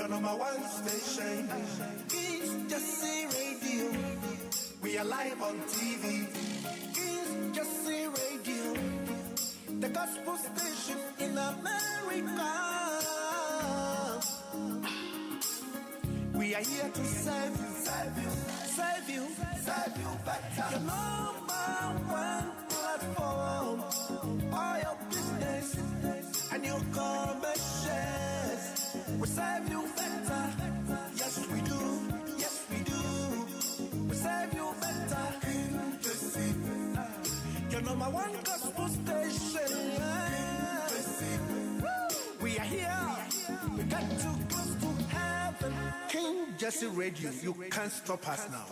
Your number one station is Jesse Radio. We are live on TV. Is Jesse Radio, the gospel station in America. We are here to serve you, serve you, serve you, serve you better. Your number one platform, all your business and your commercials. We serve you better. Yes, we do. Yes, we do. We serve you better. Your number one gospel station. We are here. We got too close to heaven. King Jesse Radio. You can't stop us now.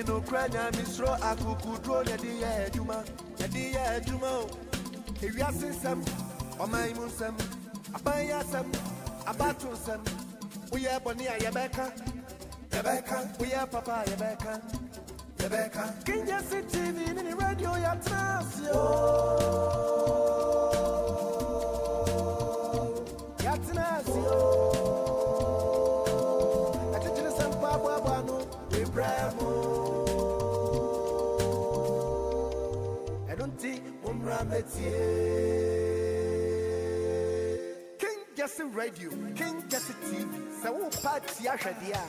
No crania misro akukudro yadi ya juma if you see some or my musam abaya some abatu some we are bonia yabeka we are papa yabeka King Jesse TV in the radio ya trans atitile sampa bwa no we bravo. King Jesse Radio, King Jesse TV, so party Ashadia,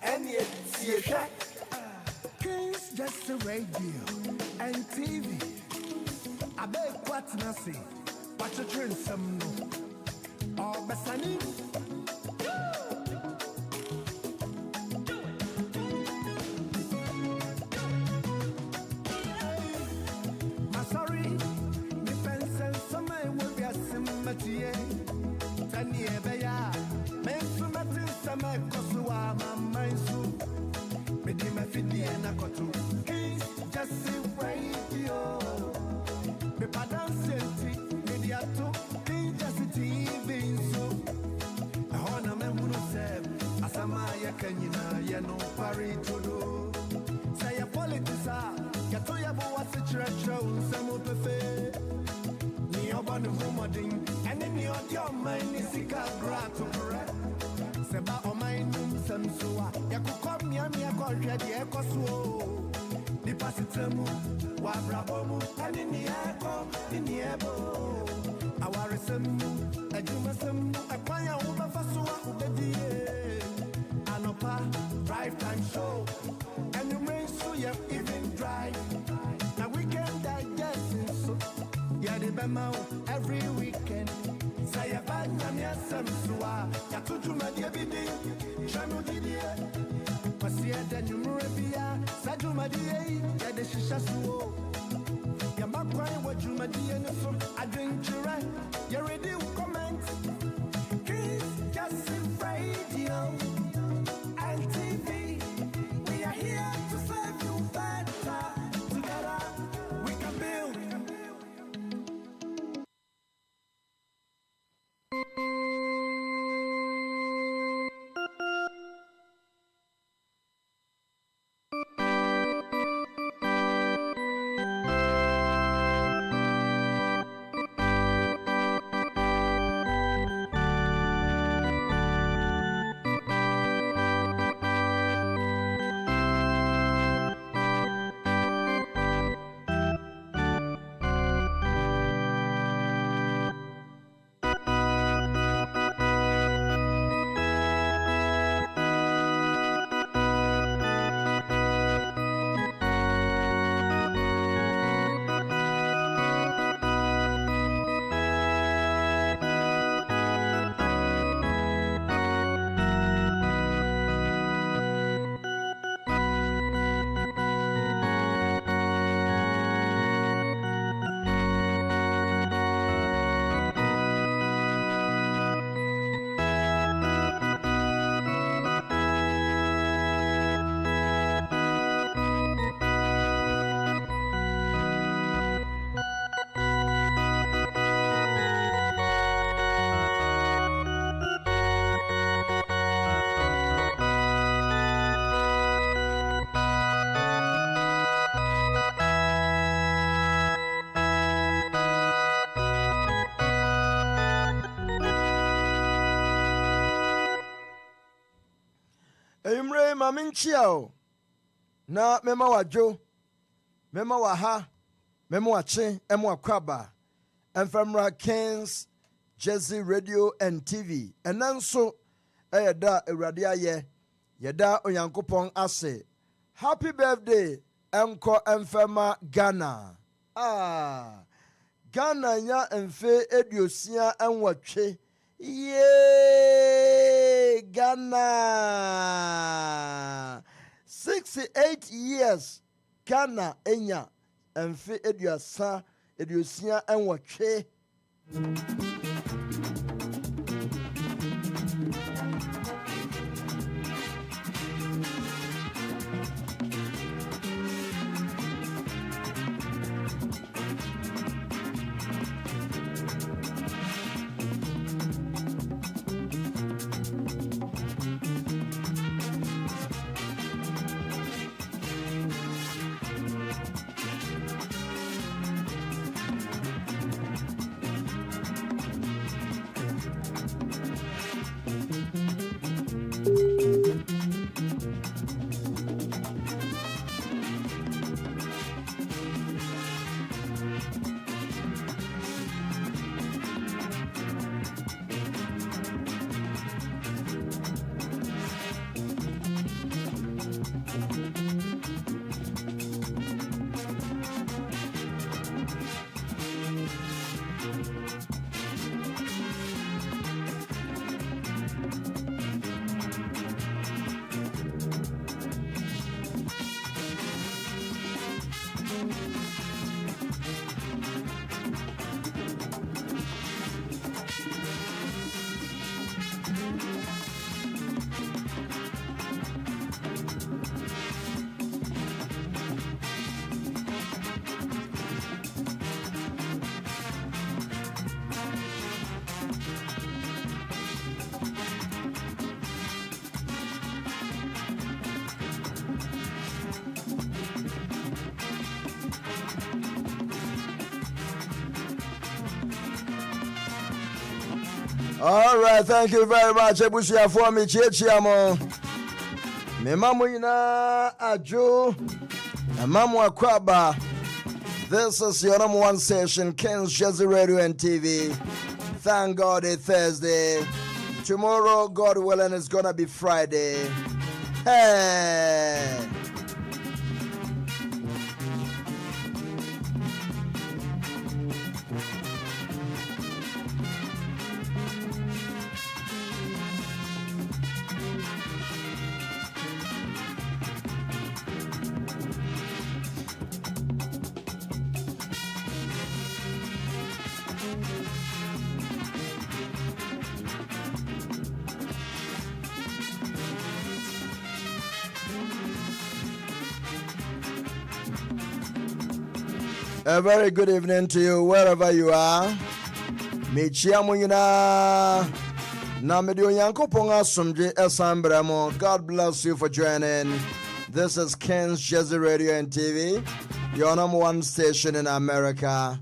and yet King's Jesse Radio and TV. Abeiku Santana, watch a drink some no, or Basani. Every weekend, say a bad man, some sua, Yatujuma Diabidi, Shamu Didia, Pasia, then you Murabia, Sajuma Dia, Yadeshishasu, Yamakwa, what you Madia, I drink you right, you're ready to comment. Kiss just radio and TV, we are here to serve you better. Together, we can build. Imre maminchiao. Na mema wajo. Mema waha. Mema wache. Emu wakwaba. Enfemra Kings, Jazzy Radio and TV. Enanso. Eyeda ewradia ye. Yeda onyankopon ase. Happy birthday. Enko enfema Ghana. Ghana nya emfe ediosia enwatwe. Yay! Ghana! 68 years. Ghana enya emfe ediosia enwatwe. All right, thank you very much. Ebusia for me, Chiamo. Me mamu ina ajo. Mamu akwaba. This is your number one station, Kings Jazzy Radio and TV. Thank God it's Thursday. Tomorrow, God willing, it's gonna be Friday. Hey. A very good evening to you wherever you are. Mechiamu yina na medio yankopon asomje esambramo. God bless you for joining. This is Ken's Jazzy Radio and TV, your number one station in America.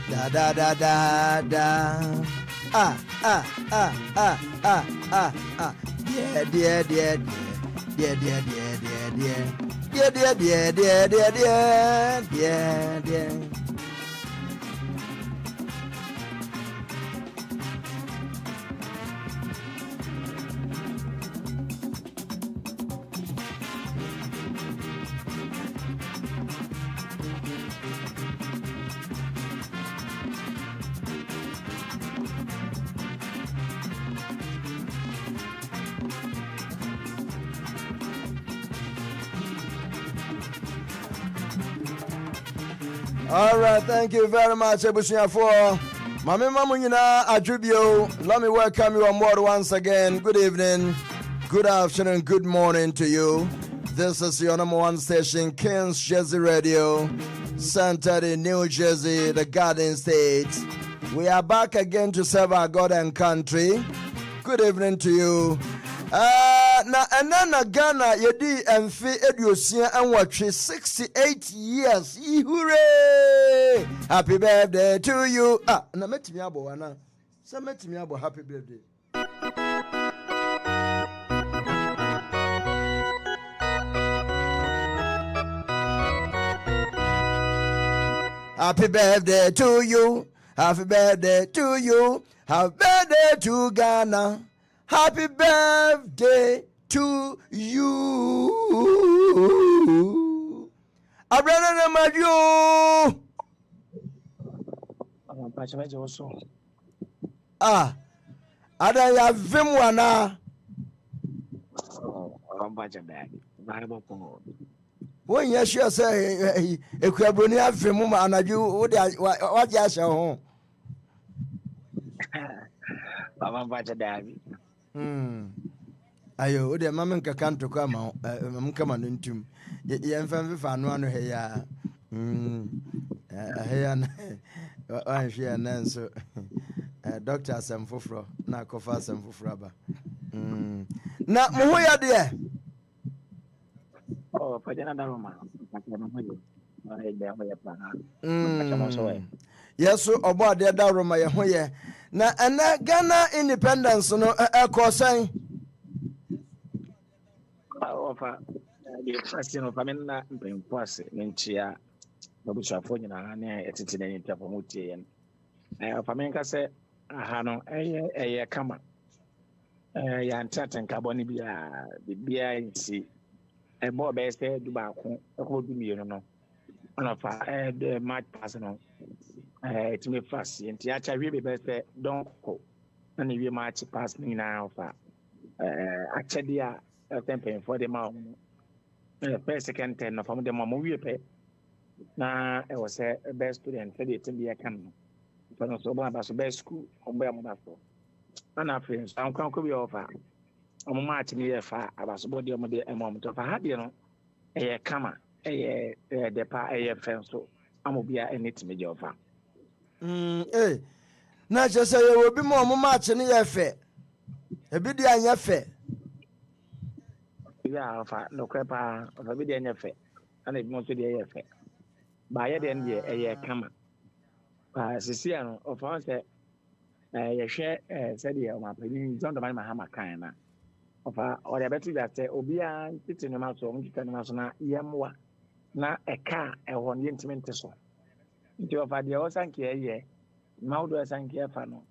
Da da da da da. Ah ah ah ah ah ah ah. Yeah dear dear dear dear dear dear dear dear dear dear dear dear dear dear. All right, thank you very much, Ebusia, for Mami Mamunyina Ajubio. Let me welcome you on board once again. Good evening, good afternoon, good morning to you. This is your number one station, King's Jersey Radio, centered in New Jersey, the Garden State. We are back again to serve our God and country. Good evening to you. Na enana Ghana yedi emfi eduosia enwatwe 68 years. Hooray! Happy birthday to you. Na metimi abo wana. Say metimi abo happy birthday. Happy birthday to you. Happy birthday to you. Happy birthday to Ghana. Happy birthday to you. Abena Korkor. Ada ya vimwana. When you sure say ekwaboni afimu ma anaju wo de waje ashe ho. Ayo, ode mama nkaka ntoko ama mkama no ntum. Ye mfa fa anu anu he ya. He ya na. Wan hwe na nso. Doctor Asemfofro na kofa Asemfofro aba. Na mo ho ya de. Oh, pajana daroma. Pakana ho ye. Ore de ho ye plana. Yes, obo ade daroma ye ho ye. Na ana Ghana independence no ekosan. Ofa the first of amena mpempoase nentia babushafo nyina na etete na nyinta pomutie yen ofa menka se aha no eye kama ya ntaten carbon bia nsi ebo be se du ba ko ko du mienu no ona fa the match pass no etime fast ntia acha wie be se don ko na wie match pass ni na ofa acha dia temping for the mom. Second 10 from the mom we pay. Na I was a best student for the Timbia Cam. For no so best school on Belmafo. And our friends, I'm going to be over. I'm marching here far about the body of a moment of a hadiano. A camera, a depa, a fence. I'm will be a knit me over. Not just say you will be more marching here fair. A bit your fair. Yeah, no crepa of a video in effect, and it must be a effect. By the end, a year come. Siciano of us, a share said, my opinion, don't mind my hammer kind of or a better that Obia sitting in the mouth of international Yamwa, not a car, and one intimate so. Into of the Osankia, ye, Maudo Sankia Fano,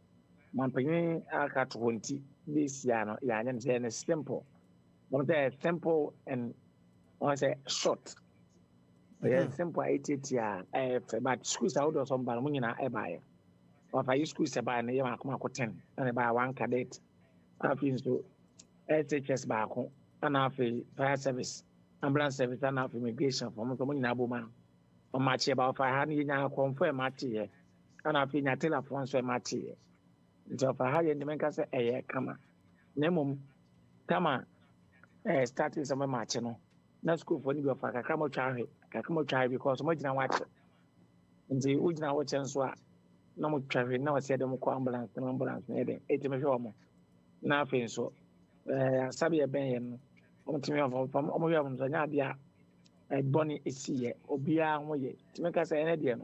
Montpellier, Aka 20 this year, and simple. But they're simple and I say short. They're simple 80 but schools out of some Balmunina Abeiku. Or if I use schools about an Akrobeto 10 and about one cadet, I've been to SHS back and after fire service, ambulance service, and after immigration from Abuma. On match about 500 now confirm match here, and after your telephone so match here. So for how you make us a come. Nemum, Tama. Starting some match, no. Not school for you for Kakamo Chai because much now watch. And the original watch and so no more traffic. Now I said them ambulance, maybe 80 million. Nothing so. Sabia Ben, from Omoyam Zanadia, a bonny is here, Obia, to make us an idea.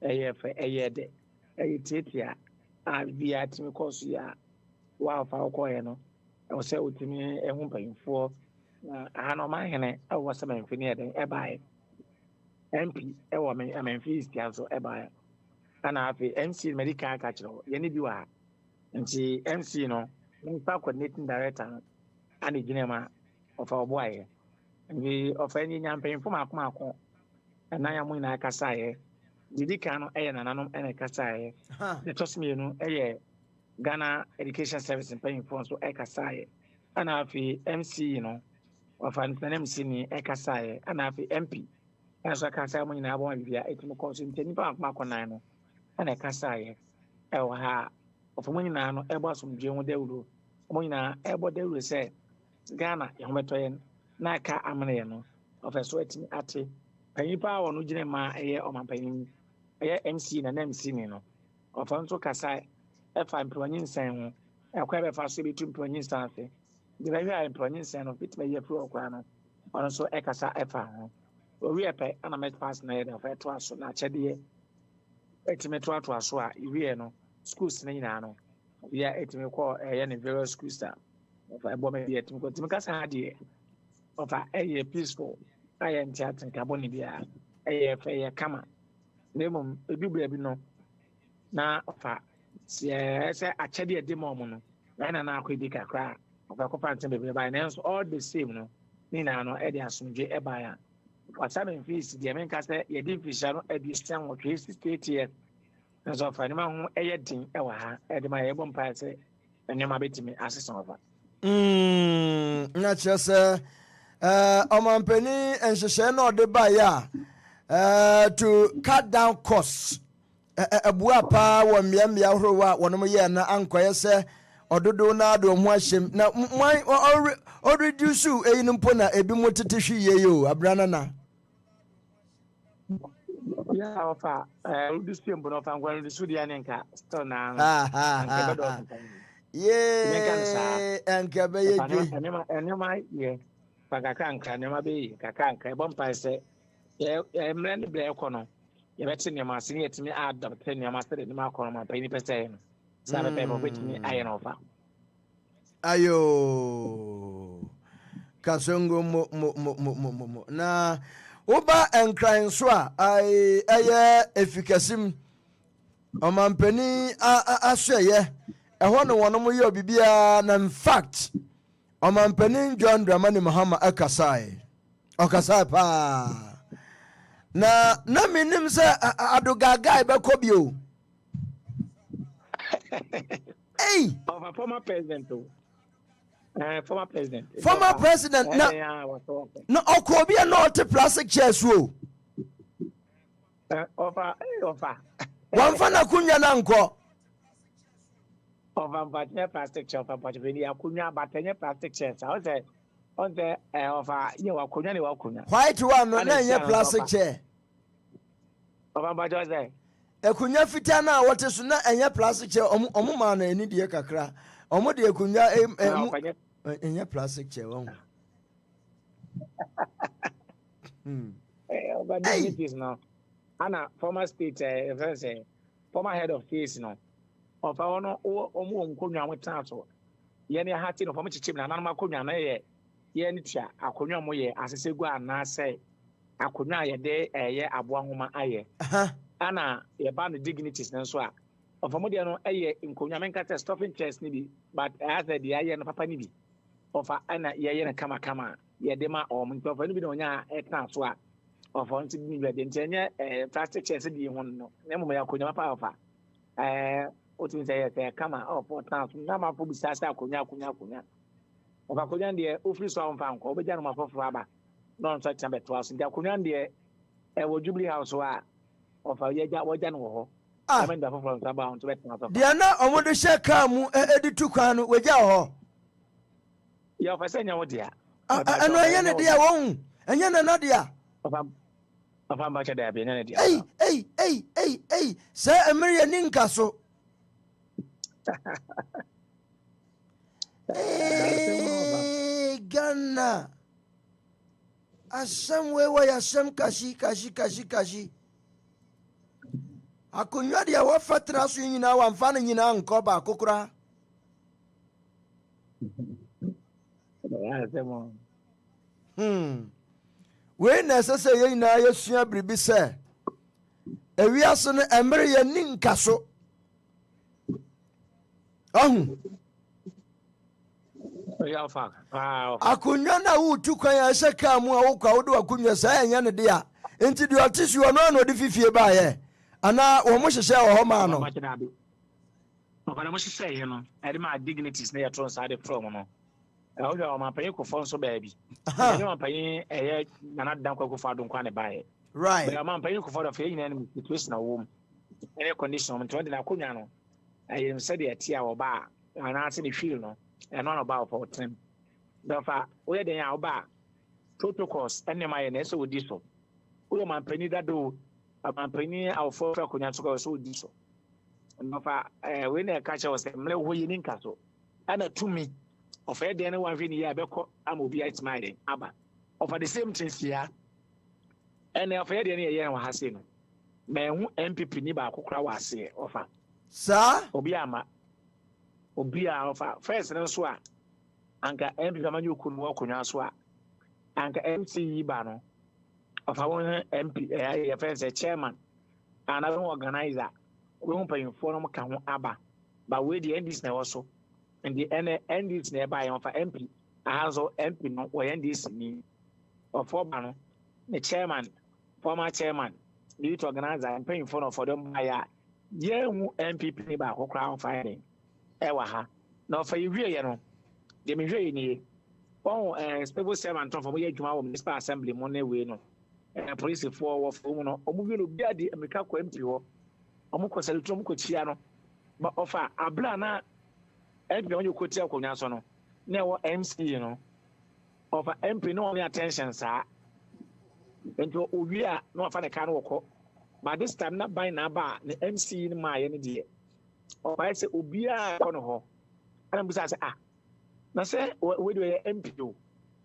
de tiatia a bia timi course ya wa fa okoye no e se utimi ehu mpanyimfo na ano ma hene e wo se manfini e den e bae MP e wo manfi east ya so e bae ana afi MC medical ka kiro ye ne bi wa nti MC no nfa coordinating director ani ginema of our boy we of any mpanyimfo makoma na ya mu na kasa ye didi kan no eye nananom ene kasa ye the tosmi no eye Ghana Education Service mpanyimfo so e kasa ye ana afi MC no of an MC ni e kasa ye ana afi MP ana so kasa mu nyina abon bibia etimo course mpanyimfo makoma no ana kasa ye e wo ha of mu nyina no e bo asomdwe ho dawuro mu nyina e bo dawuro se Ghana ye hometo ye na aka amene ye no of so etimi ate panyimpa wo no gine ma eye omampanyim eye MC na MC ni no of nso kasa e fa mpronyin sen ho e kwa be fa so bi mpronyin sen afi de ba hwa mpronyin sen no fit me ye fru okwa no ono so e kasa e fa ho owi epe ana met pass na ye da fa to aso na chede etime to aso a iwie no schools na nyina no ya etime ko eye ne various schools ta of ebo me ye etime ko etime kasa ha de of eye peaceful aye nti Atinka boni bia eye fa ye kama nemum ebibra bi no na ofa se achede de mom no na akodi kakra ofa ko pante be by na so all the same no ni na no e de asomdwe e ba ya wasa me fees de men ka se ye di fisha no e di stan wo 368 years na so fa ni ma ho e ye din e wa ha e de ma ye bom pa se enema betimi asesa ofa na chese omampani enhyehyɛ na ɔde ba ya to cut down costs abua pa wɔ mmea horowa wɔnom yɛ na ankɔyɛ sɛ ɔdodo na ado ho ahyem na o reduce eyin mpo na ebi mo tete hwi ye yo abrana na ya ofa reduce mpo na ofa ngwa reduce dia ne nka still na anka bedo ye anka be ye dwe enema ye pakaka nka nema be kaka nka ebom pa se ye mre ne bre ekono ye beti ne ma sin yetimi adopt ne ma sede ne ma kono ma pa ni pese no sa be be betimi aye no fa ayo kasongo mo na oba enkran so a aye efikasim omampani ahweye ehɔ no wɔnom yɛ obibia na in fact omampani John Dramani Mahama akasai pa na minim se adogaga be kobio hey of former president former president na okobia no te plastic chairs wo ofa wamfa na kunya na nko of plastic chair of Batvenia kunya batenya plastic chairs I say on the of you wa kunya ni wa kunya white one no na nya plastic chair of Bajoze ekunya fita na wote so na enya plastic chair omo ma na eni de kakra omo de ekunya enya plastic chair won but this is now ana former state former head of case no of our no omo nkonwa wetan so ye ne hati no famo chichim na nanoma konwa na ye ne tua akonwa mo ye asesegu ana se akonwa ye de ye aboa homa aye ana ye ba no dignities nso a ofamo de no ye nkonwa menkata stuffing chairs ni bi but as the ye no papa ni bi ofa ana ye ne kama ye de ma o mnto fa ni bi no nya etan so a ofo nti bi be de ntenye plastic chairs di ho no na mo ya akonwa papa ofa otu say kama for trans na ma fo bisa sa akonya ofa akonya de ofri so amfa nko obeja no mafofo aba no nso chambe to aso de akonya de wo Jubilee House a ofa yeja woja no ho amen da fofo nso aba on to betan so de na omodo hye ka mu editu kwan no weja ho ya ofa senya wo dia ano anya ne dia won anya na no dia ofa mba cha da be na dia ei se emre ni nka so Ghana asem we wa yasem kashi Akonwa de wa fatra so nyina wa mfa no nyina nkɔ ba akokora. We na sese ye nyina yesua bribi se. Ewiase no emre ye ni nkaso. Akonwa na wutu kwan ya seka mu a wokwa wo do akonwa sa enya ne de a. Enti de otisu ono no de fifie ba ye. Ana wo mo hyehyɛ wo ho ma no. Okana mo hyehyɛ ye no. Ade ma dignities na yɛtro nsa de from no. Ɛho hwɛ o ma panyin kofo nso baabi. Ɛne ma panyin ɛyɛ nana dan kwakofo adon kwa ne bae. Right. But ma panyin kofo da fe nyina ne situation na wo mu. Any condition nto de na akonwa no. Ɛyɛ msɛ de ɛte a wo ba ana ase ne feel no. Ɛno na ba for time. Dafa wo yɛ den a wo ba protocols ɛne ma yɛ na ɛsɛ odi so. Wo ma panyin da do amampani awofo fra konya so so odi so nfa we na ka che wose mle ho yini nka so ana tumi of e den wan hwe ni ya bekọ ama obi atmai aba of the same thing here and of e den ye wa hase no ma hu MPP ni ba akokora wa ase ofa sa obi ama obi a ofa first no so a anka MPP amanyo kunu wa konya so a anka MC ba no of our MP, a chairman, and I don't organizer. We won't pay for them can Aba, but we the end is now also, and the end is nearby of MP. I also MP no or end this me or former the chairman, former chairman, the organizer and paying for them by MPP by crowd fighting. Ewaha, now for you, know, the majority. Oh, special servant from the municipal assembly money we know. Police for no omubi no bia di America ko MP ho omukọ selutro omukọ chia no ba ofa abla na MP onye kwoti akonya so no na wo MC no ofa MP no only attention sa ento owi a no ofa ne ka no wokọ but this time na ban na ba ne MC ni ma ye ne de ofa say obi a ko no ho ana bisa say na say we do MP o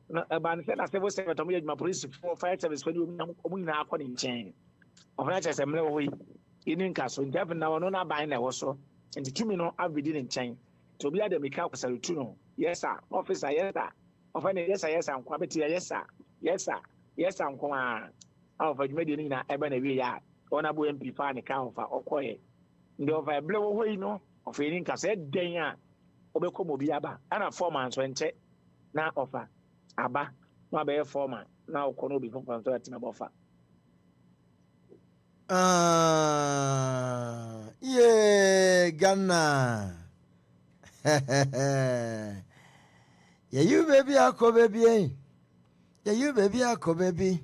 na ban se na civil service to mo police for fire service when you na akọ ni nchen ofana che se mle wo yi ini nka so njafe na wono na ban na wo so nti tumi no avidi ni nchen to bi ada meka kwasare tu no yes sir officer yes sir ofana yes sir nkwa beti yes sir nkwa a ofa dwumadi ni na ebe na wi ya ona bo MP fa ne ka ofa okoye ndi ofa ble wo ho yi no ofa ini nka so den a obekọ mo bi aba ana 4 months nche na ofa Aba no be former na Okoro be from Fanto Atina Bofa. Yeah, Ghana. Yeah, you baby, ako baby. Yeah, you baby, ako baby.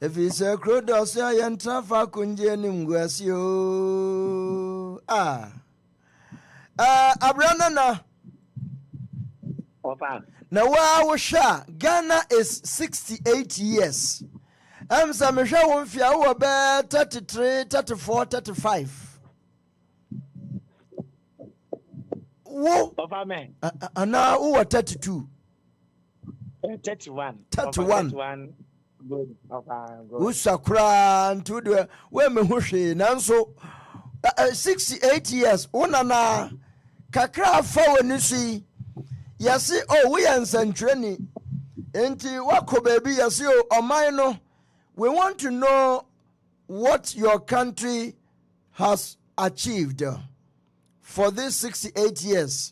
If it's a crow, does I enter for Kunjanim Guasio? Abranana. Ofa. Now, wow, Ghana is 68 years. I'm some show if you are about 33, 34, 35. Whoa, Ofa me. And now, who are 32? 31. 31. Good. Ofa. Good. Usakran to the women who she so 68 years. Unana kakra for when you see. Yes, oh, we are Centrani. Enti wako baby, yes, oh, Omaino. We want to know what your country has achieved for these 68 years.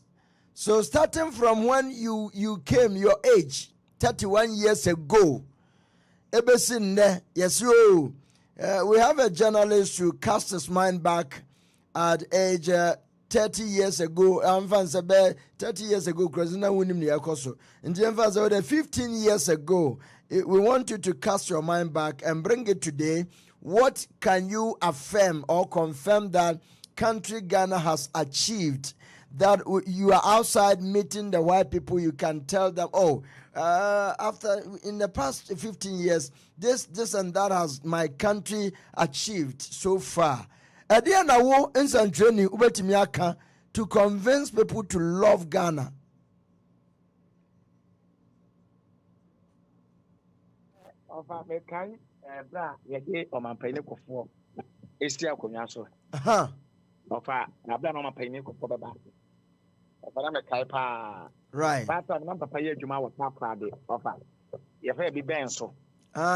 So starting from when you came, your age, 31 years ago. Yes, oh, we have a journalist who cast his mind back at age 30 years ago, 30 years ago, and 15 years ago, we want you to cast your mind back and bring it today. What can you affirm or confirm that country Ghana has achieved? That you are outside meeting the white people, you can tell them, after in the past 15 years, this and that has my country achieved so far. To convince people to love Ghana. Ofa me kan bra ye de o man pay ne kofo estia konya so ofa abla no mapani ko baba ofa na me kai pa right papa na papa ye adwuma wo papa de ofa ye fa bi ben so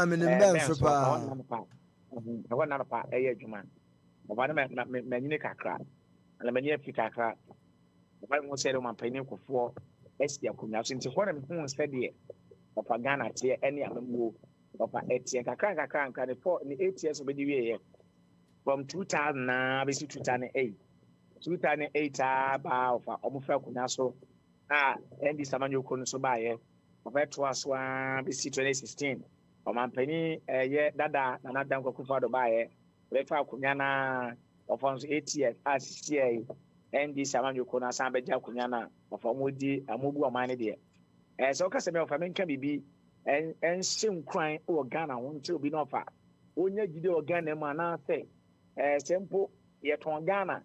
me ben so pa na pa ye adwuma ofa na me nyine kakra na me nyine fi kakra ofa mo se do mapani ko fo estia konya so nti hore me hu se de ofa Ghana tie ene amamwo ofa etie kakra nka ne 8 years obedi wie from 2000 na besi 2008 ba ofa omufa kunya so endi samanyo kono so ba ye ofa to aso besi 2016 omampani ye dada na nada nkwakufa do ba ye lefa kunya na ofa 8 years asisi endi samanyo kono asan beja kunya na ofa modi amobu amane de so ka se me ofa menka bibi en sim kran o Ghana won ti obi na ofa onya gide o Ghana ma na se sempo ye ton Ghana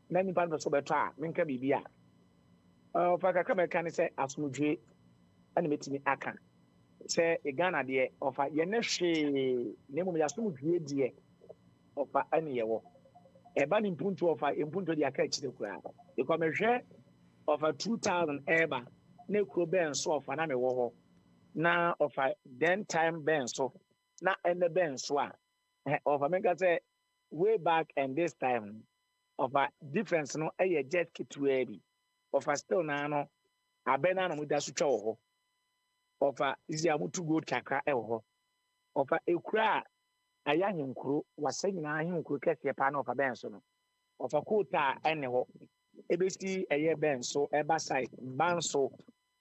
na ni pan so beto a menka bibia ofa ka meka ne se asumdwe ani metimi aka se e Ghana de ofa ye ne hwe ne mum ya asumdwe de ofa ani ye wo e ba ni mpuntu ofa mpuntu de aka chire kura e ko mehwe ofa 2000 eba na kuro ben so ofa na me wo ho na ofa then time ben so na ene ben so a ofa menka say way back and this time ofa difference no e jet kitwe bi ofa still na no Abena Anamoah da so twa wo ho ofa isi amutu gold kakra e wo ho ofa ekura aya hinkuro wasanyina hinkuro kese pa na ofa ben so no ofa kota ene ho ebesi eye ben so eba side banso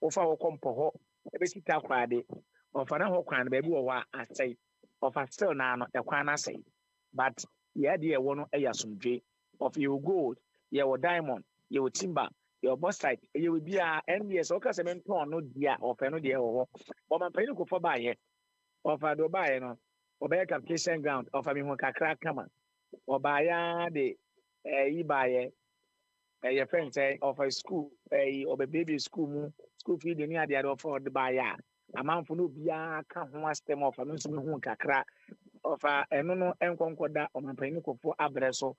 ofa wo kompo ho ebesi takwade ofa na ho kwan ba bi wo wa asai ofa still na no ekwan na sai but yeah de wo no eyasumdwe of your gold your diamond your timber your bauxite you be a NBS o ka se menton no dia ofa no de wo o man pay no ko for baye ofa do baye no oba captation ground ofa mi ho kakra kama obaya de baye your friend say of a school or a baby school mu school fee the near the other for the buyer amanfo no bia ka ho astem of no so me hu kakra of eno no enkonkoda o mampani kofo abreso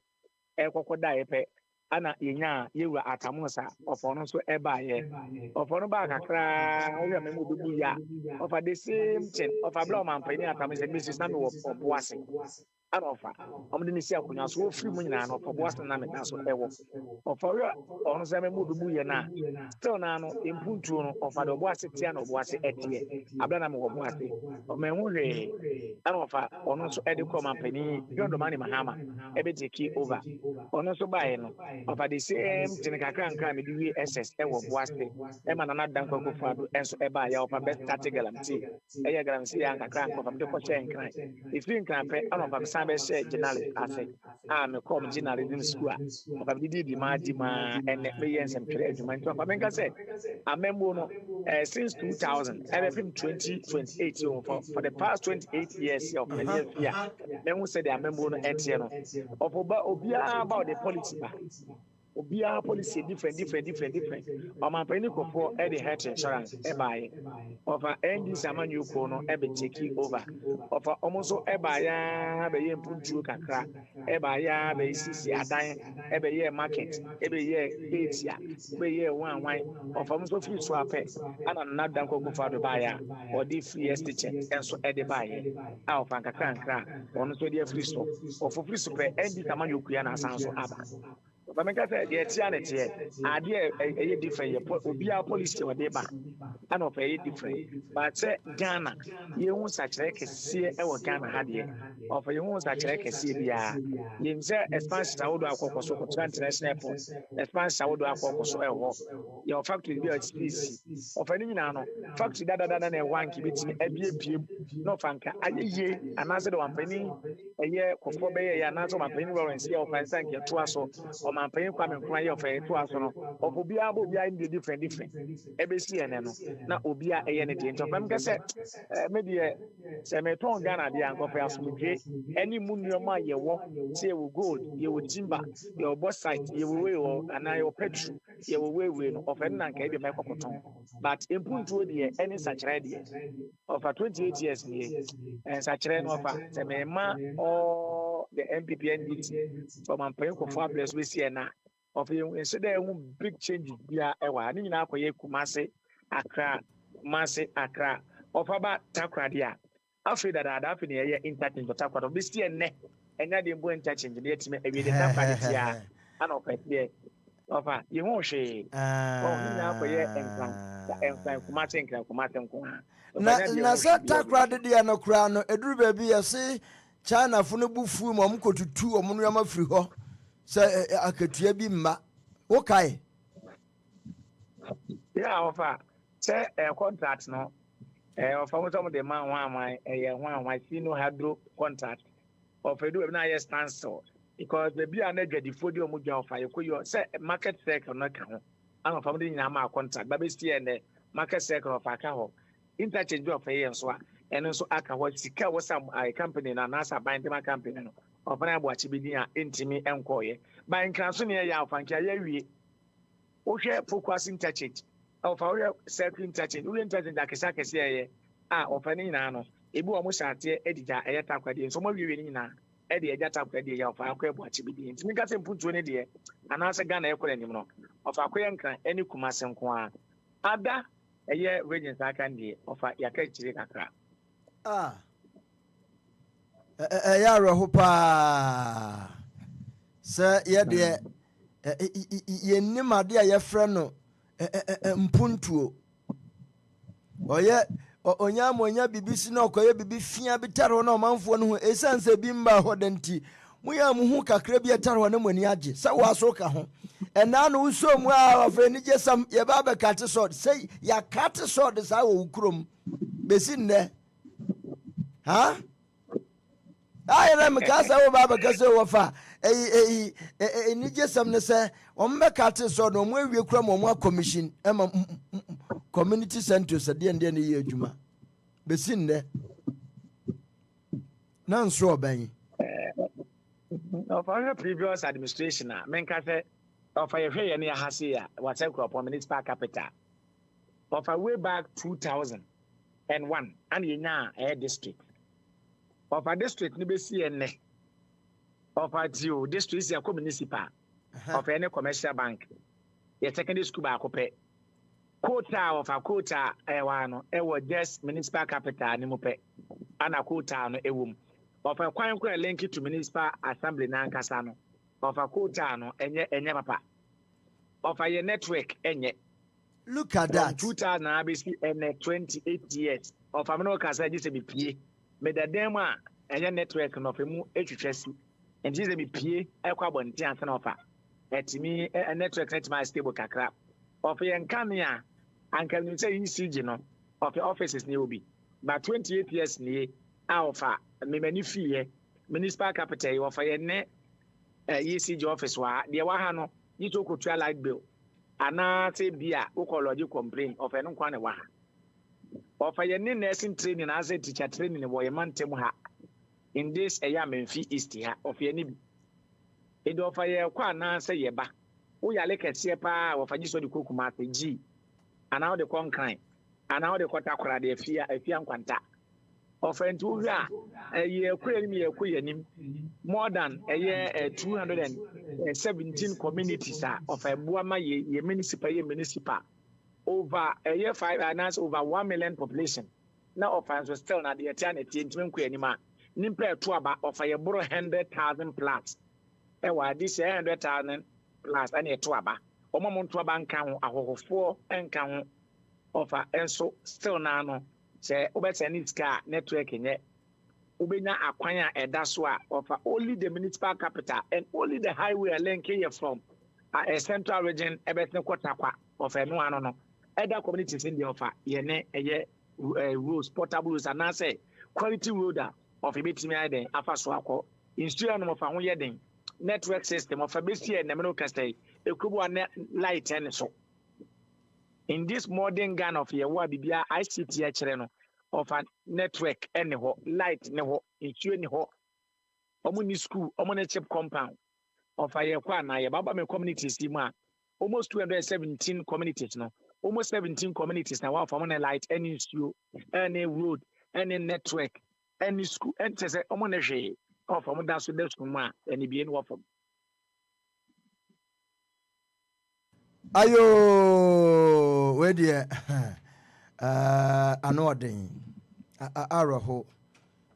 ekokoda yepe ana yenya yewura atamusa of no so ebaye of no ba kakra o ya memu bibu ya of the same thing of abla mampani atamusa business na me wo boase anofa omde ni sia kunya so ofiri mu nyina no boase na me so ewo ofori ono se memu bibu ye na still na no impuntu no of the boase tia no boase etie abla na me wo boase o me hu hwe anofa ono so edi ko mampani yondo mani mahama ebe take over ono so bae no of the same thing kakra nkra me di ss ewo boase e ma na dan kwako fado enso eba ya of best start galamti e ya galamti ya kakra nkra me ko che nkran if you nkran pe anofa be share general ase me come general in school of the ma and me yen some trade adwuma nto fa menka say amembo no since 2000 ever from 2028 for the past 28 years of the year here me who say the amembo no entie no of obia about the policy ba obia policy different omampani kofo e the health insurance e buy of ND samanyu ko no e be take over of almost e buy ya be ye mpuntu kakra e buy ya be sisi adan e be ye market e be ye etia e be ye wan of almost free so ape ana na dan ko fa do buy ya or the free estate enso e de buy a of kakra ono so dey free so of free so pe ND samanyu ku ya na asanso aba but make say the tianity idea a different obia policy or deba and of a different but say Ghana you won such like see e Ghana had of you won such like see bia you say expansion would akoko so international airport expansion would akoko so your factory be HPC of any no factory that na one kibiti ebie no fanka aye anase the one penny a year kofo be ya na so man penny warranty of fancy ke to aso mampany Kwame nkran ye fe to aso no obia obia in the different ebesi ene no na obia eye ne de nto fam ka se me de se me ton Ghana de ankofo asomdwe ye any munuma ye wo say we gold ye wo timber ye wo bauxite ye wo we wo ana ye petrol ye wo we no of any nanka be mekokoton but impuntuo de any sachre de of 28 years ni and sachre no of say me ma all the MPP NDT from ampanko for bless we see na of you instead big changes bia ewa ni nyina akoye Kumase Accra Kumase Accra of about Takra dia after that after the year interchange but Takra this year ne enya de mbo interchange dey time e dey Takra dia and of there of you won hwe oh ni nyina akoye enkan Kumase nko na sa Takra dia no kra no eduru ba bi yesi China fu no bufu mo mkotutu omo no ma firi ho se akatua bi mma wo kai yeah ofa say contract no ofa mo some the man wan see no hydro contract ofa do na yes cancel because the bi an adwadi fodi omo dwa ofa yekoyo say market cycle no ka ho an ofa mo de nyina ma contract ba be see ne market cycle ofa ka ho interchange ofa yen so a eno so aka ho sika wo sam company na nasa bindema company no ofa na boachi bi dia entimi enkoye by nkanso ne ya ofa nkia ya wie wo hwe focus interchange ofa wo circle interchange wo interchange akesa kese ye ofa ni na no ebi wo mo shate edija eyeta kwade nso mo wie ni na ede ejata kwade ya ofa akwa boachi bi dia ntimi ka se mpuntuo ne de anasa Ghana ekora nim no ofa akwa nkan eni Kumase nko a ada eye regions aka ndie ofa yaka chiri kakra ya roho pa se ye de ye nimade a ye frɛ no mpuntuo oye onya bibisi na okoye bibi fia bitaro na omanfo no ho esanse bi mba hodanti muya muhu kakra bi etaro na mani age se waso ka ho ena no uso mu a afre ni jesam ye ba be kate sword say ya kate sword sa wo ukrom besi nne ha ayere me kasa wo ba be kase wo fa ni jesam ne se o me kate sword no mu awie kura mo commission ema community center se de ne ye adwuma besi nne na nso oban of our previous administration menka say of a hwe ne ahase ya what's crop municipal capital of a way back 2001 and yenya a district of a district ni be see ne of a district is a municipal of any commercial bank your secondary school ba akopɛ quota of a quota no just municipal capital ni mo pɛ ana quota no ewum of a kwan link to municipal assembly na nkasa no of a quota no enye papa of a network enye look at that 2000 abc and 28 years of a no kasa just be pie me da dem a enye network no fe mu etwetwasi and just be pie ekwa bonti ansa na ofa etimi network net my stable kakra of yen kamia anka ni say ECG no of the offices ni obi but 28 years ni alpha me many fee municipal capital of yen ECG office wa de wa ha no yi to kotua light bill ana say bia ukology complain of eno kwa ne wa ha of yen nursing training as a teacher training wo yemantem ha in this menfi east ha of yen e do of yen kwa na say ye ba wo ya lekese pa of agiso de kokuma g ana wo de konkran ana wo de kotakora de afia nkwanta offentu hwa ye kwanim more than 217 communities of Buama ye municipal over a year 5 announced over 1 million population now offense was still na the eternity ntwen kwanima nimpa to aba of a bro 100,000 plus this 100,000 plus and to aba omomonto aba nka ho ahohofo nka ho offer enso still na no say obetenitska network nye ubenya akwanya eda so a offer only the municipal capital and only the highway link here from a central region ebetne kwatakwa offer no ano no other communities in the offer ye ne eye roads portable roads and say quality road of ebetimi aden afa so akọ instrument no offer ho ye den network system of abesi and namino kastai ekubu light and so in this modern Ghana of your bibia ICT no of a network any ho light ne ho insurance ne ho Omuni school, omuni chip compound. Of Ayekwa na Baba me communities ma almost 217 communities now. Almost 17 communities now one from light, any issue, any road, any network, any school, and say omoneshe or from that so that's ma any be any from. Ayo, where dear, anodin, araho.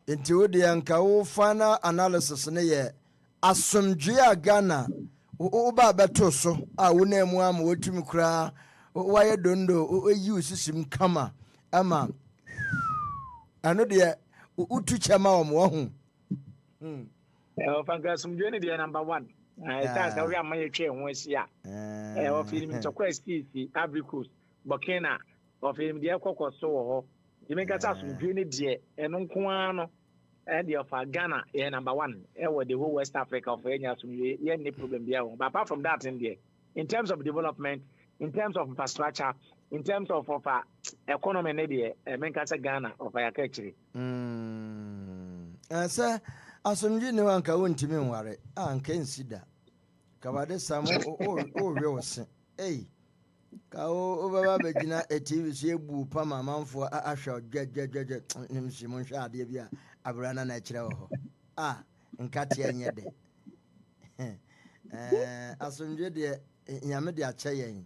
Into the anka final analysis ne asomdwe Ghana oba beto so a wonemu am wotumi kura waye dondo oyi usisim kama ama ano de utu chama wo ho Fanga asomdwe ne de number 1 that's how we am twe ho asia of film to quest Abeiku Burkina of film de ekokoso wo ho yimeka asomdwe ne de eno nko ano and of Ghana, number 1, with the whole West Africa of any problem there. But apart from that, in terms of development, in terms of infrastructure, in terms of economy, Ghana of actually. Sir, as some you know, Uncle won't me worry. I can't see that. Kawade Samo, real hey. Kao over Begina, a TV, Boo, Pama, man for Asha, Jet, Simon Shadia. Abrana natural. In Katia Yede. Asumje de Yamedia Chayan.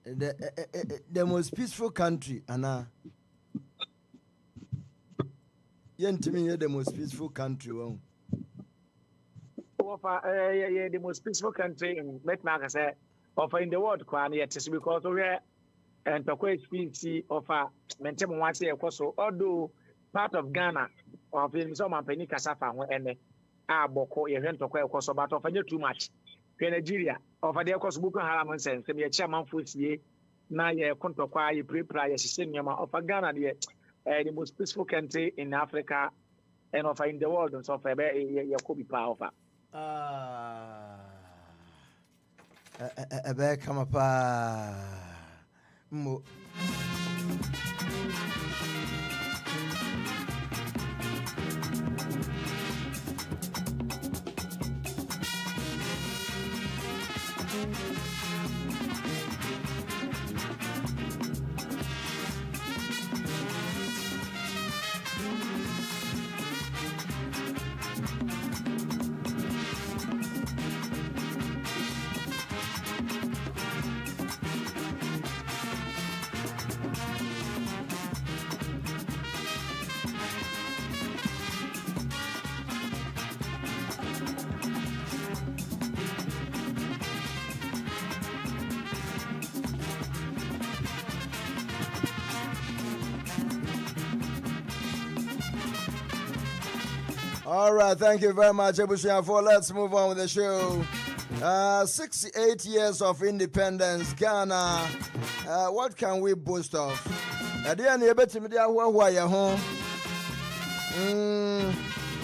The most peaceful country, Anna. Yentimi, the most peaceful country. The most peaceful country in Metmark, say, in the world, Kwame, because we are and Tokwe species of a Mentem once a coso, although part of Ghana. Of him, some penny cassava and Boko, event to Quaco, but of too much. Nigeria, of a dear cost book and Haram sense, to be a chairman for ye, now ye contoquai pre-prior senior of a Ghana, the most peaceful country in Africa and of in the world, and so far, you could be powerful. Come up. All right, thank you very much, Ebusiafo. Let's move on with the show. 68 years of independence, Ghana. What can we boast of?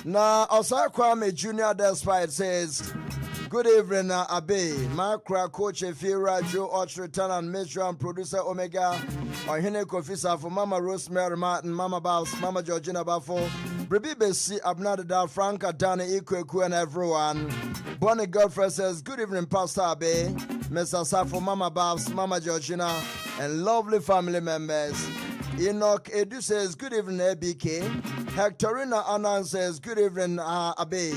Now, Osei Kwame Jr. Despite says, good evening, Abe, Macra, Coach Efira, Joe Ochretan, and Major and producer Omega, Ohene Kofisa for Mama Rosemary Martin, Mama Babs, Mama Georgina Bafo, Bribi Besi, Abnadada, Franca, Dani, Ikweku, and everyone. Bonnie Godfrey says, good evening, Pastor Abe, Mr. Safo, Mama Babs, Mama Georgina, and lovely family members. Enoch Edu says, good evening, ABK. Hectorina Annan says, good evening, Abe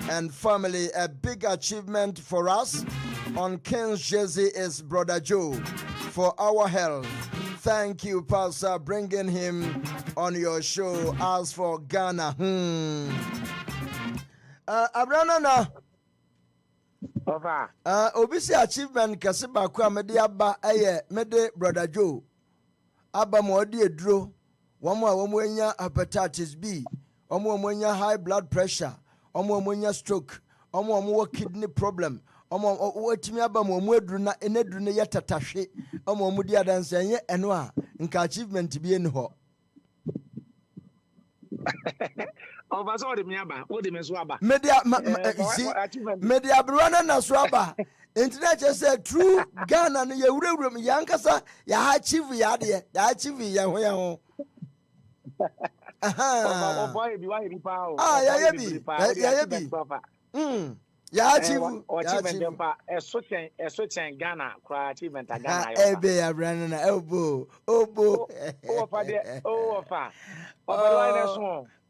and family. A big achievement for us on King's Jersey is Brother Joe for our health. Thank you, Pastor, bringing him on your show. As for Ghana, Abranana. Obisi achievement kasiba kwa medi aba mede Brother Joe. Aba Modi edro. Wamu enya hepatitis B. Wamu enya high blood pressure. Wamu enya stroke. Wamu kidney problem. Watimi aba mu edru na enedru ne yatatashe. Wamu di adanse enye enwa nka achievement bi eni ho. Media brwana na swaba. Internet said true Ghana na yewurawuram yankasa ya achieve ya de ya achieve ya ho. Aha. Boy, be why be power. Ya bi. Ya achieve. Achievement pa esochen Ghana kwa achievement Ghana. Ebe ya brana na obo. Oh, fa de. Oh, fa.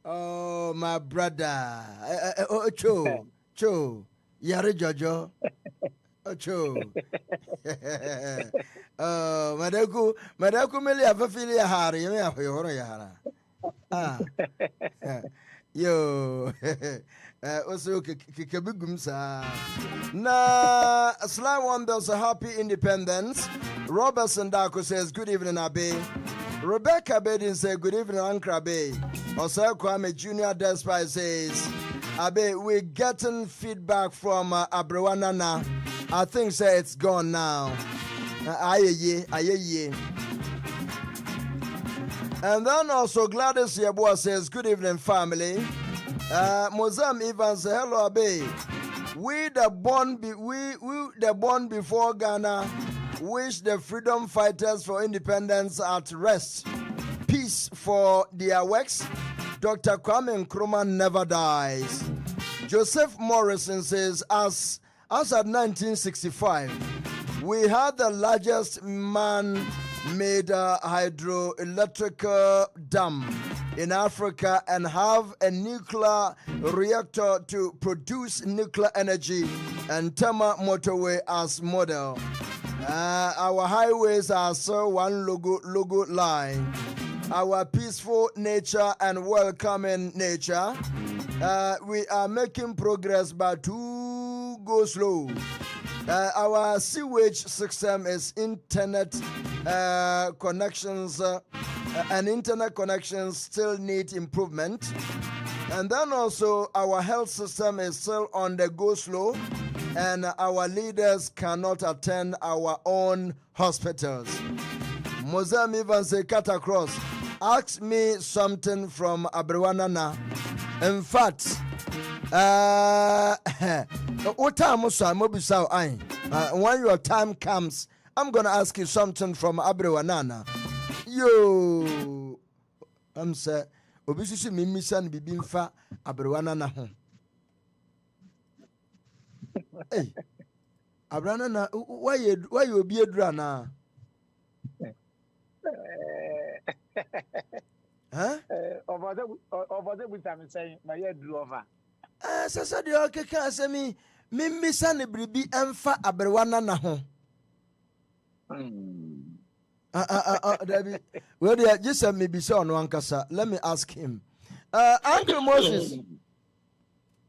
Oh, my brother. Cho. Yare Jojo. Cho. Madaku meli afafili ya hari. Yeme apoyoro ya hara. Yo. Also kikabigum sa. Na Slam Wonders a happy independence. Robertson Dako says good evening Abe. Rebecca Bedin says good evening Ankara. Osei Kwame Junior Despite says Abe, we're getting feedback from Abrewanana. I think say it's gone now. Aye. And then also Gladys Yabua says good evening family. Mozam Evans says hello Abe. We the born before Ghana wish the freedom fighters for independence at rest. Peace for their works. Dr. Kwame Nkrumah never dies. Joseph Morrison says, as at 1965, we had the largest man-made hydroelectric dam in Africa and have a nuclear reactor to produce nuclear energy and Tema motorway as model. Our highways are so one logo line. Our peaceful nature and welcoming nature. We are making progress but to go slow. Our sewage system is internet connections and internet connections still need improvement. And then also our health system is still on the go slow and our leaders cannot attend our own hospitals. Mozam even say cut across. Ask me something from Abrewanana. In fact, when your time comes, I'm going to ask you something from Abrewanana. Yo, I'm saying, Obisi mi mission bibinfa Abrewanana. Hey, Abrewanana, why you be a drana? Huh? Over the with I'm saying my head drew over. Sasa de okay can say me misa ne bribi emfa Abrewanana ho. Dabi. Well, they just me be so no ankasa. Let me ask him. Uncle Moses.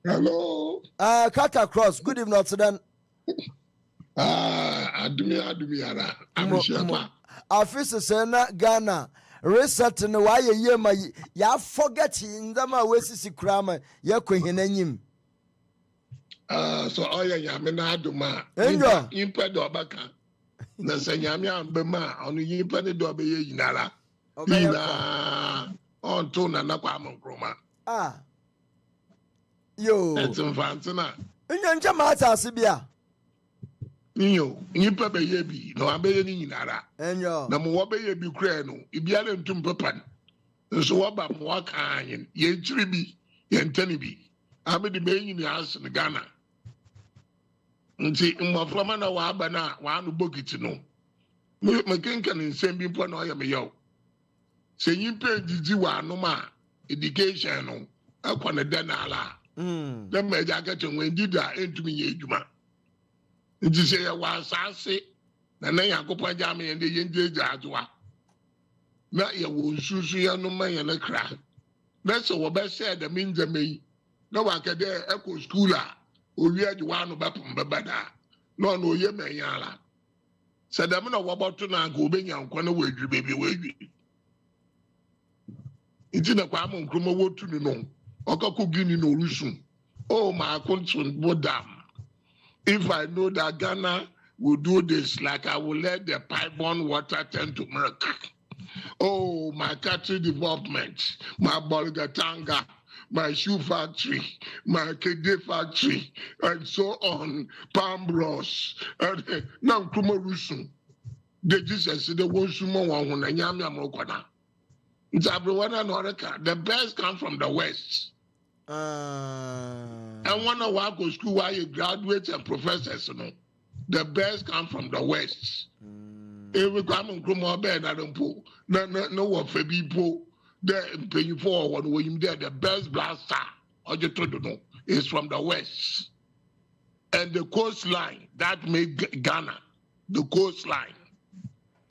Hello. Cut across. Good evening, Sudan. Adumi ara. Abishapa. Afisa sena Ghana. Reset no why ye ma ya forget in them awesisi krama ya kwehenanyim. So oya nyame na adoma. Enyo. Impa do baka. Na se nyame ambema onu yimpa ne do be ye yinara. Ina on to na nakwa Nkrumah. Yo. Etim fantina. Enyo ncha ma Asaase bia. Nyo, yimpa be ye bi no abeye ni yinara. Enyo. Na mo be ye bi kura no, ibiale ntum papan. Nso woba mo aka anyen, ye chiri bi, ye ntani bi. Amedi be yin ni as in Ghana. Nti mmaframa na wa aba na wa anu bokiti no. Me kenka ni nsem bi mpo na oya me yaw. Se yimpa didi wa anu ma education no, akwa na da na ala. Dem me ja ka twen dida entumi ye edwuma. Nti se ya wa Asaase na Yakopɔ ja me yende yenje jaadwa. Na ye wo nsusu ya no ma ye na kra. Na se wo be se da minja mei. Na wa ka de eko school a owi adwa no bapum bebada. No no ye menyala. Se da me na wo boto na ga obenya nkwa na wadwi bebi wadwi. Nti na kwa Nkrumah wotu ni no. Okako gini no rusun. Oh my country bodam. If I know that Ghana will do this, like I will let the pipe-borne water turn to milk. Oh, my cattle development, my Bolgatanga, my shoe factory, my Kede factory, and so on, Palm Bros. And now, Nkrumah Rusun. They just said, the one sumo one, and Yamia Mokwana. It's everyone in America. The best come from the West. And one of our school where you graduates and professors, you know, the best come from the West. Every come and come on bed, I don't pull. No one for people there paying for when you there. The best blaster, or you don't know, is from the West. And the coastline that made Ghana, the coastline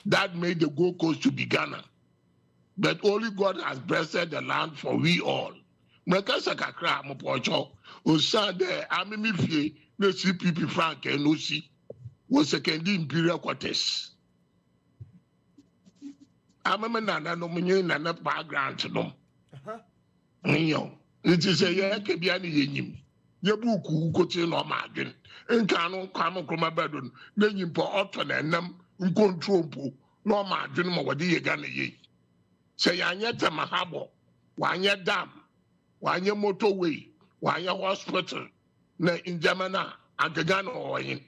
that made the Gold Coast to be Ghana. But only God has blessed the land for we all. Mekasa kakra mo pocho osade amemi fie na CPP Frank Enosi was second imperial quarters. Ameme nana no munye nana background no. Nyo. It is a year ke bia ni yenyim. Ye buku kote no ma adwen. Nka no kwam kroma bedon na nyimpo oto na nam nkontrol po no ma adwen mo wode ye ga na ye. Say anya temahabo, wanya dam, wanya motorway, wanya hospital, na in Germany, and the Ghana or in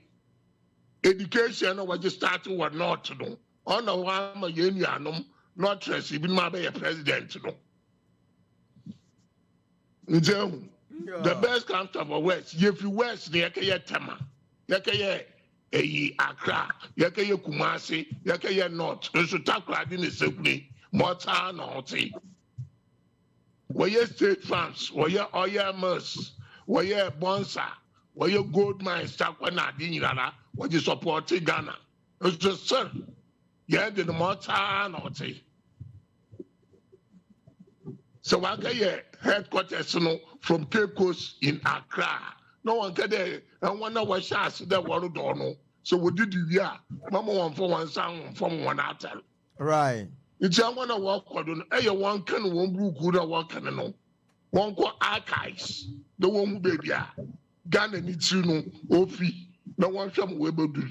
education, or what you started what not to do. On a one union, not receiving my president. The best comes from the West. If you West, the Yakaya Tama, Yakaya Accra, Yakaya Kumasi, Yakaya North, and so Takra didn't say. Mota naughty. Were you state farms? Were you oil mills? Were you bonsa? Were you gold mines? Takwana dinara? Were you supporting Ghana? It's just sir. Yeah, the Mota naughty. So I get your headquarters from Cape Coast in Accra. No one get there and one hour shots that one don't know. So what did you hear? Mama one for one sound from one after. Right. It's a one walk on a one can one blue good one can know. One call archives, the one baby. Ghana needs to know, Ofi, no one from Weber do.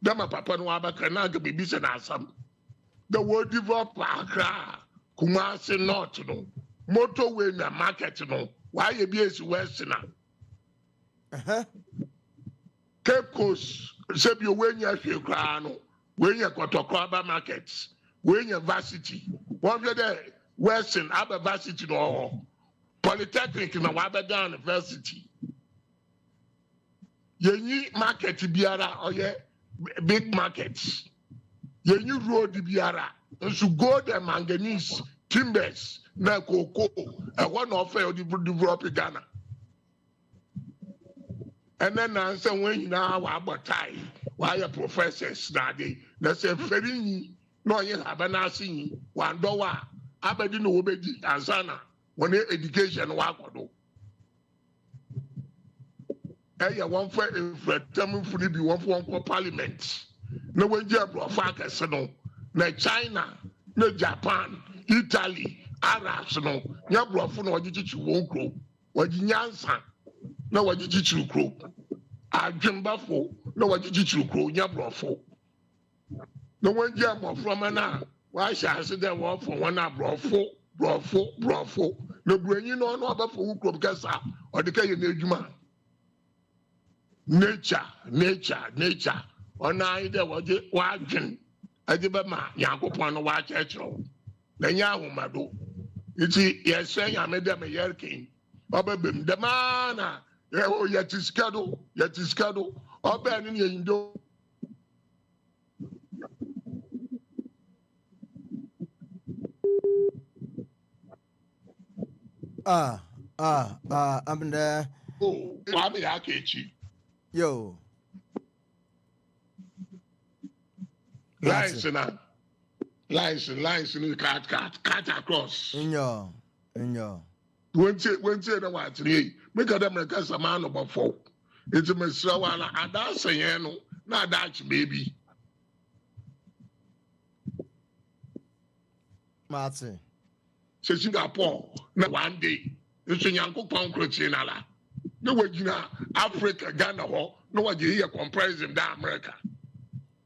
Dama Papa no Abakanaga be busy as some. The word develop Accra, Kumasi not to know. Motorway in the market to know. Why you be as Westerner? Cape Coast, save your way near Fiocrano, when you got to Kwaba markets. When university, one of the Western Aba Varsity or Polytechnic in Wabada University. Ye market biara or ye big markets. Ye road biara. And so gold and manganese, timbers, na cocoa, and one of the develop Ghana. And then answer when you now about time, why your professors that day, that's a very no, you have an assing one dollar. Abedi no obedi azana when education wakodo. Eya one for term free be one for parliament. No when you bro focus no. Na China, no Japan, Italy, Arabs no. Ya bro for no wajichi won kro. Wajinyansa no wajichi kro. Adwemba fo no wajichi kro ya bro fo. No one jam from an hour. Why shall I say that one for 1 hour? Brofo. No brain, you know, no other for who because or the Kayan Nejuma. Nature. On either was it watching. I did my Yakupon watch at all. Then Yahumado. You see, yes, saying I made them a year king. Obabim, the man, yet is cuddle. Or banning you do. I'm there. Oh, Kwame Akechi. Yo. Lines in the cut across. In your. When say the white, make a American a man about 4. It's a Messiah, and that's a yano, not Dutch baby. Martin. Say Singapore, na one day. It's a young concrete. No way, Africa, Ghana, no one here comparison that America.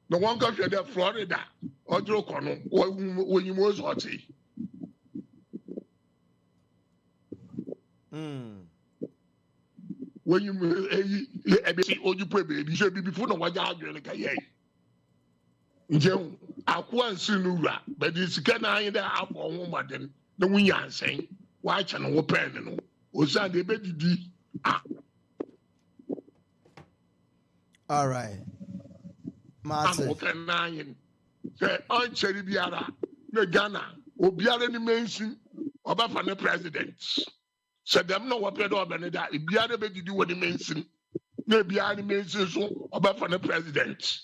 No one country there, Florida, or Jokono, when you was hot. When you pay baby, you should be before no one arguing like a yay. akwa nsi no wura but the sika na ayi da abɔ ho maden na wunya nsen wa acha no wo pen no osan de be didi all right Martin wo pen na ayi se on cheri biara na Ghana obiara ni mention obafa ne president se dem no wo pe do obene da biara be didi wo ni mention na biara ni mention so obafa ne president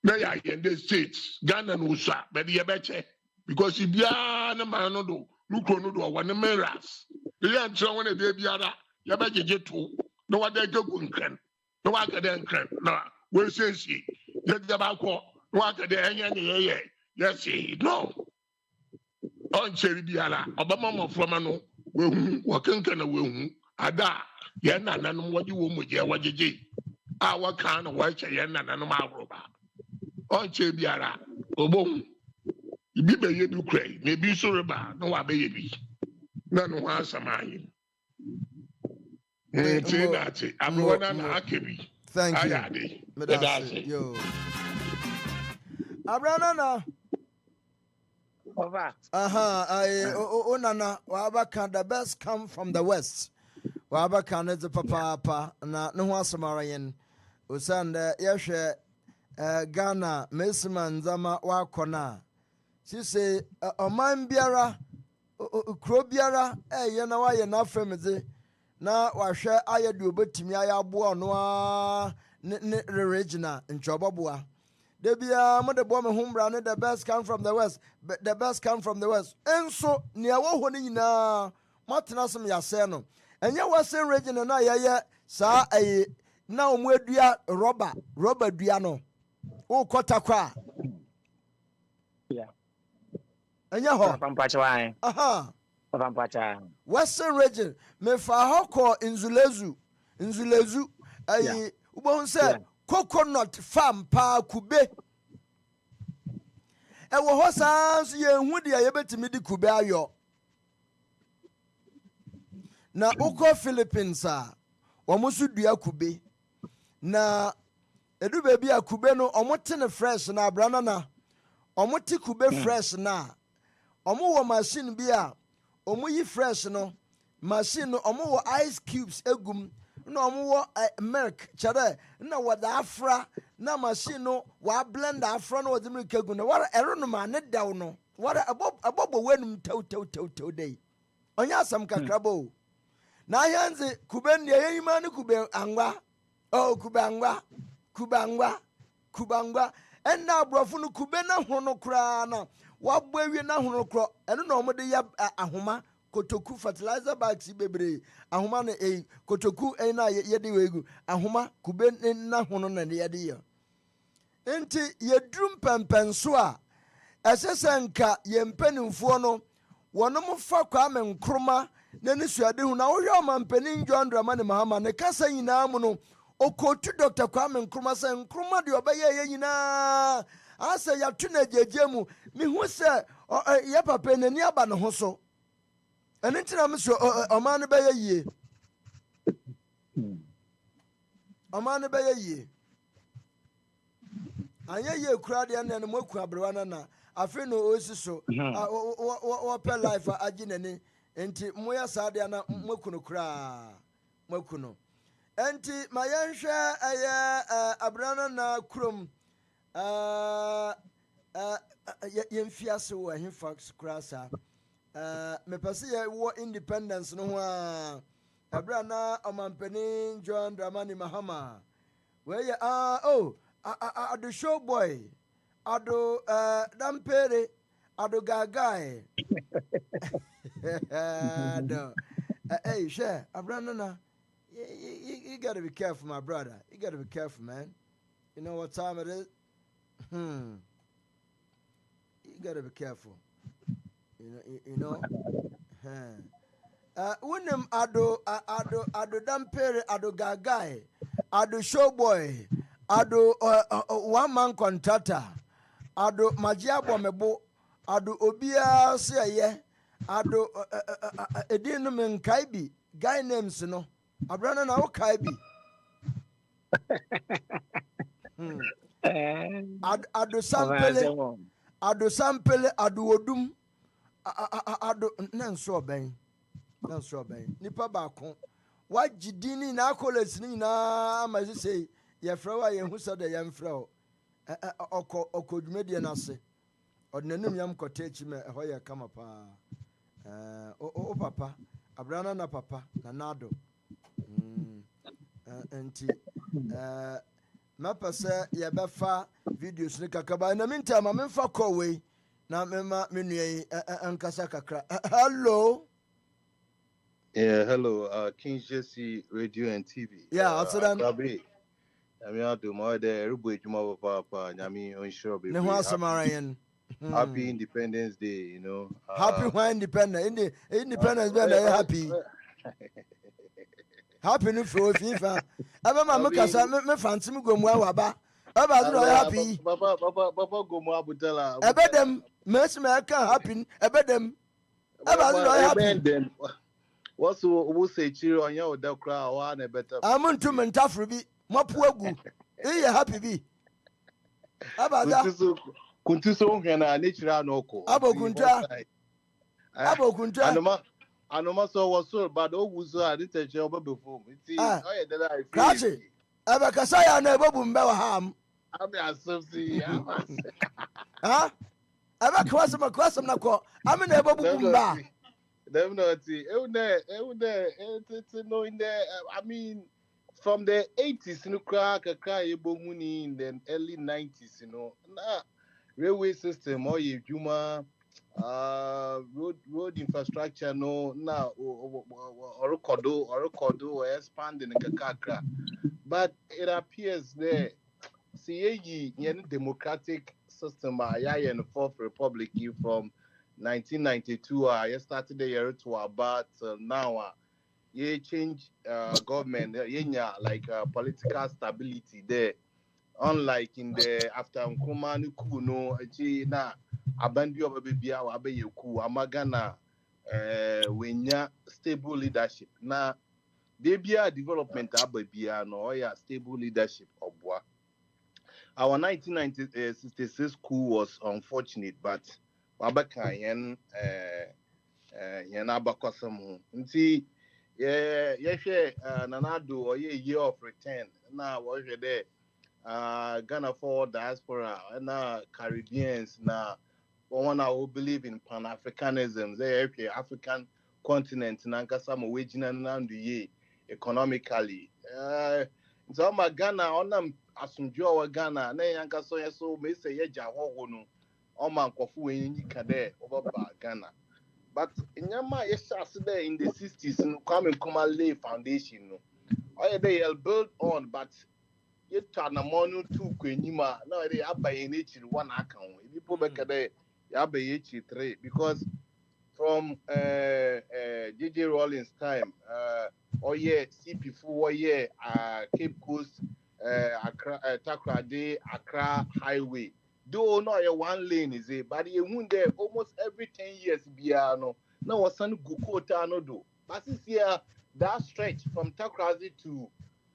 na ya in the states Ghana no sha but ye beche because biara na man no do lukro no do wa ne minerals the yan tro won e biara ye bejeje to na wa da gagu nkran na wa ga da nkran na we sensi ye da ba ko na wa ga da enya ne ye yes no on cheri biara obama mo froma no we hu wa kanka na we hu ada ye na nanom waje wo mu je wajeje a wa kan na wa che ye na nanom agroba on che biara obom ibi be ye bi krai na bi so reba na wa be ye bi na no ha samayi che amrona na akebi thank you ayade yo abrana na over onana wabaka the best come from the west wabaka ne the papa na ne ho asamara yen osanda yehwe Ghana Mesman Zama Wakona. She say Oman Biara Krobiara yana wa yana family na wahwe ayadu betimi ayabo Onua ne regional nchobobua. De bia mo de bo me humbra ne the best come from the west, but the best come from the west. Enso ne awo ho ne nyina matena som yase no. Enye western region na yeye sa na omu adua rubber dua no. O kota kwa. Yeah. Anya ho. Pampacha. Aha. Pampacha. Western region me fa hoko inzulezu. Ubo say coconut farm pa kube. E wo ho sans ye hu de ye betimi di kube ayo. Na uko Philippines a wo musu dua kube. Na edu baby akube no omote ne fresh na abrana na omote kube fresh na omo wo machine bi a omo yi fresh no machine no omo wo ice cubes egum na omo wo milk chere na wada afra na machine no wa blend afra no wadi milk egum na wara ero no ma ne daw no wara abobo wenum tew dey onya asam kakrabo na yanze kube ne yeyima ne kube angwa kubangwa enna abrofo no kube na hono kra na wabọ ewie na hono kro eno na omode ya ahoma kotoku fertilizer bags bebre ahoma na kotoku na yede wegu ahoma kube na hono na yede ya enti yedrum pempenso a esesenka yempanimfo no wonom fa Kwame nkroma na ni suade hu na wo hwe omampanin John Dramani Mahama ne kasa nyina mu no okotu Dr. Kwame Nkrumah say Nkrumah de obaye nyina asa ya tuna jejemu mi hu se ya papa nani aba no ho so ene ntina me so oman be ye oman be ye anya ye kura de na mo ku abrewa na afi no osi so wo pe life aginani enti mo ya sa de na mo ku no kura mo ku no enti mayenhwe abrana na krom yemfiase wo ahemfax krasa me pese ye wo independence no ho a abrana omampani John Dramani Mahama we ye ado show boy ado dampere ado gagai no share abrana na you gotta be careful, my brother. You gotta be careful, man. You know what time it is? You gotta be careful. You know. Unem ado dampere ado gagai ado showboy ado one man contractor ado majiabo mebo ado obia seye ado edinu menkaibi guy names no abrana na okay bi ado sampele ado odum ado nanso oben nipa baako wagidini na akoles ni na amazise ye frawa ye hu so de ye mfra okodwumedie na se odnanum yam kotechi me ho ye kama pa o papa abrana na papa na nado enti mapasa ye befa videos ni kakaba na minta ma memfa call we na mema menue ankasa kakra. Hello. Yeah, hello, King Jesse Radio and TV. Yeah, also then. I mean, I do my day. Everybody, my papa. I mean, unsure. Ne ho asamarayen. Happy Independence Day, you know. Happy when independent. Independence be na happy. Happy new for FIFA. Aba ma mekasa me fancy me gomu awaba. Aba do happy. Baba gomu abutela. Ebedem, mes me ka happy. Ebedem. Aba do happy. What's who say chiri on your del crowd or na better. Amuntu mentafru bi. Mapu agu. E happy bi. Aba da. Kuntu so hwe na nature no ko. Abokunta. Anoma so was so bad o wuzo a diteche obebefo. Iti o ye dey like. Kachi. Aba kasaya na ebobu mbe wa ham. Abi asofsi. Ha? Aba kwasam na ko. Ami na ebobu mba. Definitely. It's no in there. I mean, from the 80s, you know, crack ebomuni in the early 90s, you know. Nah, railway system, or Juma, road infrastructure, no, now, or expanding in Kakra. But it appears there, see, democratic system, and Fourth Republic, from 1992, I started the year to about now. You change government, like political stability there. Unlike in the after Ankomah no, na abandi obebia wa abeyeku amagana wenya stable leadership. Na debia development abebia no ya stable leadership obwa. Our 1966 coup was unfortunate, but wabaka yen abakosam nti share nanado or year of return na what there Ghana for diaspora na Caribbeans na one who believe in pan-Africanism they African continent na nkasa mo wejina na nduye economically so ma Ghana onam asumjo wa Ghana na yanka so me say yeja hoho no o man kofu enyi kade oba Ghana. But Nyama Yeshas there in the 60s and Kwame Nkrumah lay foundation. Oh, they build on, but you turn a mono to Kwenima. Now they are by nature one account. If you put back there, you are by 3 because from JJ Rollins' time, CP4, Cape Coast, Accra, Takrade, Accra Highway. Though not a one lane is it, but you wound there almost every 10 years. Biano now was son Gukota no do. But this year that stretch from Takrade to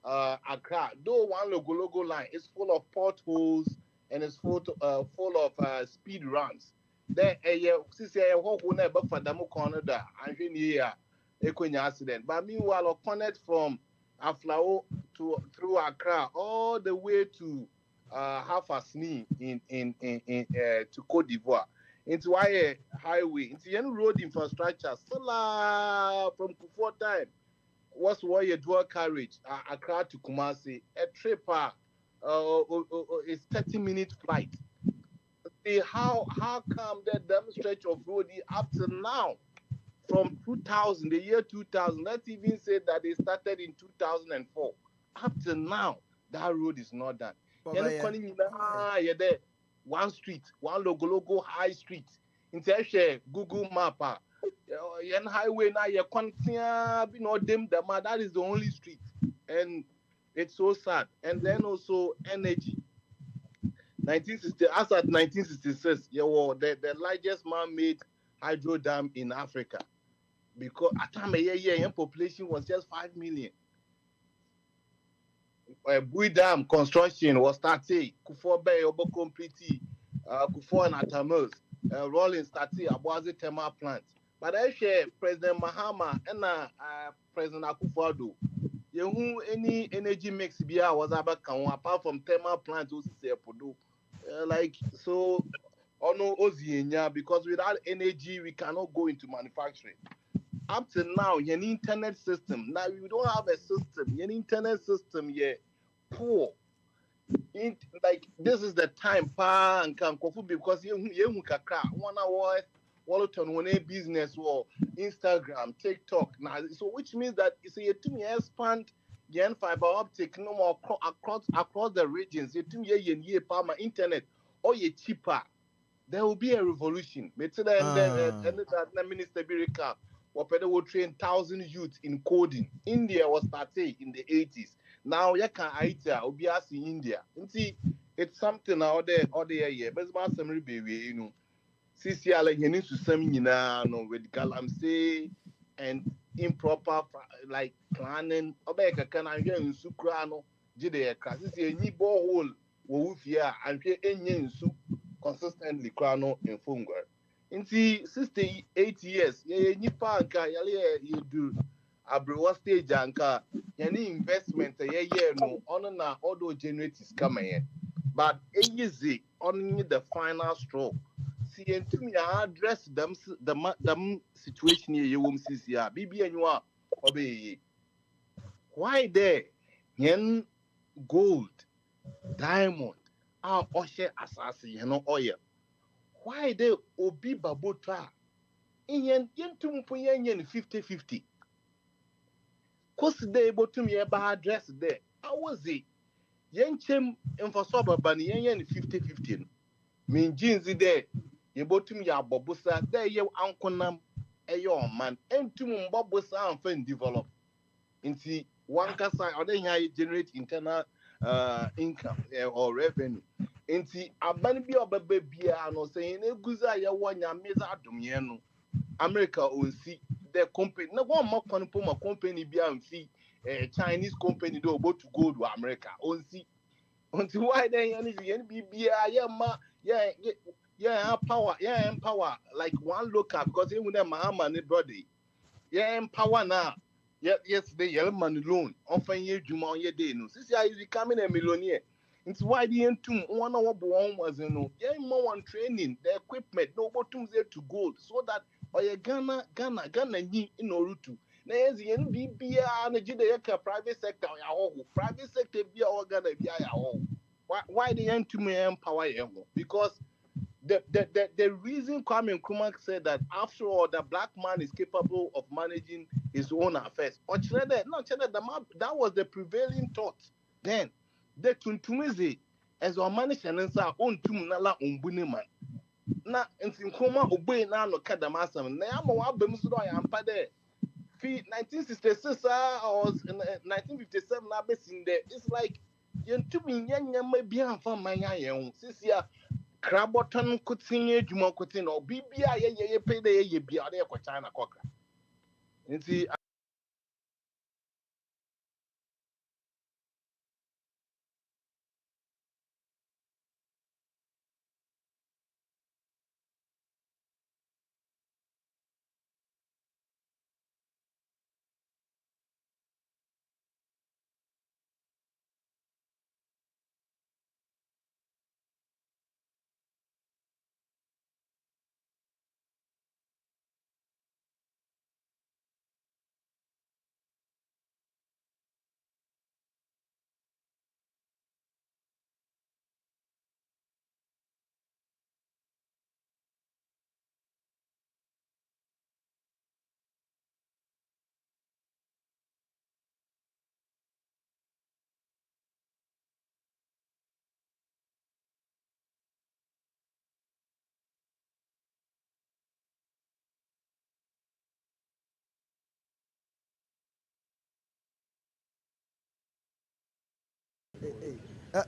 Accra, though one logo line is full of potholes and it's full of speed runs. There a year since I walk never for Fadda Corner and here a accident. But meanwhile, connect from Aflao through Accra all the way to half a snee in to Cote d'Ivoire into why highway into any road infrastructure still from before time was why a dual carriage Accra to Kumasi a trip is 30-minute flight. See how come that damn stretch of road up to now from 2000 the year 2000 let's even say that they started in 2004 up to now that road is not done. You're there. One street, one logo high street. Into Google map. Yen highway now you can't be no them that is the only street. And it's so sad. And then also energy. 1960 as at 1966, you were the largest man-made hydro dam in Africa. Because at time a year population was just 5 million. Bui Dam construction was started. Kufuor Bay Obo complete. Kufuor and Atamus. Rolling started. Abuazi thermal plant. But I share President Mahama and President Akufo-Addo. You any energy mix bia was about apart from thermal plants also say produce. Like so ono ozienya because without energy we cannot go into manufacturing. Up to now, your internet system. Now we don't have a system. Your internet system, poor. Like this is the time pa and can because you kakra 1 hour Walton one a business or Instagram, TikTok. Now, so which means that it's a 2 year expand yen fiber optic no more across the regions. You 2 year palma internet or ye cheaper. There will be a revolution. Minister Birika will train 1,000 youths in coding. India was started in the 80s. Now you can Aita Obias in India. And see, it's something out there But it's some baby, CCL you need to seminar with galamsey and improper like planning. Obeka can I get in Sukrano, Jide Cassis, any borehole, Wofia, and any consistently crown in Fungar. In 68 years, ni panka you do abroad stage anka any investment no on na auto generate is coming. But easy only the final straw. See and to me address them situation here you won't see here. Bibi and you are obey. Why there? Yen gold, diamond. Osei Asaase oil. Why they obi babota? Yen tumpo yen 50-50. Cause they bottom ye ba address there. How was it? Yen chem enfosoba bani yen 50-50. Min jeans there. Ye bottom ya bobusa there ye ankonam eyo man. Entum bobusa and fen develop. Inti one kasa or then ya generate internal income or revenue. Inti abani bi obebe bia no saying eguza ya wanya meza adom ye no America onsi the company na one more company bia amfi Chinese company do about to go to America onsi until why then yen bia ya ma power empower like one local because even them Mahama ne brother empower now. Yesterday, your man alone, often ye juma on your day. No, since you are becoming a millionaire. It's why the end to 1 hour born was no. Yeah, more one training, the equipment, no bottoms there to gold, so that or your Ghana in order to. There's the NBB and the private sector, private sector be our Ghana be our. Why the end to me empower you? Because the reason Kwame Nkrumah said that after all, the black man is capable of managing his own affairs. That was the prevailing thought then. The Tuntumizi as a manager and sa own tumnala umbuniman. Na Nkrumah obey na no kadamasam. Na yama wa bemusudo yampa there. 1966 or 1957 na besin there. It's like yentumi nyanya be anfa manya yen. Sisia Krabotan kutinye juma kutin or bibia ye pay the ye be ade ko China kokra. Nti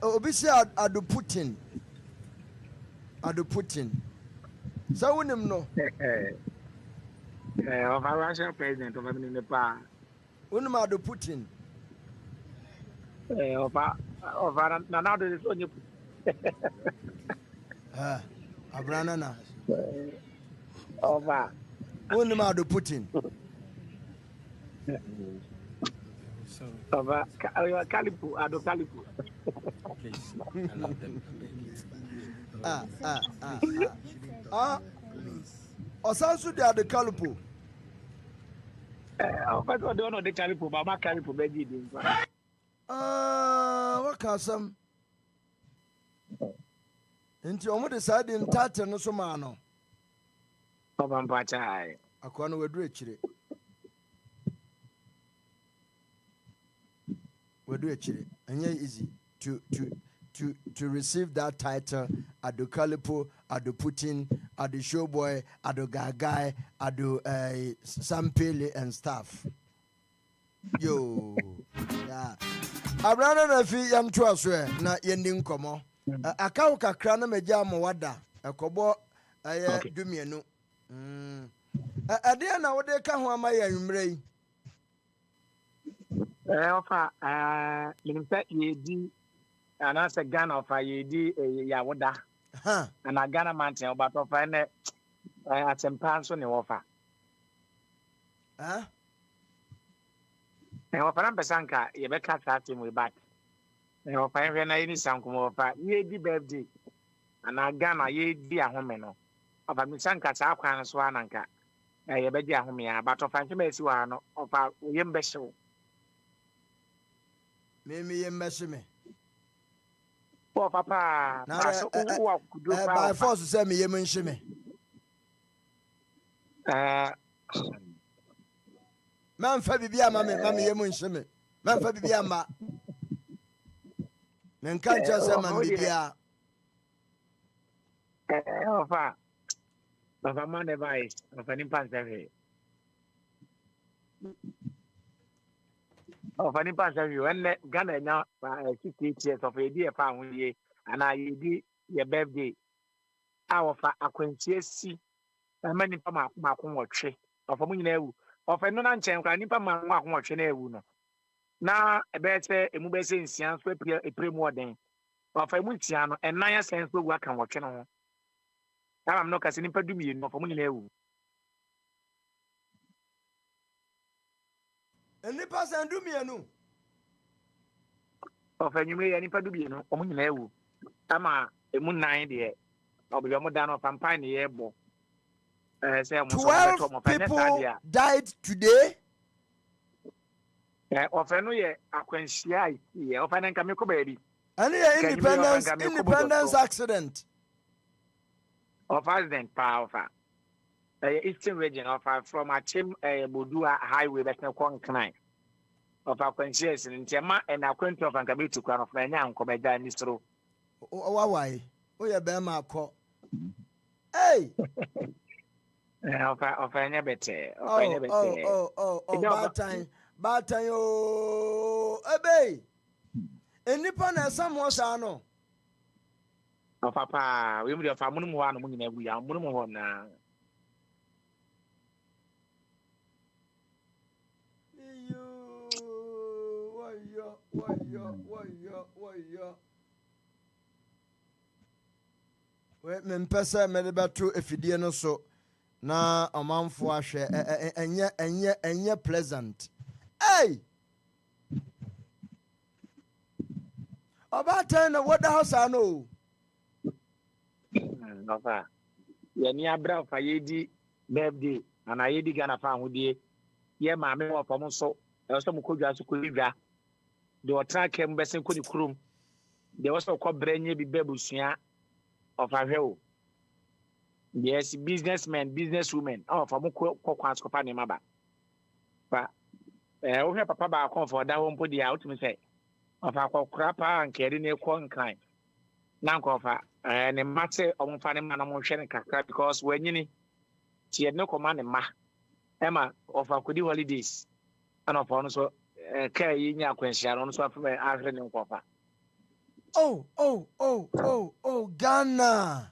Obisi ado Putin. So unim no. Of our Russian president of Nepal. Unim ado Putin. Over now there is only Abrana na. over. Who ma do Putin? Over Calipu, Ado Calipu. Please allow them. Osansu de ade Kalupo. But I don't know the Calipu, but my Calipu Beji. What can some? Into omo decide in tate no so ma no. Over Mpachai. Akwa no wedu echire. Wedu echire. Enye easy to receive that title. Ado Kalipo, Ado Putin, Ado Showboy, Ado Gagai, Ado Sampele and stuff. Yo, yeah. Abrana na fi yam to aswe na yendi nkomo. Akawo kakra na meja mo wada. Ekobo dumienu. Ade na wode ka ho ama ya nwumre yi. Ofa limpa yedi anasa Ghana ofa yedi ya woda. Ana Ghana mountain oba to fa ne Asempa nso ne wofa. Ofa na pesanka ye be ka sa team we back. Ofa enwe na yini sankumo ofa yedi birthday ana Ghana yedi ahome no. Ofa misanka sa akwan so ananka ye be di ahome ya but ofa nche ma si wa no ofa yembe hyew. Me yembe me. Oh, Papa, by force say me yem nshime. Man fa bibia ma me yem nshime. Man fa bibia ma. Men kan just say man bibia. Papa man advice, of an impact every. Of an impact every when Ghana now 60 years of a dear pound ye and I did your birthday. Our acquaintance, a many pama watch of a moon of a non chain, Nipa man watching a woman. Now a better a mobile sense, a pre more than of a Mutiano and 9 cents will work and watching on. I'm not casting Nipa Dumian of a moon. And Nipa and Dumianu of a new way and Nipa Dubian of moon. Ama a moon 9 dear. I'll be more than of Ampine airbo. 12 people died today. Of a new year, acquaintance here of an Ankomah baby. And independence accident. Of accident power. Eastern region of from a Tim Budua highway that's no concline. Of our conscience in Tema and our country of Akrobeto crown of my Ankomah down this road. Why? Oh, yeah, Bema call. Hey! Of any better. Bad time, oh, obey. And Nippon has some more sano. Oh, Papa, we will have a moon one moon, we are moon now. Mempesa medebatu efidie no so na amanfo ahwe enye pleasant. Hey! About time what the house I know. Papa, ye abra fa yedi birthday and I yedi Ghana fa hodie. Ye ma me wo fam so e so mkodwa so kodwa. De otra kem besen ko ni krum. De wo so ko branye bi babusua of Aveo. Yes, businessmen, businesswomen. Oh, for Moko Company Maba. But we have Papa ba for that one put the out me say. Of our crapper and carrying a corn kind. Now, Kofa, and a matter of finding man among Kakra because when you need, she had no command in Ma Emma of our Kudi holidays. And of also carrying your question on so from African Kofa. Oh, Ghana.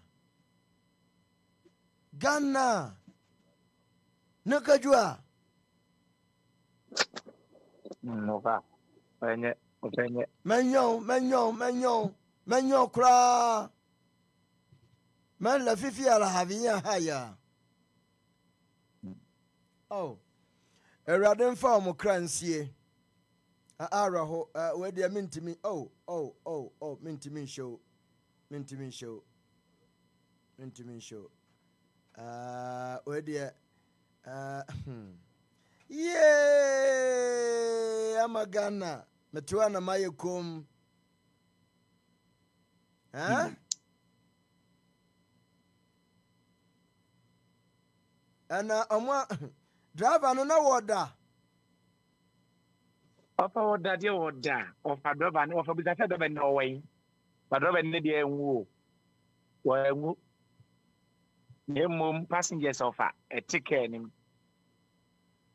Nakajua. No, menyo kra men la fifi ala havia haya oh erade mfa mo kransie ara ho we dia mintimi oh mintimi show we dia yeah amagana metuana mayekom ana omwa driver no na woda Ofa woda de woda ofa driver no ofa bisa se driver no wen but driver ne de enwu wo enwu ne mum passengers ofa a ticket ni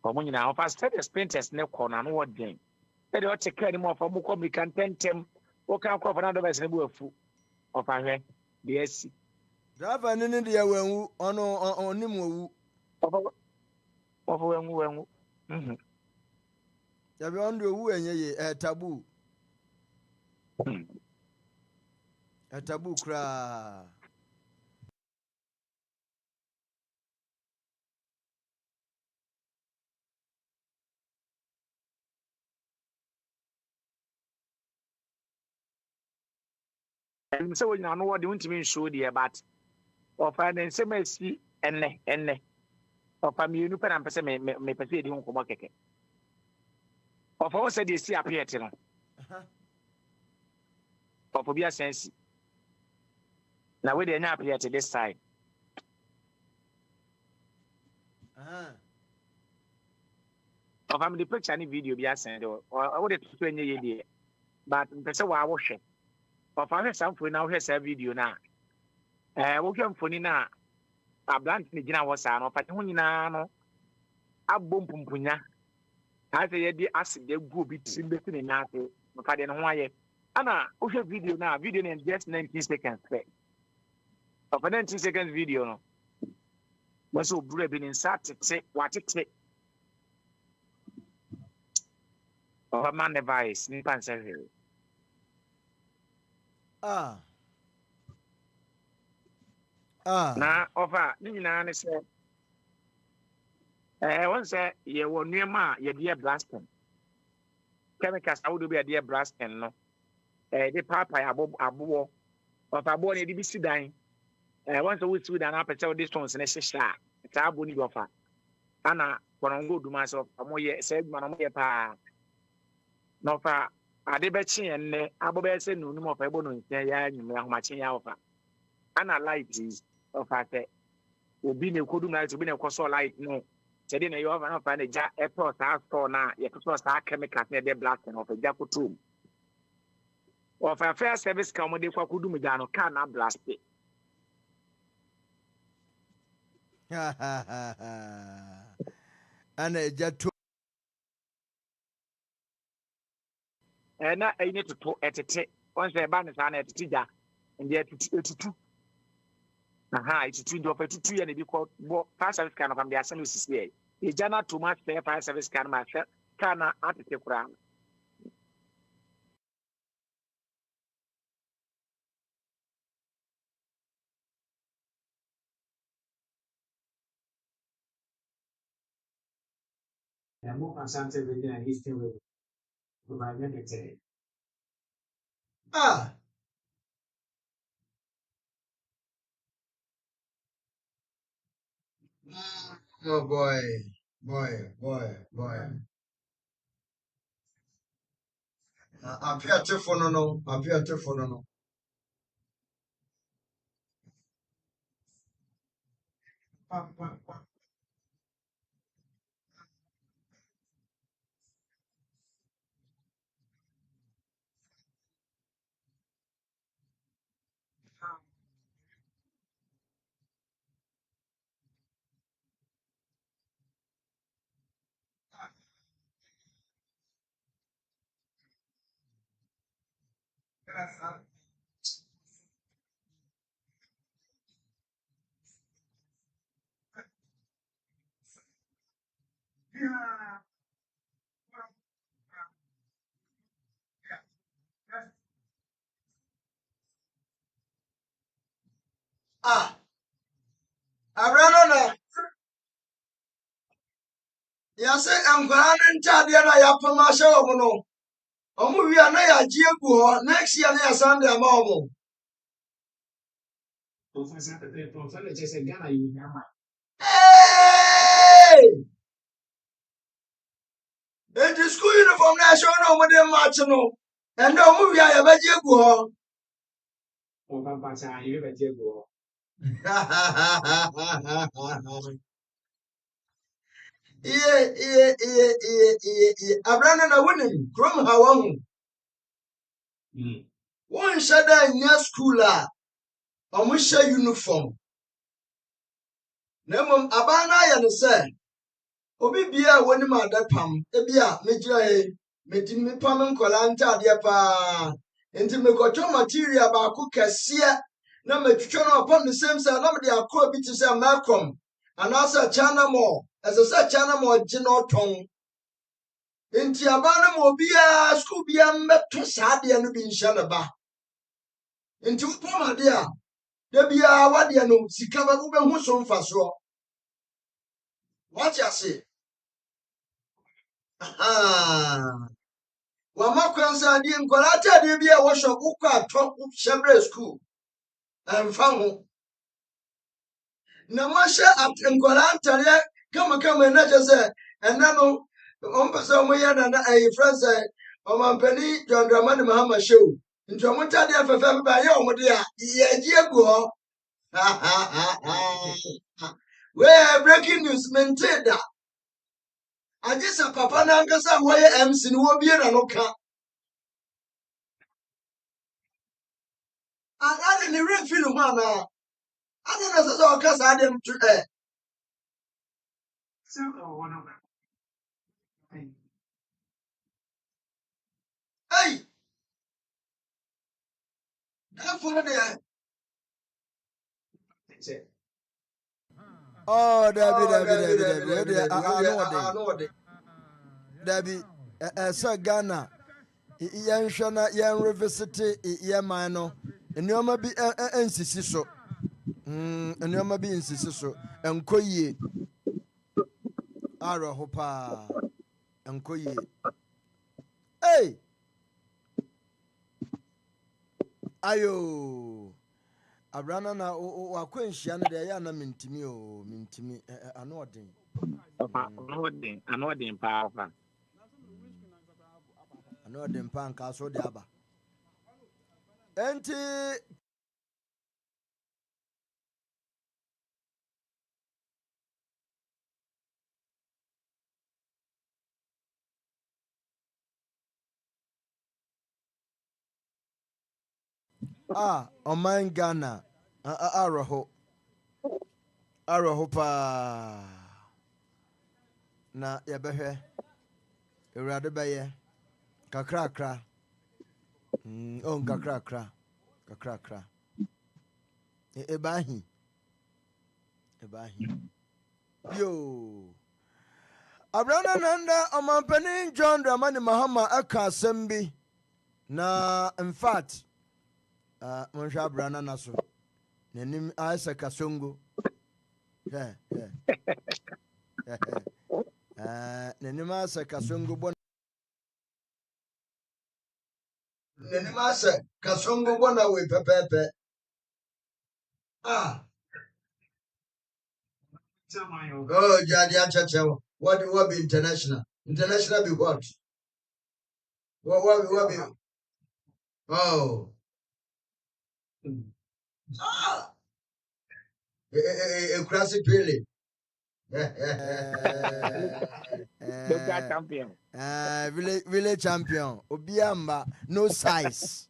komo nyina ofa steady sprinters ne kɔ na no woden e de o ticket ni mo ofa mu kɔ mi kan tentem o kan kɔ fa na driver se ne bu afu ofa hwɛ de asi driver ne de yawu ono onim owu ofa wenwu ya be ondo owu enye ye tabu tabu kra so when you know what you ntimi show there but ofa ne nsem asi enne ofa mi enu pe na pese me pese edi nkomo keke ofa wo se de si Appiah te no ofa bi asensi na we de nya Appiah te this side ofa me the picture ni video bi asen de o de to enye ye de but pese wa wo hwe ofa hwe samfo na wo hwe sa video na wo hwe mfoni na ablant ni gina wo sa no ofa te ho nyina no abom pumpunya ase ye di acid egu obi timbe tini na ase ofa de no ho aye ana wo hwe video na just 19 seconds pe ofa 19 seconds video no was so brave in tete watete ofa man device ni panse hwe na ofa ni nyina ne se won say ye wo nuema ye de blasting chemicals awodo be de blasting no de papa abo ofa abo ne de bi sidan won say we sidan apete de stones ne hihya ta abo ni ofa ana korongo duma so amoye say duma no moye pa no fa ade be chi enne abo be se nunu mo fa ebo no ntia ya nyume ahomachi ya ofa ana light is ofa te obi ne kodum light obi ne koso light no tedi na yo na fa na ja airport store na ye to store chemicals na de black na of ja kutum of fair service ka mo de kwa kudum ja no ka na blast ana ja to na I need to etete on say ba ne sa na etete ja ndi etutu etutu ndo fa etutu ya na bi ko bo fair service ka na fa de asem osisi e jana too much fire service can ma kana atete kura ya mo asante be na history we ba ga tete oh boy Appiah telephone no Ah, Abrano, yes, I'm going to tell you I have for my show. We are not a Jiago next year, Sunday, Momo. Hey! It is school uniform national with them matching. And no, we are a Jiago. Abrana winning from Hawaii. One shadow in your school, a musha uniform. Nemum Abana and say, Obi Bia, when my that pam, Ebia, Major, making me pam and colanta, dear pa, into me got your material about cook as seer. No, me channel upon the same side, nobody are called to say Malcolm, and also China more, as a such animal, Gino tongue. Inti Abana Mobia, Scubia, Meto Sadia, and be in Shanaba. Into Poma, dear. There be a what you know, Sikava Uber Muson Faso. What you say? Ah, Wamakwansa, the Incolata, there be a wash of Uka, top of Shebre School. And found Namasha at Incolanta, come and not just say, and now, Umpasa Moyan and a friend said, my penny, John Dramani Mahama show. Into a Montadia for family by your dear, ye go. Where breaking news maintained that. I just a papa Nankasa why MC no be na no ka. I didn't real film man. I don't know so cause I them to Hey, that for there. Oh, Debbie. Where they I know know Debbie, Ghana. Yan shana yan revisit yan mano. Nneoma bi nsisi so. Nneoma bi nsisi so. Enkoye. Ara hopa. Enkoye. Hey. Ayo. Abrana na wakwenhyia no de ya na mintimi ano odin. Ano odin pa. Ano odin pa nka so de aba. Enti Oman Ghana araho pa na yebehwe ewrade beye kakra kakra ebahi yo Abrana nanda omampani John Dramani Mahama aka sembi na in fact Moeshabudong naso nenim Ayisha Kasongo nenim Ayisha Kasongo bon nenim Ayisha Kasongo bona we pepepe. Oh, Jadia Chacha. What be international? International be what? What be? Oh. A classic really. Local champion. Village champion. Obiamba, no size.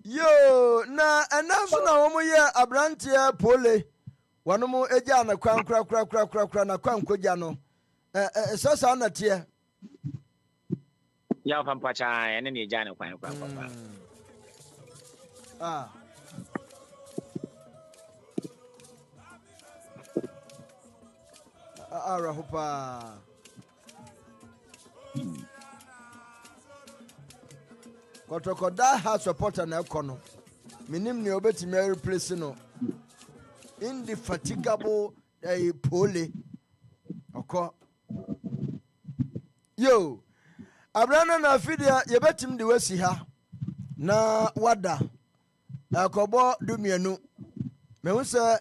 Yo, na anaso na womo ye abrantie pole. Wano mo eja na kwan kra na kwan koja no. Sasa na tie. Ya pampa cha ene ni eja na kwan. Arahopa. Kotokoda has supporter na ekono. Minim ne obetimi replace no. Indefatigable pole. Oko. Yo. Abrana na fidia yebetim de wasi ha. Na wada. Akobo dumienu. Me hu se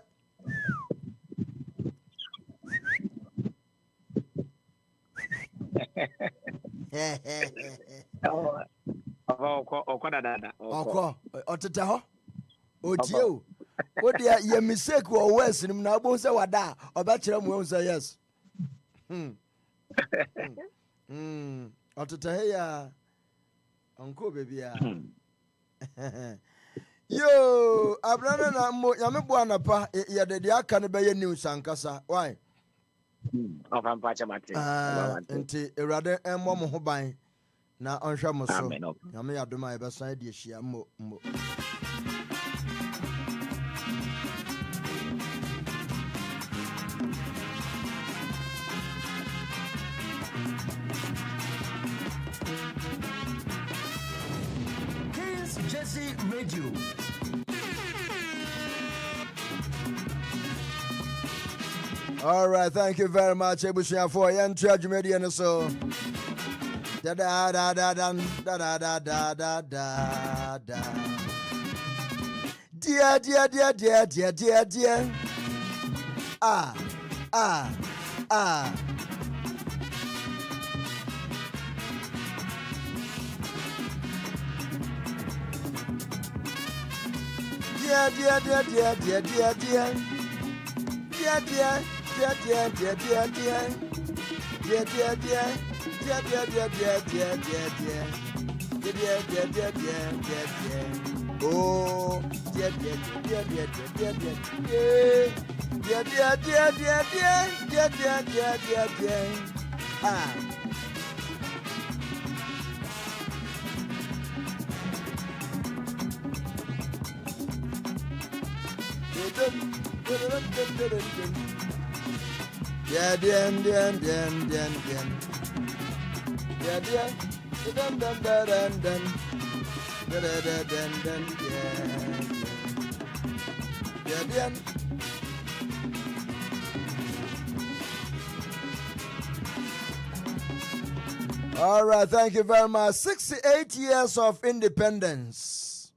Oko otete ho otie o dia ye mistake wo west nim na bo se wada obekere mu say yes otete he ya onko baby ya yo abrana na mo ya me bo anapa ye de aka ne be ye news ankasa why Ofan pacha mate. Nti erade emmo mo ho ban na onhwa mo so. Ya me yadoma e besan de hia mo. Kings Jesse Radio. All right, thank you very much, Ebushia, for your entry and so. Da da da da da da da da da da da da. Dear, dear, dear, dear, dear, dear, dear. Ah. Dear, dear, dear, dear, dear, dear, dear. Dear, dear. Dear, dear, dear, dear, dear. Dear, dear, dear. Dear, dear, dear, dear, dear, dear, dear. Dear, dear, dear, dear, dear, dear. Oh, dear, dear, dear, dear, dear, dear, dear. Dear, dear, dear, dear, dear, dear, dear, dear, dear, dear. Ah. Yeah, dien. Yeah, dien. All right, thank you very much. 68 years of independence.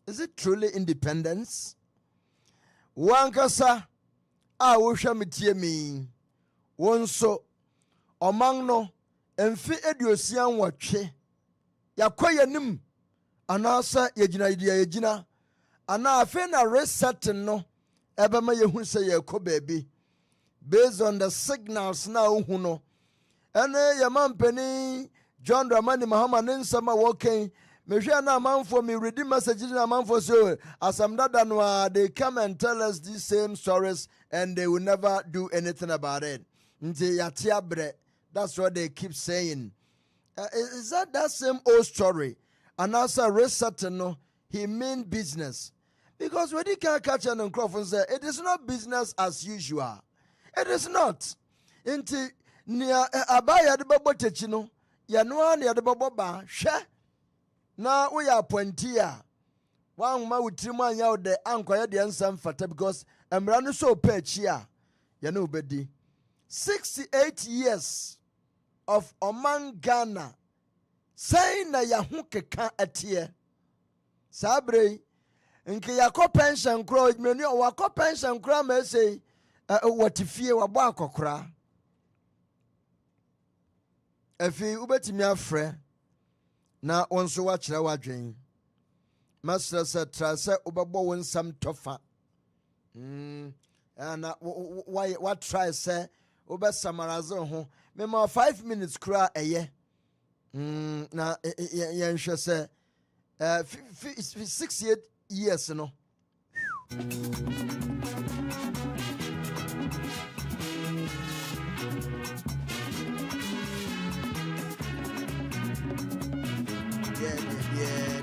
Is it truly independence? Wankasa a wohwa metie mi wonso omang no emfi eduosian watwe yakoyanim anasa yegina ana afi na reset no ebema yehu se yekɔ baabi based on the signals na ohu no ene yamampani John Dramani Mahama nsama woken mehwe na amanfo me read message na amanfo so asamdada no they come and tell us these same stories and they will never do anything about it. Nti yatia bre, that's what they keep saying. Is that same old story? And also reset no he mean business. Because when he can catch an microphone say it is not business as usual. It is not. Nti nia Abeiku de babo techino ya no nia de babo ba hwe na we are appointee one ma wutrim anya de ankoye de nsam fata because emra no so pa chi a ye na obedi 68 years of Oman Ghana saying na ya hu keka atie sabre nke yakọ pension kro menu wakọ pension kro ma say watifie wabo akokora efi ubetimi afre na onso wa kire wadwen masra se trase ubabo wonsam tofa na what try say ube samarazo ho me ma 5 minutes kra eye na yenhwe se 68 years no yeah.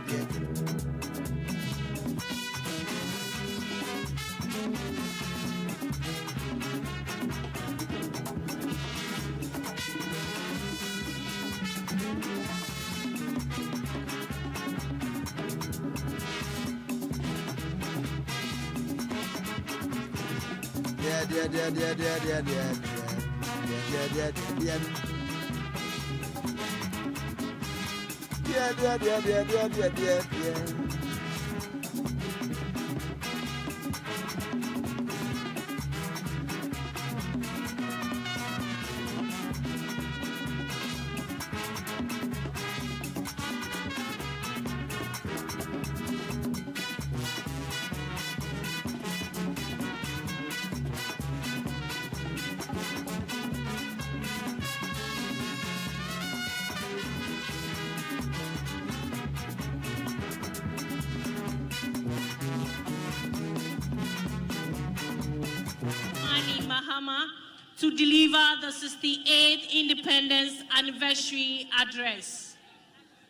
To deliver the 68th Independence Anniversary Address.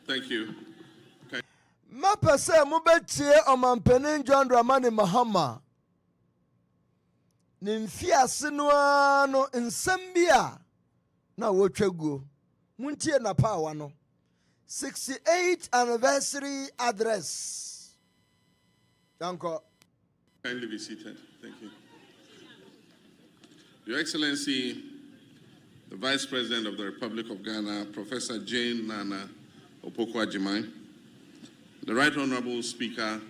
Thank you. Mapese mubetie omampanin John Dramani Mahama. Nimfia sinwa no nsambia na wotwaguo. Muntie na pawa no. 68th Anniversary Address. Danko. Kindly be seated. Thank you. Your Excellency, the Vice President of the Republic of Ghana, Professor Jane Nana Opoku-Agyeman, the Right Honorable Speaker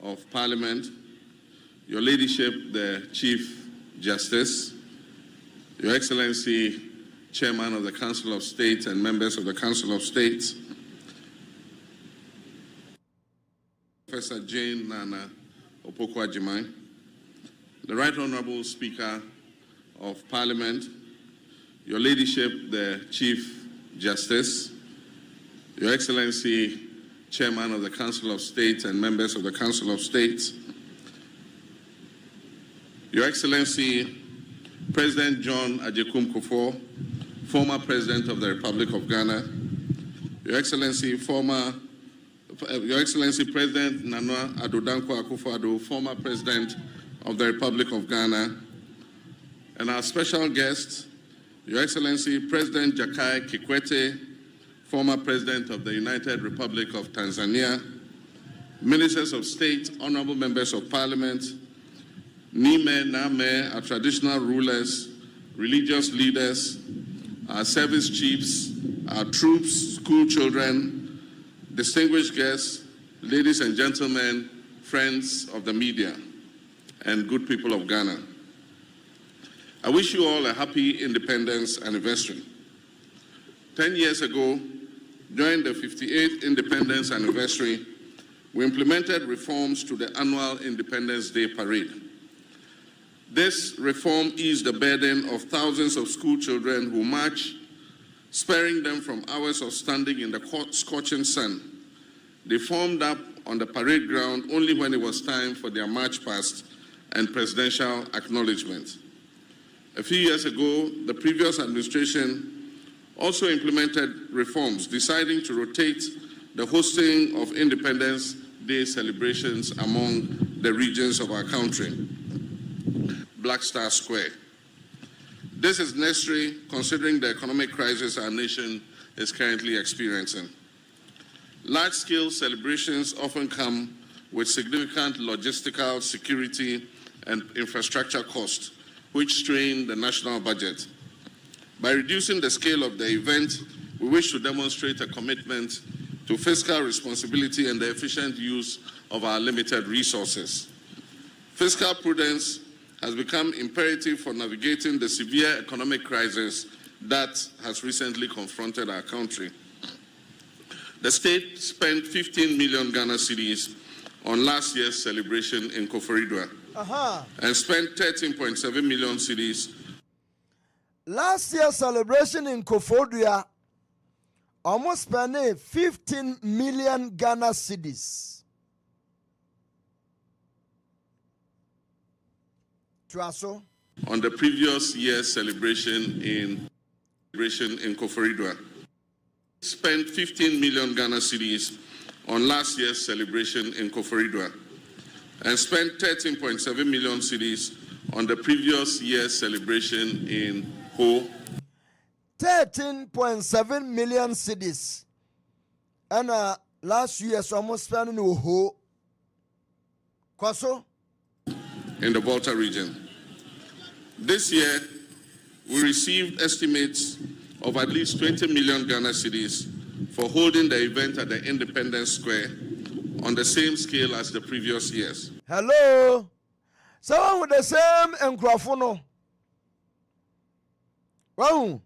of Parliament, Your Ladyship, the Chief Justice, Your Excellency, Chairman of the Council of State and members of the Council of State, Professor Jane Nana Opoku-Agyeman, the Right Honorable Speaker of Parliament, Your Ladyship, the Chief Justice, Your Excellency, Chairman of the Council of State and members of the Council of State, Your Excellency, President John Agyekum Kufuor, former President of the Republic of Ghana, Your Excellency, President Nana Addo Dankwa Akufo-Addo, former President of the Republic of Ghana, and our special guest, Your Excellency, President Jakaya Kikwete, former President of the United Republic of Tanzania, Ministers of State, Honorable Members of Parliament, Nime, Name, our traditional rulers, religious leaders, our service chiefs, our troops, school children, distinguished guests, ladies and gentlemen, friends of the media, and good people of Ghana. I wish you all a happy independence anniversary. 10 years ago, during the 58th independence anniversary, we implemented reforms to the annual Independence Day parade. This reform eased the burden of thousands of school children who march, sparing them from hours of standing in the scorching sun. They formed up on the parade ground only when it was time for their march past and presidential acknowledgement. A few years ago, the previous administration also implemented reforms, deciding to rotate the hosting of Independence Day celebrations among the regions of our country. Black Star Square. This is necessary considering the economic crisis our nation is currently experiencing. Large-scale celebrations often come with significant logistical, security, and infrastructure costs, which strain the national budget. By reducing the scale of the event, we wish to demonstrate a commitment to fiscal responsibility and the efficient use of our limited resources. Fiscal prudence has become imperative for navigating the severe economic crisis that has recently confronted our country. The state spent 15 million Ghana cedis on last year's celebration in Koforidua and spent 13.7 million cedis. Last year's celebration in Koforidua almost spent 15 million Ghana cedis. Traso. On the previous year's celebration in Koforidua, spent 15 million Ghana cedis on last year's celebration in Koforidua and spent 13.7 million cedis on the previous year's celebration in Ho. 13.7 million cedis. And last year's almost spent in Ho. Kwaso? In the Volta region. This year, we received estimates of at least 20 million Ghana cedis for holding the event at the Independence Square on the same scale as the previous years. Hello. Someone with the same encrofono. Wow.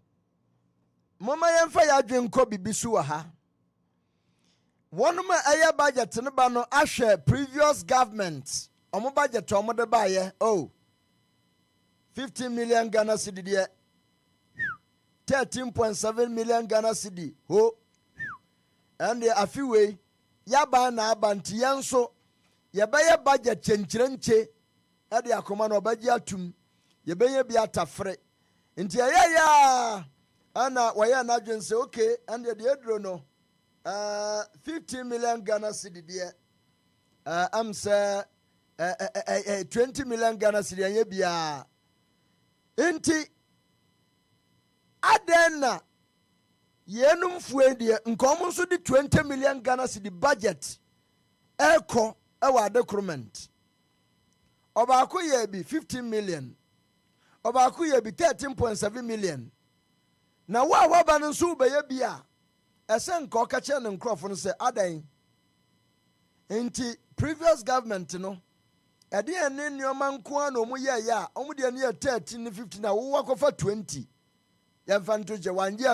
Mama yemfa ya dwenko bibisu ha. One of my budget in the bano ashe previous government. Omo budget omo de baye. Oh. 15 million Ghana cedi. 13.7 million Ghana cedi. Ho. And the afiwe yaba na abanti yanso yebeye budget chenchirenche ade akoma na obaji atum yebeye bi atafre nti ya ana waya na dwen say okay and the edro no 15 million Ghana cedi there am say 20 million Ghana cedi anye bia nti adena yenum fue de nkom so di 20 million Ghana cedi budget eko ewa document obaako ye bi 15 million obaako ye bi 13.7 million na wa ba no so be ye bia ese nko ka che ne nkrofo no se adan enti previous government no ade ene nioma nko an omu ye ya omu de ne 13 ne 15 na wo akofa 20 ya mfanto je wanje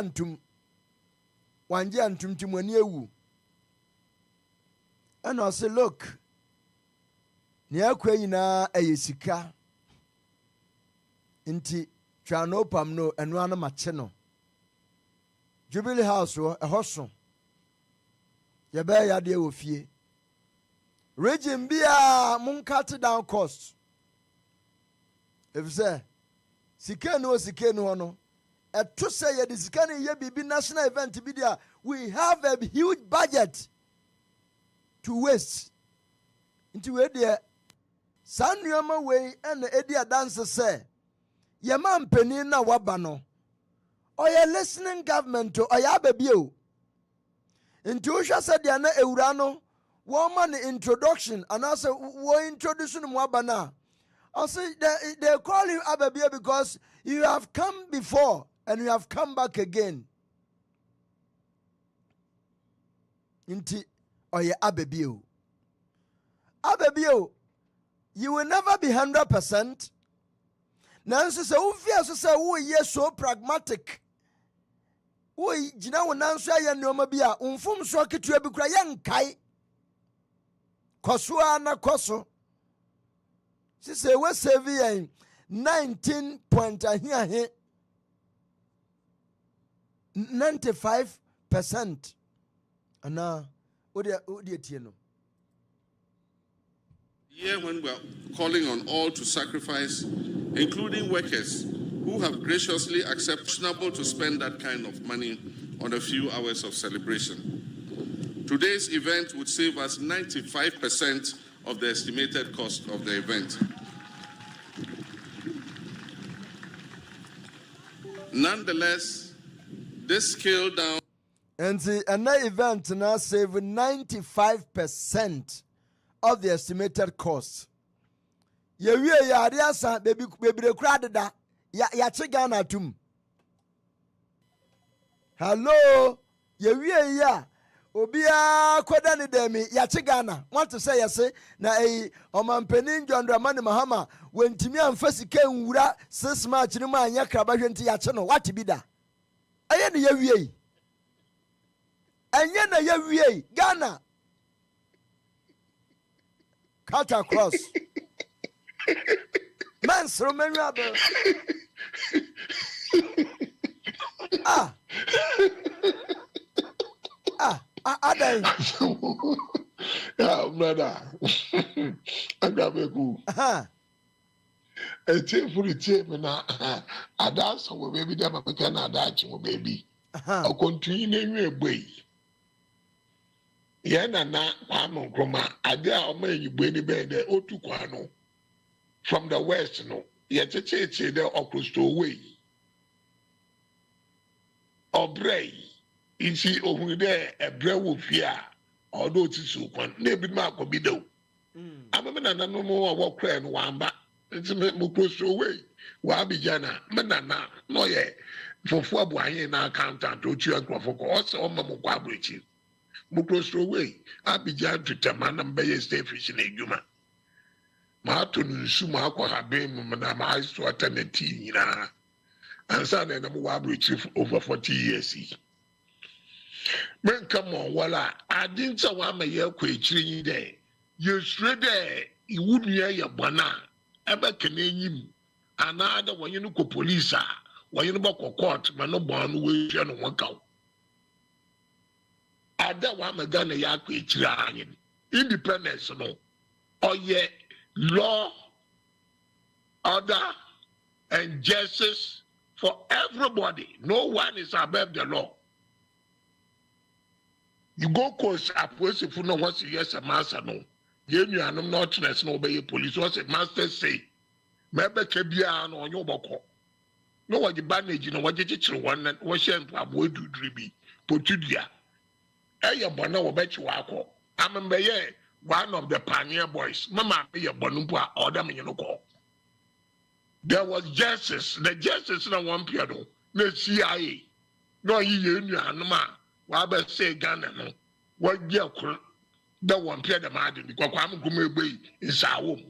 antum timani ewu and I say look ni akwa nyina ayesika nti twa no pam no eno ana mache no Jubilee House wo ehoso ye be ya de ofie region bia mun cut down cost if say sikenu no to say ye disikani ye bibi national event bi dia we have a huge budget to waste into we there sanuama we and edia dance say ye man pani na waba no oye listening government to oya babio into usha said dia na ewura no woman introduction and I say we introduce no waba na I say they call you Abeiku because you have come before and you have come back again. Inti oye Abeiku. Abeiku, you will never be 100%. Nanso se ufia so se wo ye so pragmatic. Wo gina wo nanso aye nneoma bi a umfum so ketua bi kura ye nkai. Koso ana koso. She say we save 19 point here 95%. Ana odi etieno. Year when we are calling on all to sacrifice, including workers who have graciously acceptable to spend that kind of money on a few hours of celebration. Today's event would save us 95% of the estimated cost of the event. Nonetheless, this scale down and the another event now save 95% of the estimated cost. Ye wie ya ariasa baby kra da ya che Ghana tum. Hello, ye wie ya obia kwada ne demi ya che Ghana. Want to say yes na omampanin John Dramani Mahama wentimi amfa sika nwura 6 March ni ma anya kraba hwenti ya che no what bi da. Aye ne ye wie. Anya na ye wie Ghana. Cut across. Man, so many other. Adom. Yeah, brother. Akrobeto. A chain for the chain, I dance with baby, them a can dance with baby. A continue way. Yana na Kwame Nkrumah adia o man you beni be the otu kwano from the west no ye cheche the okrosto way obrey isi ohun de ebre wo fia odo ti su kwan na bi ma akobi do ameme na no mo wo kra no wamba nti mo krosto way Wabijana, Manana, no ye, for 4 boy na accountant, or you are for also on Mokwabrichi. Mukros away, Abidjan to Taman and Bay State Fishing in Yuma. Martin Suma have been Madame Ice to attend the tea, and son and Wabrichi over 40 years. Men come on, voila, I didn't say one my year quitting day. You straight there, you wouldn't hear your banana, ever can name. Another when you look at police, when you look at court, man, no born way and work out. I don't want my gun a yak independence, no. Or yet, law, order, and justice for everybody. No one is above the law. You go course up, if you know what's yes, a master, no. You know, I'm not no obey police. What's a master say? Maybe Kebian or your boko. No what you bandage, you know what you teach one and what you avoid to dreamy. Potudia. Hey, your bonnet will bet you wako. I'm a one of the pioneer boys. Mama, be a bonumpa or them in call. There was justice. The justice in one piano. The CIA. No, you knew, no man. Wabba say Ghana, no. What year that one piano the madden because I'm going away in Sawum.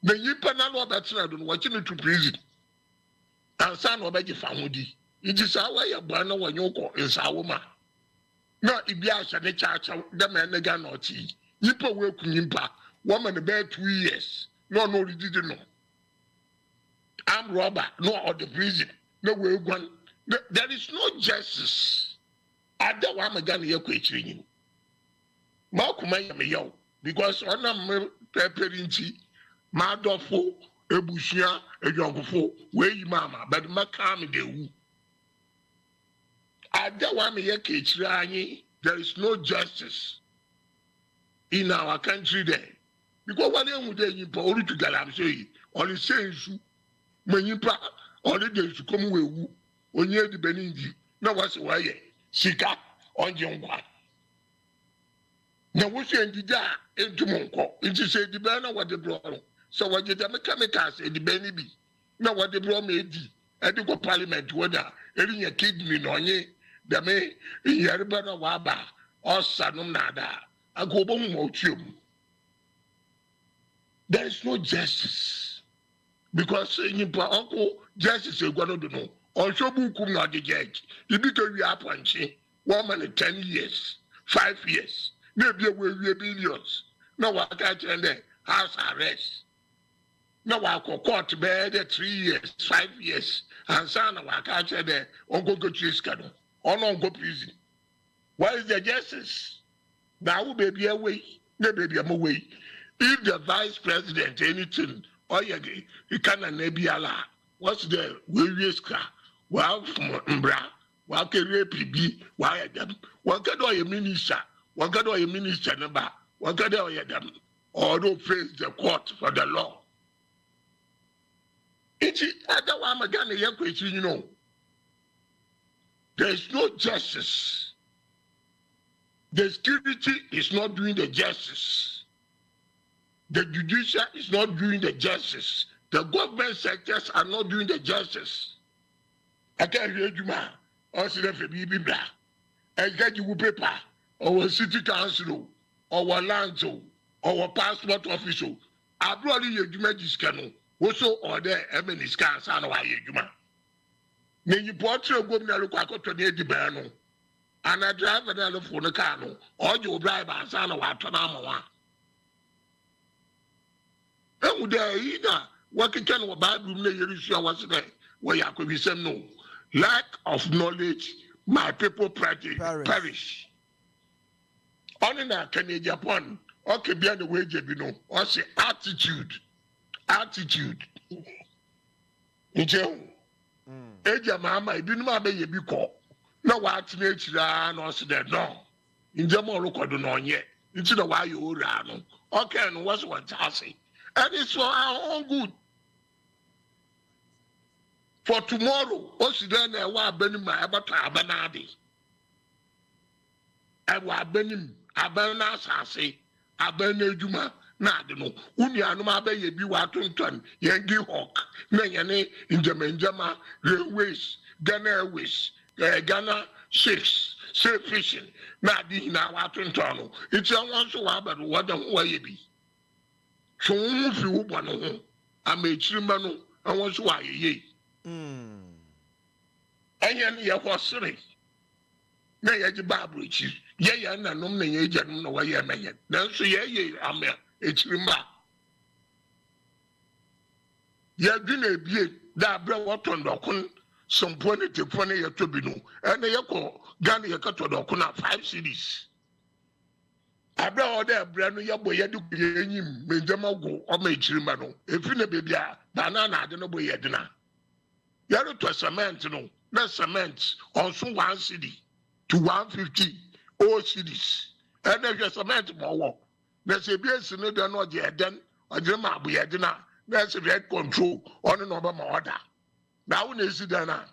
The Yipanalo that's not watching it to prison. And son of Betty Famudi. It is our way of Bana when you call in Sawuma. No, if you ask a church, the man again or tea. Yippa work Yimpa, woman about 2 years. No, you didn't know. I'm robber, no, or the prison. No, we're going. There is no justice. I don't want my gun here questioning. Malcolm, yo, because on a peperinchi. Madofo, Ebushia, a youngfo, where you mamma, but Macam de woo. I don't want me a cage, there is no justice in our country there. Because one day would they pour to Galam say, or the same when you pack, or the days to come away, when you're the Benindi, no what's why, Sika, on young one. Now, what's your idea into Monco? It is a debate what the brother. So what did the mechanics say the Benny be? Now what the bro made at the parliament whether any kidney no ye, the may in Yarabana Waba or Sanum Nada, a go motium. There is no justice. Because in Uncle justice is going to know. Also, Bukum not the judge. You become your appointee, 1 man 10 years, 5 years, maybe will be billions. No, I can't end there. House arrest. No, I could court bed 3 years, 5 years, and son of a catcher there, Uncle go to his canoe, or no go prison. Why is the justice? Now, baby, away, the baby, I'm away. If the vice president, anything, or you cannot be allowed, what's the various car? Well, from Umbra, what can you be? Why them? What can do your minister? What can do your minister number? What can do them? Or don't face the court for the law. I don't want to get question, you know. There is no justice. The security is not doing the justice. The judicial is not doing the justice. The government sectors are not doing the justice. I can't hear you, man. I see that for me, I get you paper, or city council, or land, or passport official. I brought you a canon. Also, order Ebony scans and why you man. Then you bought your governor look like to the banner. And I drive another for the car, or you drive a son of Atanama. And would there either what can about Bible was there where you could be said no. Lack of knowledge, my people perish. Only now can you Japan, okay, be on the way, you know, or say attitude. Nje eja mama ibinu ma be ye bi ko na wa atene achira na o se de no nje mo record no onye nti na wa ye ora no okay no was what say and it's for our own good for tomorrow o si de na wa abani ma abata abana ade e wa abani abana Asaase abana eduma na ade no unuanom abɛyɛ bi watonton yɛngi hawk na yɛne njama railways Ghana Airways Ghana ships sail fishing na ade hina watonton no iti awon so wa abɛdo wɔda ho wɔyɛ bi so wo fi wo bɔ no ho ama ekyirima no awon so wa yeye ɛyɛ ne yɛ hɔsere na yɛgye baaburo ekyi yɛyɛ nanom na yɛgye nom na wɔyɛ mɛyɛ nanso yɛyɛ ama ekyirima yɛdwene ebie da abere wɔtɔn dɔkon sompo ne tefo ne yɛtɔ bi no ɛna yɛkɔ Ghana yɛkɔtɔ dɔkon na 5 cedis abere ɔda abere no yɛbɔ yɛde yɛnyim menjama go ɔma ekyirima no efi na beebi a banana ade no bɔ yɛdena yɛretɔ cement no na cement ɔnso 1 cedi to 150 cedis ɛna hwɛ cement mɔwɔ na sɛ bi esi no da no ɔgye ɛdɛn ɔgye ma abo yɛdena na ɛsɛ red control ɔno na ɔbɛma ɔda na awo na esi dan na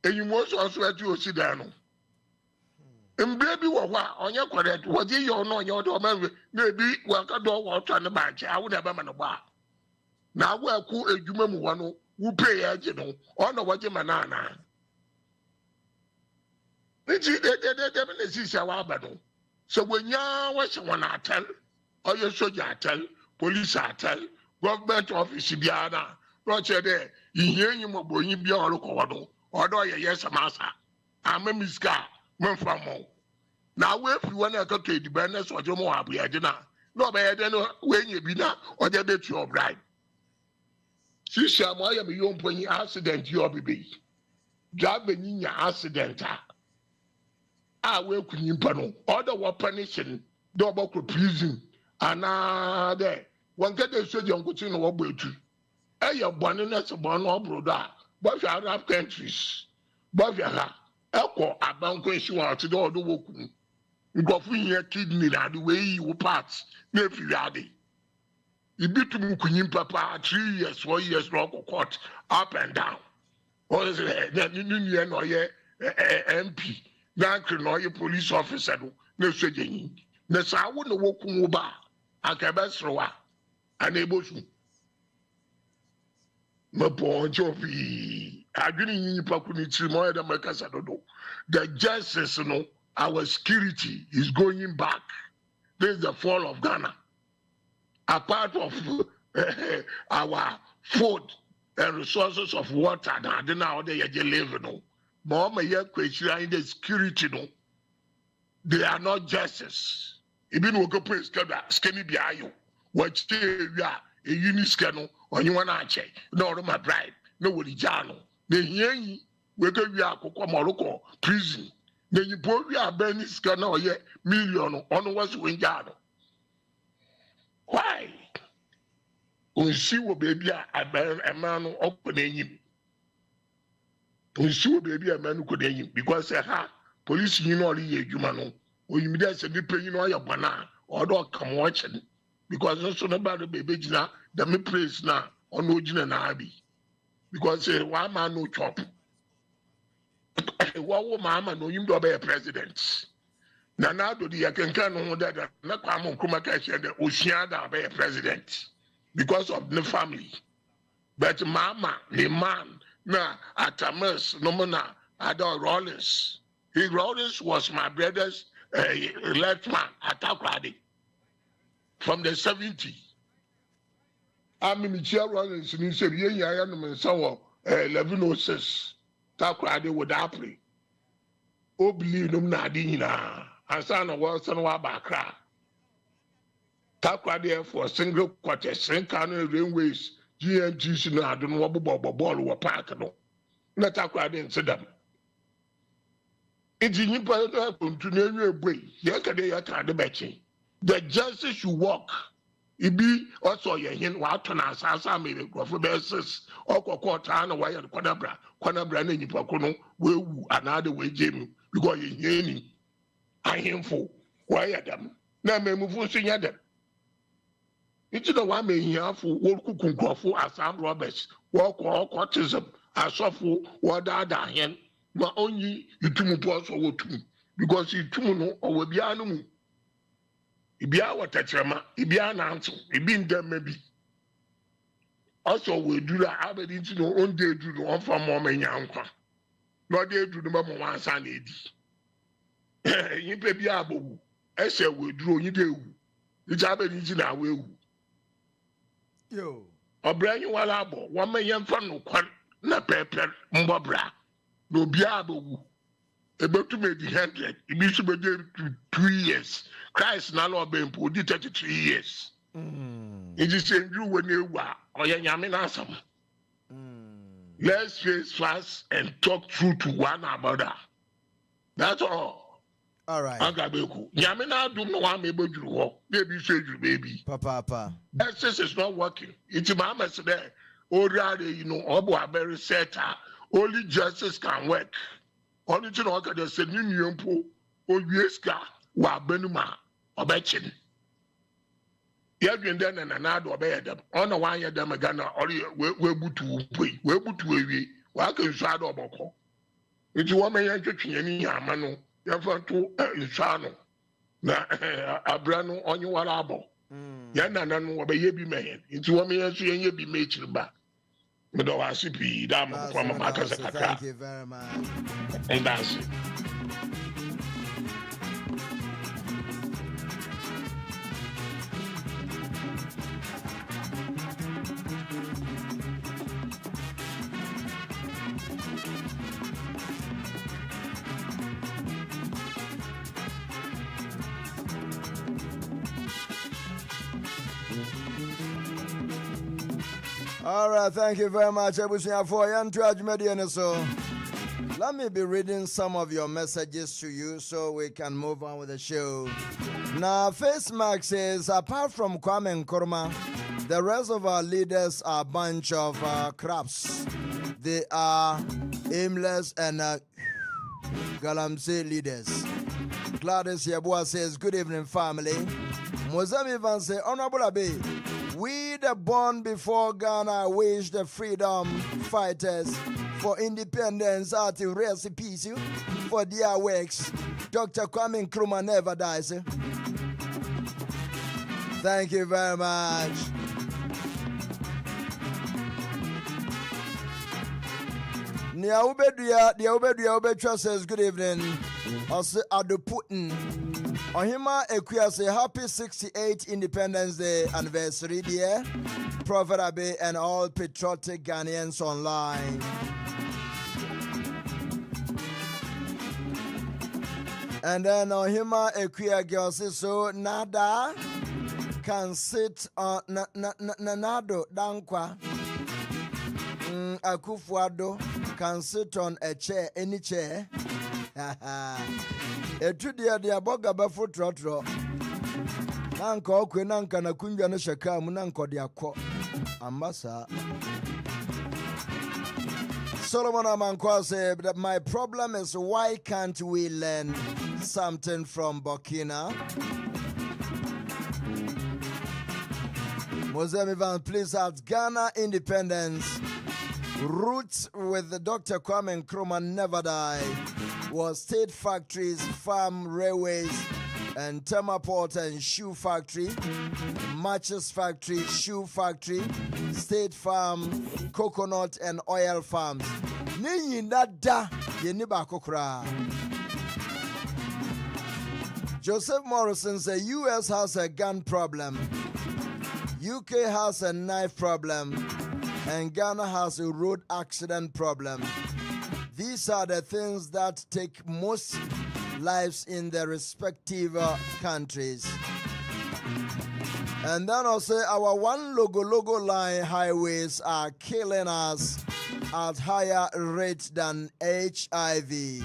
enyimo so ɔso ɛte osi dan no mbere bi wɔ hɔ a ɔnyɛ correct wɔgye yɛ ɔno ɔnyɛ ɔde ɔma na ebi wɔaka dɔ wɔ ɔtɔ ne bankyɛ awo na ɛbɛma no bɔ a na awo ɛko edwuma mu hɔ no wo pay yɛ agye no ɔna wɔgye ma na ana nti de na sisi a waba no so wonya wɔhyɛ wɔn atal ɔyɛ soja atal police atal government office biara na ɔkyerɛ dɛ yihienyi mɔbɔnyi bia ɔrekɔwɔ no ɔdɔ ɔyɛ yɛ samasa ama miska mɛmfa mɔ na woefi wɔn a ɛkɔtɔ ediban na sɛ ɔgye mo wɔ aboyagye na ɔbɛyɛ dɛ no wɔanya bi na ɔgye bɛtu ɔbride sisi a mo ayɛ me yɔ mponyi accident yɛ ɔbɛbɛ yi driver nyinya accident a woeku nyimpa no ɔdɔ wɔ punishing dɛ ɔbɛkɔ prison anaa dɛ wɔn kɛdɛ soja nkosi na wɔbɔ etu ɛyɛ bɔne na sɛ bɔne ɔboro do a bɔhwɛ Arab countries bɔhwɛ ha ɛkɔ abanko esi wɔn ɔte dɛ ɔdɔ wɔ kum nkɔfo yɛ kidney na ade wɔeyi wo parts na efi ade ibi tum kunyimpa paa 3 years 4 years na ɔkɔ court up and down ɔsɛ na ne nua na ɔyɛ MP nankere na ɔyɛ police officer no na soja yi na saa wo na wɔkum wo ba akɛbɛserewa ana ebosu mapɔnkye ofi adwene nyimpa ko ne tiri ma ɔyɛ dɛ mɛkasa dodo the justice no our security is going back. This is the fall of Ghana. A part of our food and resources of water that I don't know how they are living. No, Mama, yeah, question in the security. No, they are not justice. Even we go pray skinny behind you. What you are a uniscano or you want to check? No, my bride. No, what is Jano? The yen we go we are Morocco prison. Then you put we are burning scanner or yet million on what's wing Jano. Why? Unsi wo baby a man opening him. Unsi wo baby a man could him because ha police you know ye jumano or you mean that's a different you know your banana or don't come watching because no son about the baby jina the me praise now on no jina na abi because one man no chop. What mama no you do be a president. Na na do the yakenka no that na Kwame Nkrumah said the Oceana be a president because of the family. But mama, the man, na Atamas, no mana, Adol Rollins. He Rollins was my brother's left man at Accra from the 70s. I mean, Michelle Rollins, and he said, yeah, I am in Sawa 1106. Takrade would apple. Obli num nadina. Asana was on Wabakra. Takrade for single quarter, Senkano railways, GMGs, no, I don't know about ball or park. No, not Takrade and Sedam. It's in you to name your way. Yesterday, I can't bet. The justice should walk. It be also your hin, what on Asaase made it go for basis, or quarter and away at Quanabra, and Pacono, will another way, Jim, because you're yearning. I am for why Adam. Now, may move sing at them. It's the one may hear for work cooking for Assam robbers, walk or courtism, as softful, what other hen, but only you two more or two, because you two know or will be animal. ibia watachama ibia nanso ibi ndem maybe also we do that abedi nti no on dey do no on from mama nyankwa no dey do no ma mo wansa na edi yimpe bia abowu ese we duro yin dey wu ija abedi nti na we wu yo obranyi wala abo wo ma yemfa no kwan na pepe mbobra no bia abowu ebetu me di 100 ibi so be 2 years Christ na Lord be mpo di 33 years it is you when you are or nyame na asam let's face fast and talk truth to one another. That's all right Akrobeto nyame na adum no wa me boduru ho baby say you baby papa that is not working it's my message there already you know obo very set only justice can work only to know that there's a new nyompo oyeska wa benuma obechin yadwen den na na do obey dem ona wan ye dem Ghana ori we butu pui we butu ewie wa ka nsu ado oboko nti wo men yan twetwe ni ama no ya fa to nsu ano na abra no onye wara abo ya na no obeye bi men nti wo men yan su ye bi mechiri ba me do wa sipi da ma ko ma ka sakaka thank you very much and that's it. All right, thank you very much, Ebusia, for your media. So, let me be reading some of your messages to you so we can move on with the show. Now, Face Mark says, apart from Kwame and Nkrumah, the rest of our leaders are a bunch of craps. They are aimless and galamsey leaders. Gladys Yabua says, good evening, family. Mozambique Van say, Honorable Abe, we the born before Ghana wish the freedom fighters for independence are to rest in peace for their works. Dr. Kwame Nkrumah never dies. Thank you very much. Niaubeduya says good evening. Also Ado Putin. Ohima Ekuya say happy 68th Independence Day anniversary, dear Prophet Abe and all patriotic Ghanaians online. And then Ohima Ekuya girl says so nada can sit on nado dankwa. Akufuado can sit on a chair, any chair. Etu dia boga bafo trotro nanka okwe nanka na kunjwa no shaka mu nanka dia kɔ ambasa. Solomon Amankwa said that my problem is why can't we learn something from Burkina? Mozambique Van, please ask Ghana independence. Roots with the Dr. Kwame Nkrumah never die. Was state factories, farm, railways, and Temaport and shoe factory, matches factory, shoe factory, state farm, coconut and oil farms. Joseph Morrison says US has a gun problem, UK has a knife problem, and Ghana has a road accident problem. These are the things that take most lives in their respective countries. And then I'll say our one logo line highways are killing us at higher rates than HIV.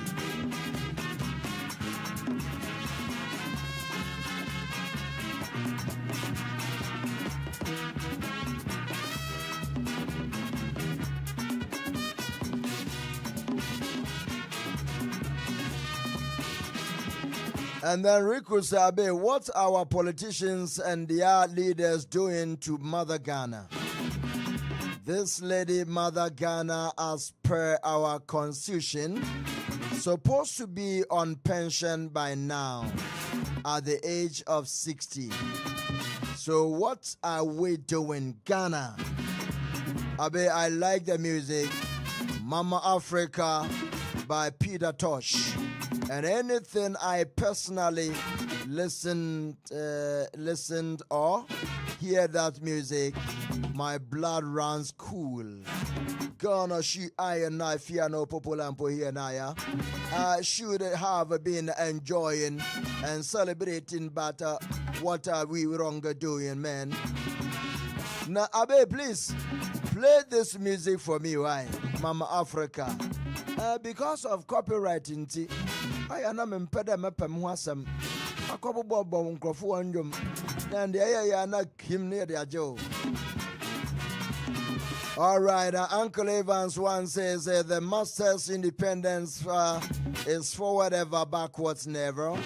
And then Riku Sabe, what our politicians and their leaders doing to Mother Ghana? This lady, Mother Ghana, as per our constitution, supposed to be on pension by now at the age of 60. So what are we doing, Ghana? Abe, I like the music. Mama Africa by Peter Tosh. And anything I personally listened or hear that music, my blood runs cool. Ghana, she, I and I fear no populampo here now. I should have been enjoying and celebrating, but what are we wrong doing, man? Now, Abe, please play this music for me, why? Mama Africa. Because of copywriting, I am impeded my pemwasam. A couple bob on Crofuandum, and the air not him near the Joe. All right, Uncle Evans one says the master's independence is forward ever, backwards never.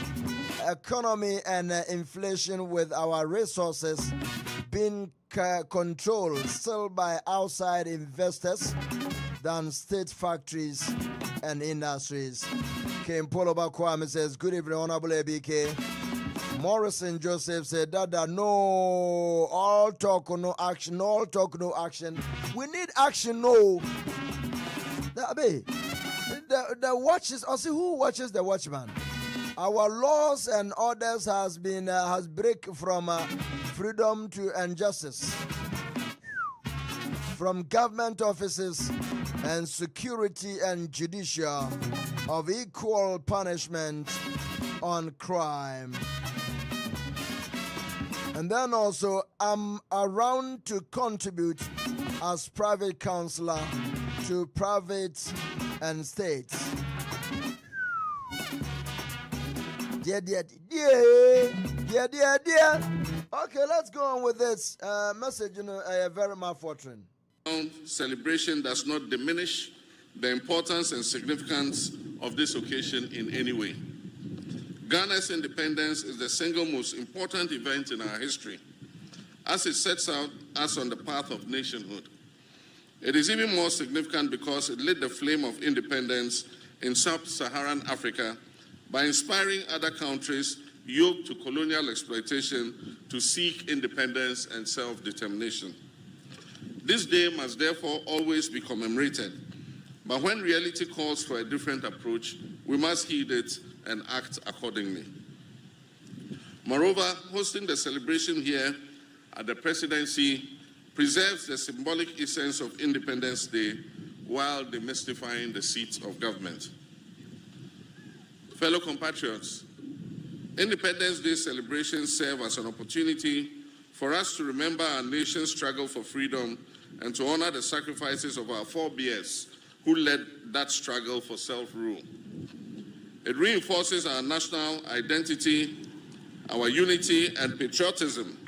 Economy and inflation with our resources being controlled still by outside investors than state factories and industries. Kempolo Kwame says, good evening, Honorable ABK. Morrison Joseph said, Dada, no, all talk, no action, all talk, no action. We need action, no. The watches, I see who watches the watchman. Our laws and orders has break from freedom to injustice. From government offices and security and judicial of equal punishment on crime. And then also, I'm around to contribute as private counselor to private and states. Dear. Okay, let's go on with this message. Very malfortune. Celebration does not diminish the importance and significance of this occasion in any way. Ghana's independence is the single most important event in our history, as it sets out us on the path of nationhood. It is even more significant because it lit the flame of independence in sub-Saharan Africa by inspiring other countries yoked to colonial exploitation to seek independence and self-determination. This day must therefore always be commemorated, but when reality calls for a different approach, we must heed it and act accordingly. Moreover, hosting the celebration here at the presidency preserves the symbolic essence of Independence Day while demystifying the seats of government. Fellow compatriots, Independence Day celebrations serve as an opportunity for us to remember our nation's struggle for freedom and to honor the sacrifices of our forebears who led that struggle for self-rule. It reinforces our national identity, our unity and patriotism,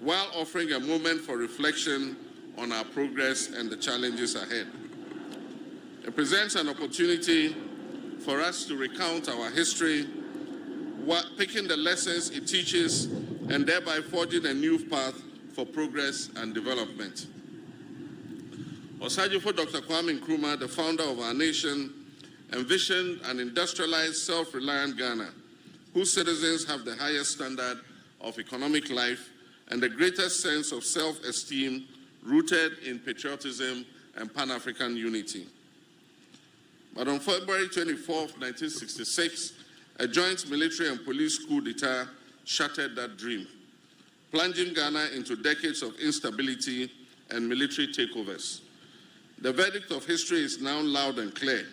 while offering a moment for reflection on our progress and the challenges ahead. It presents an opportunity for us to recount our history, picking the lessons it teaches and thereby forging a new path for progress and development. Osajifo Dr. Kwame Nkrumah, the founder of our nation, envisioned an industrialized, self-reliant Ghana, whose citizens have the highest standard of economic life and the greatest sense of self-esteem rooted in patriotism and Pan-African unity. But on February 24, 1966, a joint military and police coup d'etat shattered that dream, plunging Ghana into decades of instability and military takeovers. The verdict of history is now loud and clear.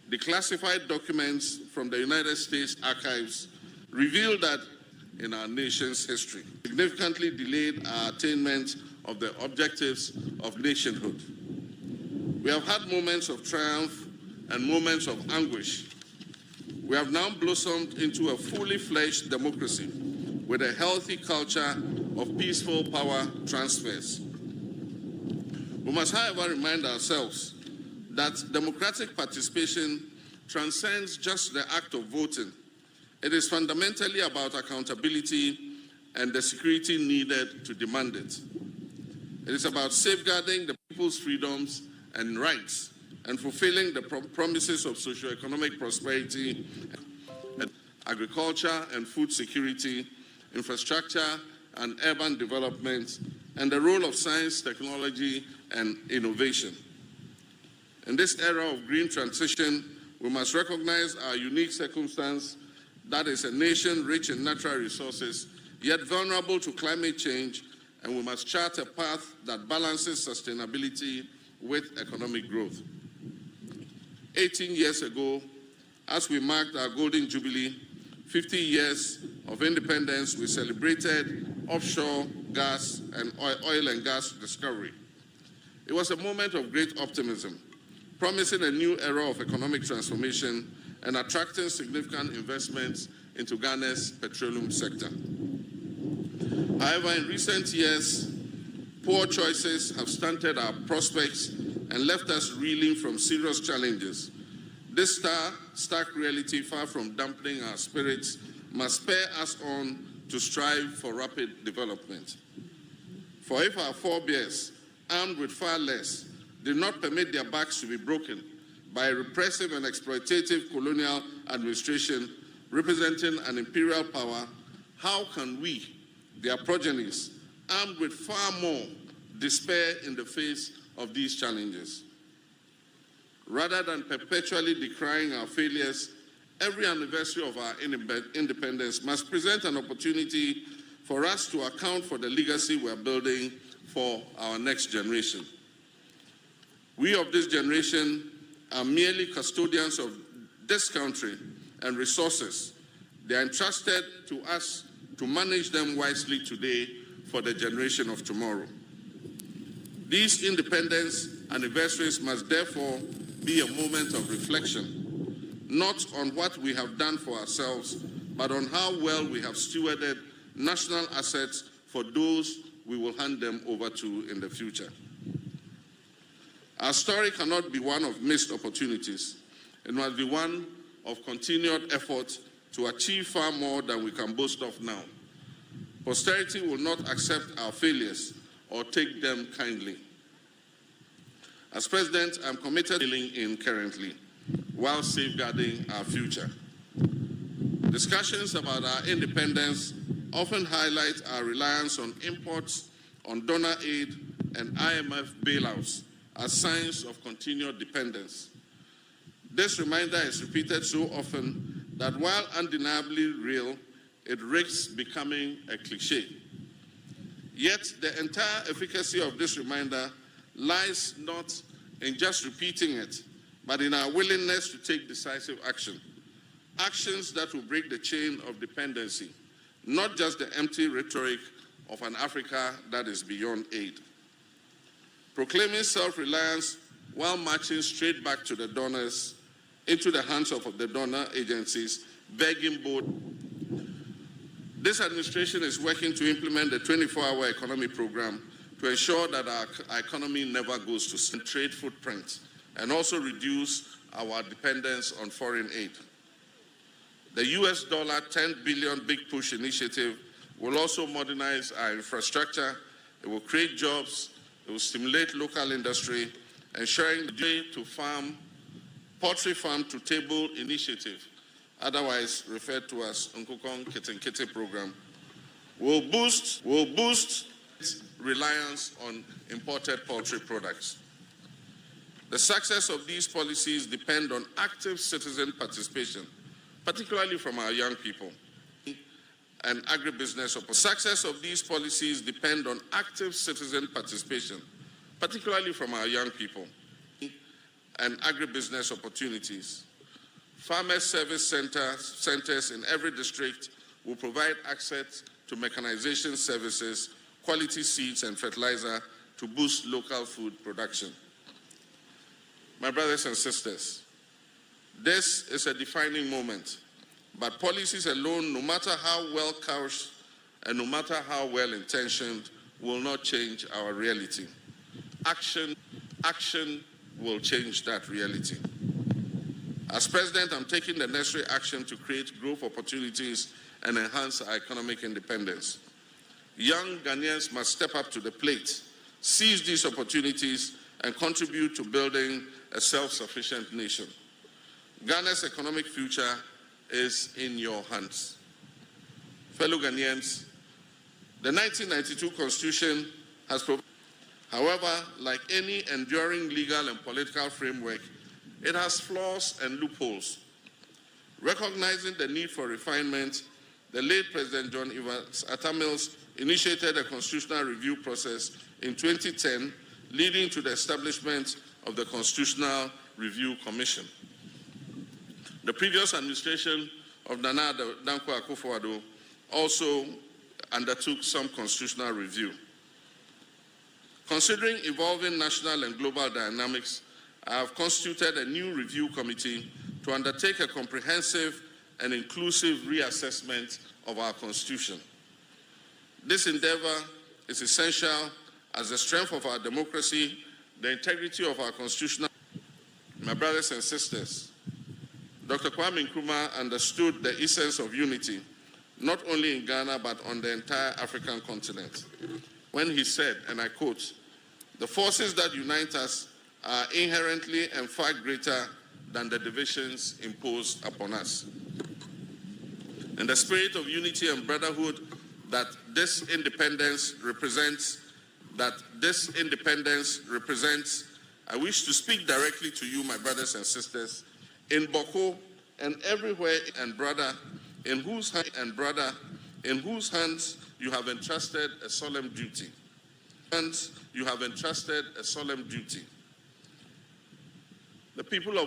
Declassified documents from the United States archives reveal that in our nation's history, significantly delayed our attainment of the objectives of nationhood. We have had moments of triumph and moments of anguish. We have now blossomed into a fully fledged democracy with a healthy culture of peaceful power transfers. We must, however, remind ourselves that democratic participation transcends just the act of voting. It is fundamentally about accountability and the security needed to demand it. It is about safeguarding the people's freedoms and rights and fulfilling the promises of socio-economic prosperity, agriculture and food security, infrastructure and urban development, and the role of science, technology, and innovation. In this era of green transition, we must recognize our unique circumstance that is a nation rich in natural resources, yet vulnerable to climate change, and we must chart a path that balances sustainability with economic growth. 18 years ago, as we marked our Golden Jubilee, 50 years of independence, we celebrated offshore gas and oil and gas discovery. It was a moment of great optimism, promising a new era of economic transformation and attracting significant investments into Ghana's petroleum sector. However, in recent years, poor choices have stunted our prospects and left us reeling from serious challenges. This stark reality, far from dampening our spirits, must spur us on to strive for rapid development. For if our forebears, armed with far less, did not permit their backs to be broken by a repressive and exploitative colonial administration representing an imperial power, how can we, their progenies, armed with far more, despair in the face of these challenges? Rather than perpetually decrying our failures, every anniversary of our independence must present an opportunity for us to account for the legacy we're building for our next generation. We of this generation are merely custodians of this country and resources. They are entrusted to us to manage them wisely today for the generation of tomorrow. These independence anniversaries must therefore be a moment of reflection, not on what we have done for ourselves, but on how well we have stewarded national assets for those we will hand them over to in the future. Our story cannot be one of missed opportunities. It must be one of continued effort to achieve far more than we can boast of now. Posterity will not accept our failures or take them kindly. As president, I'm committed to dealing in currently, while safeguarding our future. Discussions about our independence often highlight our reliance on imports, on donor aid, and IMF bailouts as signs of continued dependence. This reminder is repeated so often that while undeniably real, it risks becoming a cliché. Yet the entire efficacy of this reminder lies not in just repeating it, but in our willingness to take decisive action. Actions that will break the chain of dependency, not just the empty rhetoric of an Africa that is beyond aid. Proclaiming self-reliance while marching straight back to the donors, into the hands of the donor agencies, begging both. This administration is working to implement the 24-hour economy program to ensure that our economy never goes to trade footprint and also reduce our dependence on foreign aid. The US $10 billion Big Push initiative will also modernize our infrastructure. It will create jobs. It will stimulate local industry, ensuring the way to farm, poultry farm to table initiative, otherwise referred to as Nkukong Kete program, will boost reliance on imported poultry products. The success of these policies depend on active citizen participation, particularly from our young people. And agribusiness success of these policies depend on active citizen participation, particularly from our young people, and agribusiness opportunities. Farmer service centers in every district will provide access to mechanization services, quality seeds and fertilizer to boost local food production. My brothers and sisters, this is a defining moment. But policies alone, no matter how well couched and no matter how well intentioned, will not change our reality. Action will change that reality. As president, I'm taking the necessary action to create growth opportunities and enhance our economic independence. Young Ghanaians must step up to the plate, seize these opportunities, and contribute to building a self-sufficient nation. Ghana's economic future is in your hands. Fellow Ghanaians, the 1992 Constitution has provided. However, like any enduring legal and political framework, it has flaws and loopholes. Recognizing the need for refinement, the late President John Evans Atta Mills initiated a constitutional review process in 2010, leading to the establishment of the Constitutional Review Commission. The previous administration of Nana Dankwa Akufo-Addo also undertook some constitutional review. Considering evolving national and global dynamics, I have constituted a new review committee to undertake a comprehensive and inclusive reassessment of our Constitution. This endeavor is essential as the strength of our democracy, the integrity of our constitutional. My brothers and sisters, Dr. Kwame Nkrumah understood the essence of unity, not only in Ghana but on the entire African continent, when he said, and I quote, "The forces that unite us are inherently and far greater than the divisions imposed upon us." In the spirit of unity and brotherhood that this independence represents, I wish to speak directly to you, my brothers and sisters, in Boko and everywhere, and brother, in whose hands you have entrusted a solemn duty. You have entrusted a solemn duty. The people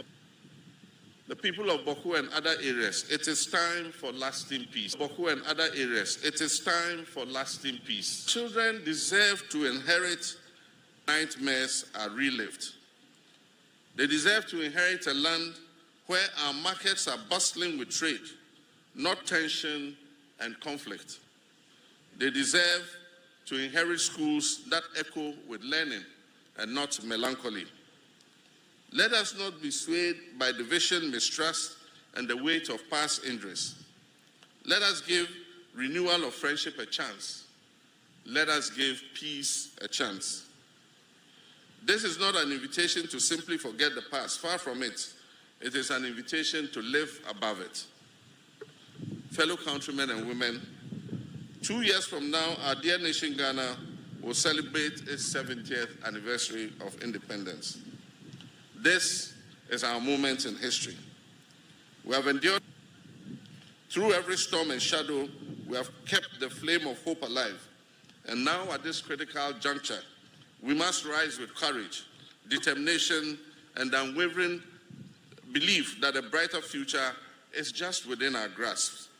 of Boko and other areas, it is time for lasting peace. Boko and other areas, it is time for lasting peace. Children deserve to inherit nightmares are relived. They deserve to inherit a land where our markets are bustling with trade, not tension and conflict. They deserve to inherit schools that echo with learning and not melancholy. Let us not be swayed by division, mistrust, and the weight of past injuries. Let us give renewal of friendship a chance. Let us give peace a chance. This is not an invitation to simply forget the past. Far from it. It is an invitation to live above it. Fellow countrymen and women, 2 years from now, our dear nation Ghana will celebrate its 70th anniversary of independence. This is our moment in history. We have endured through every storm and shadow. We have kept the flame of hope alive. And now at this critical juncture, we must rise with courage, determination, and unwavering belief that a brighter future is just within our grasp.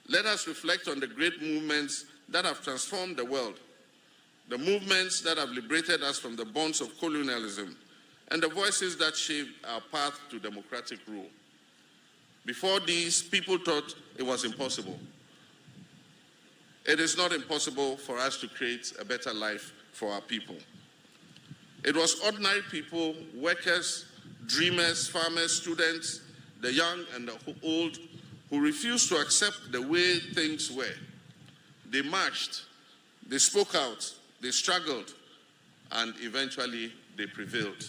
Let us reflect on the great movements that have transformed the world, the movements that have liberated us from the bonds of colonialism, and the voices that shaped our path to democratic rule. Before these, people thought it was impossible. It is not impossible for us to create a better life for our people. It was ordinary people, workers, dreamers, farmers, students, the young and the old, who refused to accept the way things were. They marched, they spoke out, they struggled, and eventually they prevailed.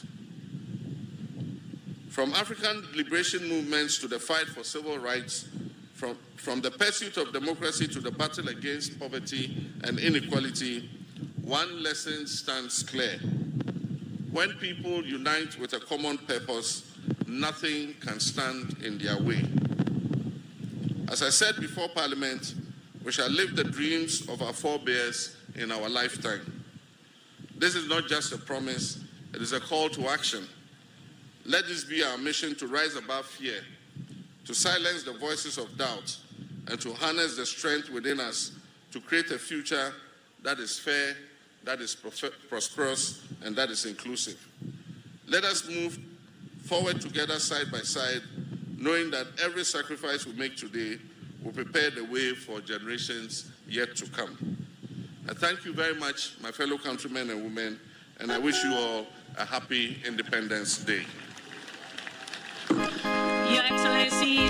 From African liberation movements to the fight for civil rights, from the pursuit of democracy to the battle against poverty and inequality, one lesson stands clear. When people unite with a common purpose, nothing can stand in their way. As I said before Parliament, we shall live the dreams of our forebears in our lifetime. This is not just a promise, it is a call to action. Let this be our mission to rise above fear, to silence the voices of doubt, and to harness the strength within us to create a future that is fair, that is prosperous, and that is inclusive. Let us move forward together side by side, knowing that every sacrifice we make today will prepare the way for generations yet to come. I thank you very much, my fellow countrymen and women, and I wish you all a happy Independence Day. Your Excellency.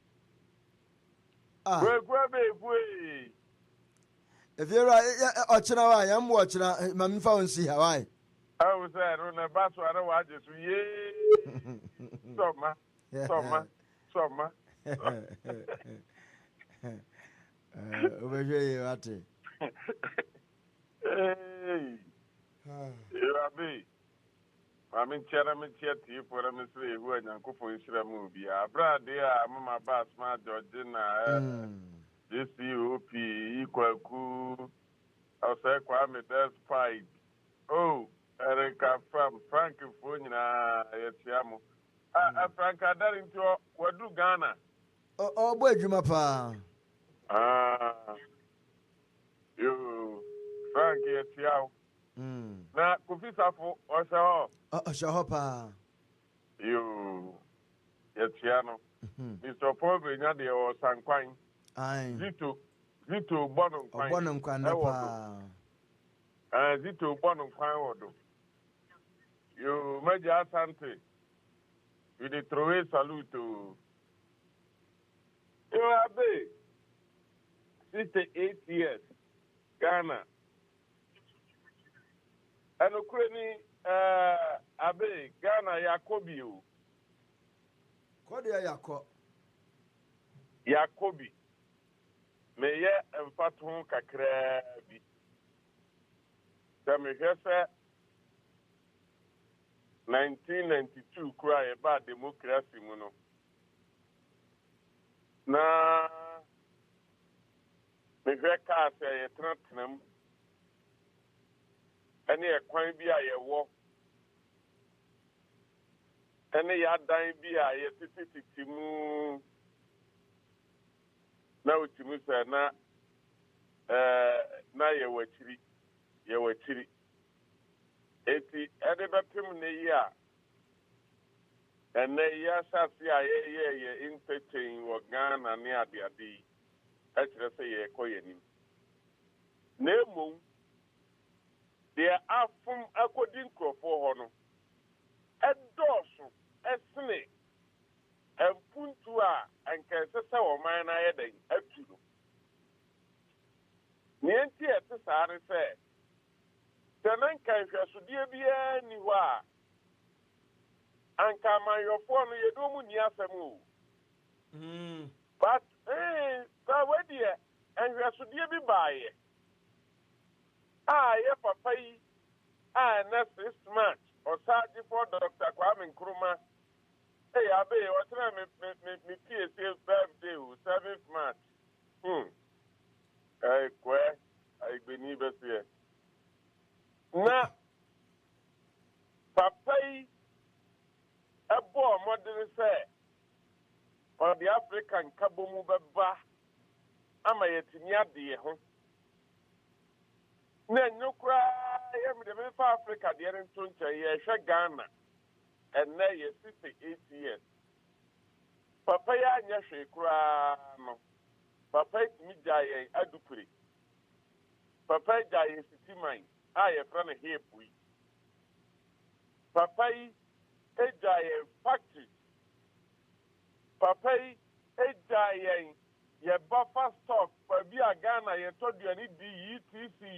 If you're right, Ochina, I'm watching Mammy Found see Hawaii. I was there on the bus where I was just, Summer. Over here, Ati. Hey, you are me. I'm in Tea for a mystery who and Uncle for a movie. I brought dear Mama Bass, my Georgina, this UP equal cool. I'll say Kwame, that's fight. Oh, Erica from Francophone, Yetiamo. Frank, I done into what do Ghana? Oh, boy, Jumapa. You, Frank, Yetiao. Na Kufisa for Oshahopa. You, Yetiano. Mr. Pobre, Nadia or San Quine. Aye. Zito Bonum Quine. Bonum Quine. Zito Bonum Quine. You made your Asante. You did throw a salute to. You are 68 years. Ghana. And Ukraine, Abe, Ghana, Yakobi. Kodia Yako. Yakobi. Meye and Fatum Kakrebi. Sammy Hesse 1992 cry about democracy, Muno. Na me veka say Tottenham any a kwan bi a ye wo any ya dan bi a ye tititi mu na utimu say na ye wachiri eti ade batim ne ya ene ya sasi a ye entertain wo Ghana ne ade a kire say ye koyenim nemo de afum akodin krofo ho no edoso esne empuntu a ankese se wo man na ye den aturo nienti etesare se tenan kan hwasodie bia ni ho a anka mayofo no yedomu ni asem o but ka wadie hwasodie bi baaye ye papa yi na 6 months Osaji for Dr. Kwame Nkrumah abe what's me PSA birthday 7th March I beni bese na papa yi ebo modern say for the African kabomu beba ama yetini ade ho na nyukra ya me de fa Africa de nto nche ye hwe Ghana and na ye 68 years papa ya anya hwe kura no papa mi jaye adupuri papa jaye sitiman aye fra na hepui papa yi ejaye factory papa yi ejaye ye buffer stock for bi a Ghana ye to duani di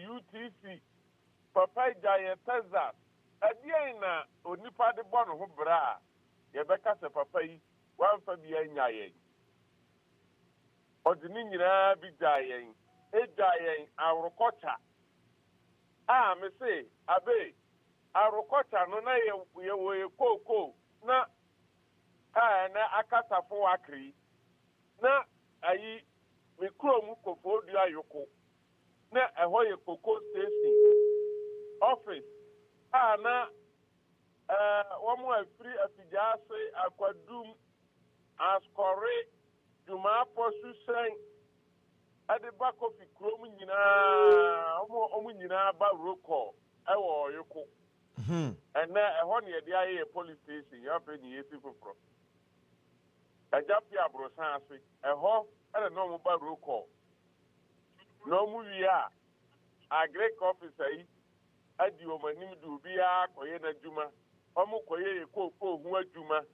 UTC papa jaye Texas adien na onipa de bo no ho bra ye beka se papa yi wan fa bi anya ye odini nyina bi jaye ejaye agriculture me say abe agriculture no na ye koko na na akasafo akri na ayi me krom kofo du ayoko na eho ye koko station office na womo afri afijase akwadum askore juma posu sen ade bakofi krom nyina omo nyina ba roko ewo yoko and eho ne de aye police station ya pe ni yesi foforo Appiah brosanse eho ana no mo ba roko no mu wi a agrek officer yi adi o manim du bia koye na djuma omo koye koko hu adjuma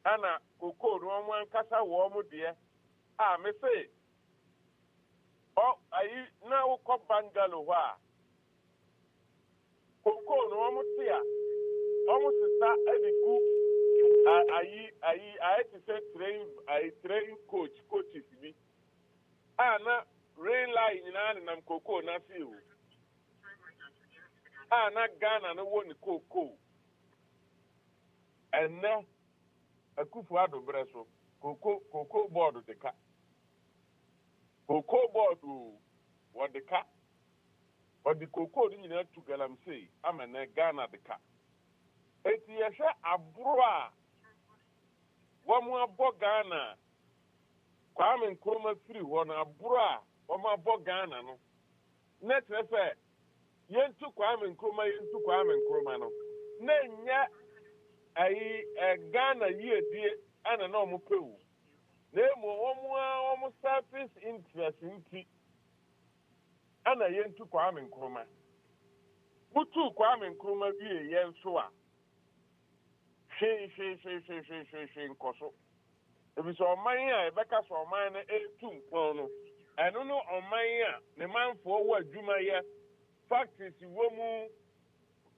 ana koko no mo ankasa wo mo de me say ayi na wo ko bangalo wa koko no mo tia omo sista ediku ayi to say train coaches bi na rain line na nam koko na fi o na Ghana no woni koko enne akufu ado breso koko board de ka koko board wo de ka o di koko ni nyina tu galam sei amana Ghana de ka eti yehwe abro a wo mo abo Ghana Kwame Nkrumah free ho na abro a wo mo abo Ghana no net refe yentu Kwame Nkrumah no na nya ayi Ghana die ana na omo pewu na emu omo surface interest nti ana yentu Kwame Nkrumah mutu Kwame Nkrumah wie yenso a she nkoso ebi so oman a ebeka so oman na etu mpon no eno no oman a ne manfo wo adwuma ye factories wo mu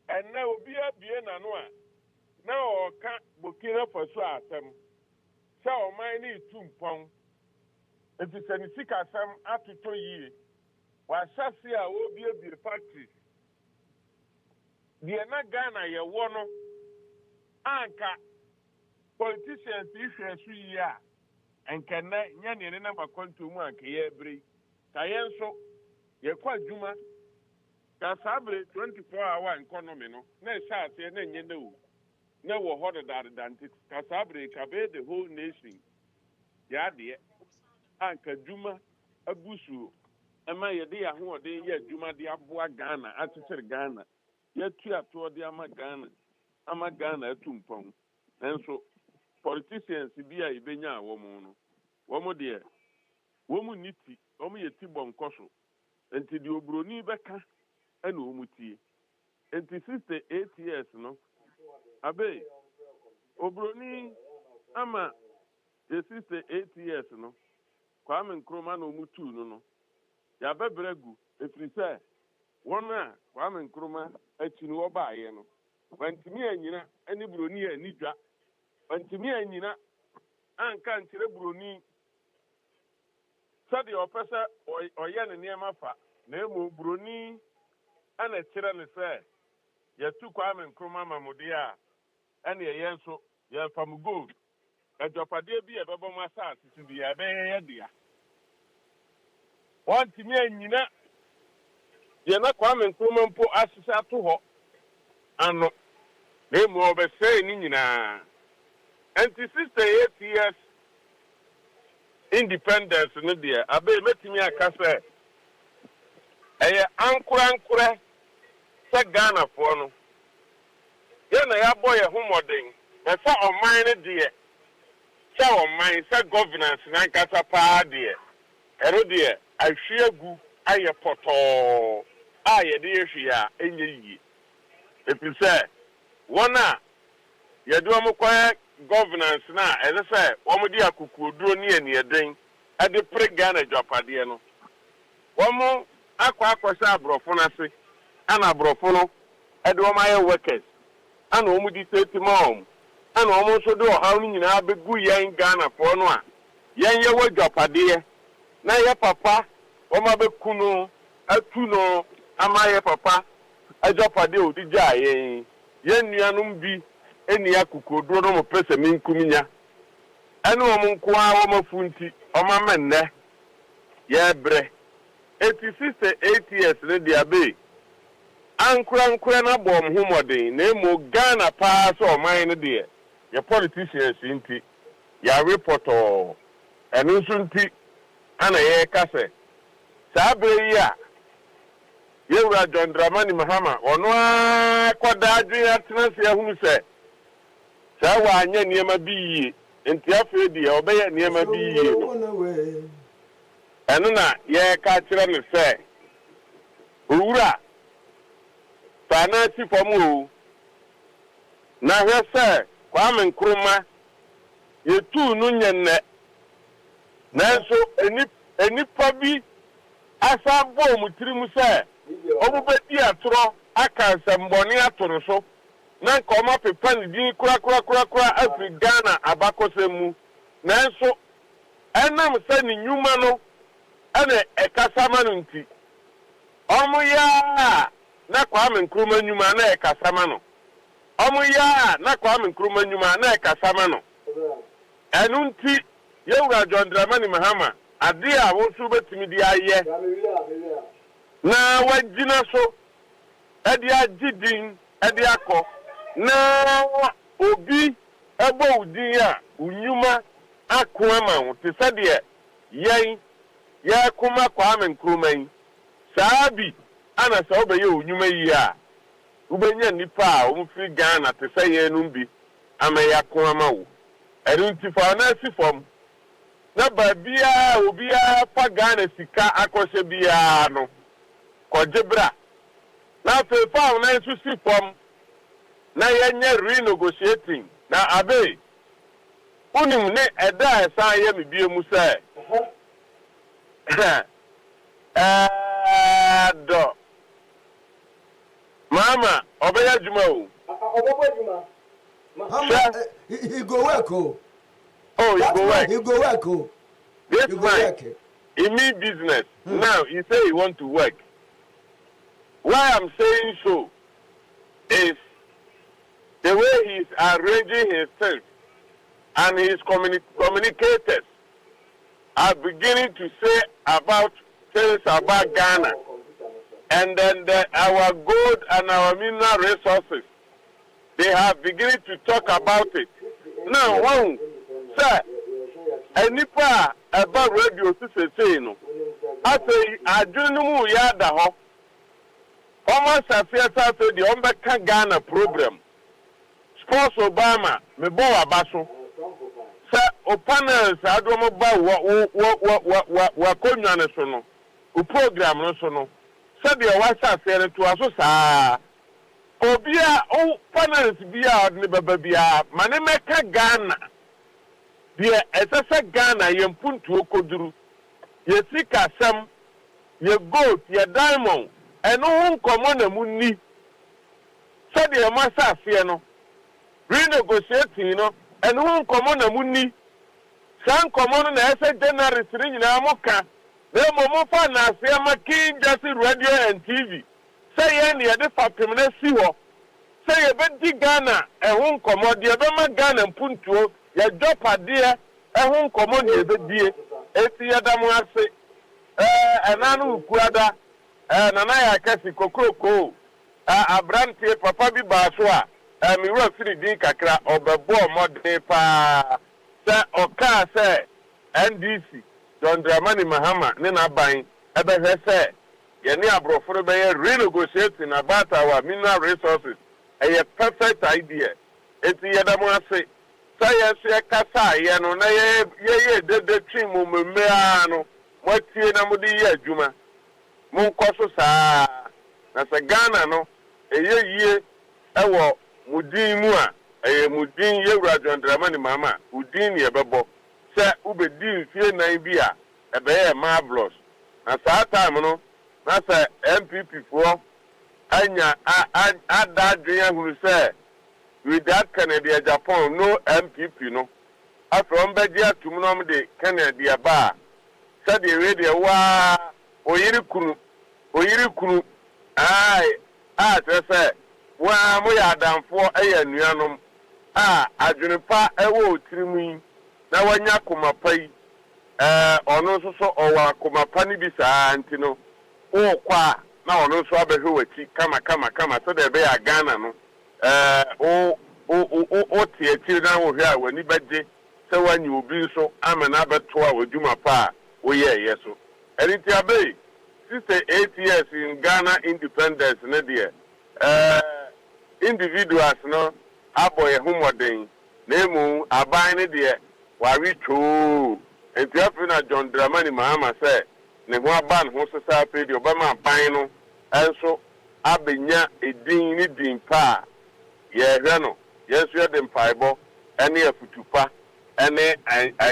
ena obi abie na no a na oka Burkina Faso asem se oman ni tu mpon ebi se ni sika asem atoto yie wa sase a obi abie factories die na Ghana ye wo no anka politicians issues yi a enkenne nya ne na makonto mu anka ye bri ka yenso ye kwa dwuma ka sabre 24-hour economy no na Asaase na nye na o na wo ho dadadante ka sabre ka be the whole nation ya de anka dwuma abusu ema ye de ya ho de ye dwuma de aboa Ghana atitsere Ghana ye tu ato de ama Ghana atumpon enso politicians bi a ibenya wo mu no wo mu de wo mu niti wo mu yeti bonkoso enti di obroni beka ana wo mu tie enti 68 years no abe obroni ama the 68 years no Kwame Nkrumah no mu tu no ya bebregu efrise wona Kwame Nkrumah achi no baaye no wantimi anyina ani broni anidwa wantimi anyina anka nkyere broni sadi opesa oye ne niema fa na emu broni ana kyere ne se yetu Kwame Nkrumah mamudi a ene yenso ye fam gold adwapade bi e bebo ma Asaase bi ya be ye dia wantimi anyina ye na Kwame Nkrumah mpo asisa to ho ano na mu obese ni nyina anti 68 years independence no dia abe metimi akase eye ankura se Ghana fo no ye na ya boye homoden na sa oman ne dia sa oman sa governance na nkasa pa dia ero dia ahwiagu aye poto aye de ehwia enye yi epise wona yedo mo kwa governance na eze se wo di akukuoduro ni enieden ade pre Ghana dwapade no wo akwa abrofo na se ana abrofo no ede wo maye workers ana wo di safety mom ana wo so do ha no nyina begu yen Ghana fo no a yen ye wadwapade na ye papa wo ma beku no atu no amaye papa adwapade odi gya yen nuanum bi eni akukodo no mo pese minkuminya ene wo nkoa wo mafunti o ma menne ye bre 86 years le dia be ankura na bom humodin na emo Ghana pa so o man ne de ye politicians nti ya report enu nti ana ye kase sabre yi a yewura John Dramani Mahama ono akoda adwe atenase ahunu se sa wa anya niema bi yi enti afi di obeye niema bi yi eno na ye ka kire ne se owura sana ti fomu na hwe se Kwame Nkrumah yetu nu nyenne nanso enipa bi asa bɔ mu tiri mu sɛ ɔmo bɛdi atoro aka nsɛmbɔne ato no so na nka ɔmo apepa ne din kura afiri Ghana abakɔsɛm mu nanso ɛnam sɛ ne nnwuma no ɛna ɛkasa ma no nti ɔmo yaa na Kwame Nkrumah nnwuma na ɛkasa ma no ɔmo yaa na Kwame Nkrumah nnwuma na ɛkasa ma no ɛno nti yɛwura John Dramani Mahama ade a wo nso betumi di ayɛ na wagyina so ɛde agye din ɛde akɔ na obi ɛbɔ wo din a nnwuma ako ama wo te sɛ deɛ yɛkoma Kwame Nkrumah yi saa bi ana sɛ wobɛyɛ nnwuma yi a wobɛnya nnipa a wɔmfiri Ghana te sɛ yɛnom bi ama yɛako ama wo ɛno nti fa na asi fam na baabia obiara fa Ghana sika akɔhyɛ biara no kɔgye bra na afei fa wo na nso si fam na yɛnyɛ renegotiating na abe unim ne ɛda a ɛsan yɛ me bie mu sɛ dɔ mama ɔbɛyɛ adwuma o he go work oh he go work oh this man he mean business now he say he want to work. Why I'm saying so is the way he's arranging his things and his communicators are beginning to say about things about Ghana and then our gold and our mineral resources. They have beginning to talk about it. Now, one, sir, enipa about radio to say no. I say, I don't know yada ho. Almost Afia Schwarzenegger the Ombeka Ghana program. Sports Obama, me bo abaso. Sir, o panels Adom ba wa konwane so no. O program no so no. Sir, the wasa fere to aso saa. Obia o panels bia ne baba bia mane meka Ghana. Dia esese Ghana yempuntu okoduru. Ye sika sam, ye gold, ye diamond. Eno ho nkomo na munni said the Asaase no renegotiating no eno ho nkomo na munni san nkomo no na ese January 3 nyina moka na mo fa na ase ma King Jesse radio and TV say ye ne de fapem na si ho say ye be di Ghana ho nkomo de be ma Ghana mpuntuo ye dopade ho nkomo ne be die esi yadamu ase enanu ukuada nana ya kasi kokroko abrante papa bi baaso a mi wo firi din kakra obebo modern pa se oka se NDC John Dramani Mahama ne na ban ebehwe se ye ne abroforo be ye renegotiating about our mineral resources a perfect idea eti yedamo ase say kasa ye no na ye de twin mu mmea no watie na mudi ye adwuma munkoso saa na se Ghana no eyeyie ewo mudin mu a mudin yewura John Dramani Mahama udin ne ebebo se ubedi fie nan bi a ebeye marvelous na saa time no na se MPP fo anya adadwen ahuru se with that Kennedy Japan no MPP no afro mbedi atum no mde Kennedy aba se de we de wa oyiri kunu ai atese wa mo ya danfo eya nuanom adwunipa ewo otirimu na wanya komapai ono so owa komapa ni bi saa ntino o kwa na ono so abehwe wachi kama so de be ya Ghana no o tie na wo hwe a wani beje se wanyi obi so amena abeto a wadwuma pa o ye yeso enti abai 68 years in Ghana independence ne dear individuals no aboye humodin nemu aban ne dear wari cho enti afina John Dramani Mahama say ne ho aban ho sesa pe de obama aban no enso abenya edin ni din pa ye hwe no yesu ye dem paibo ene afutupa ene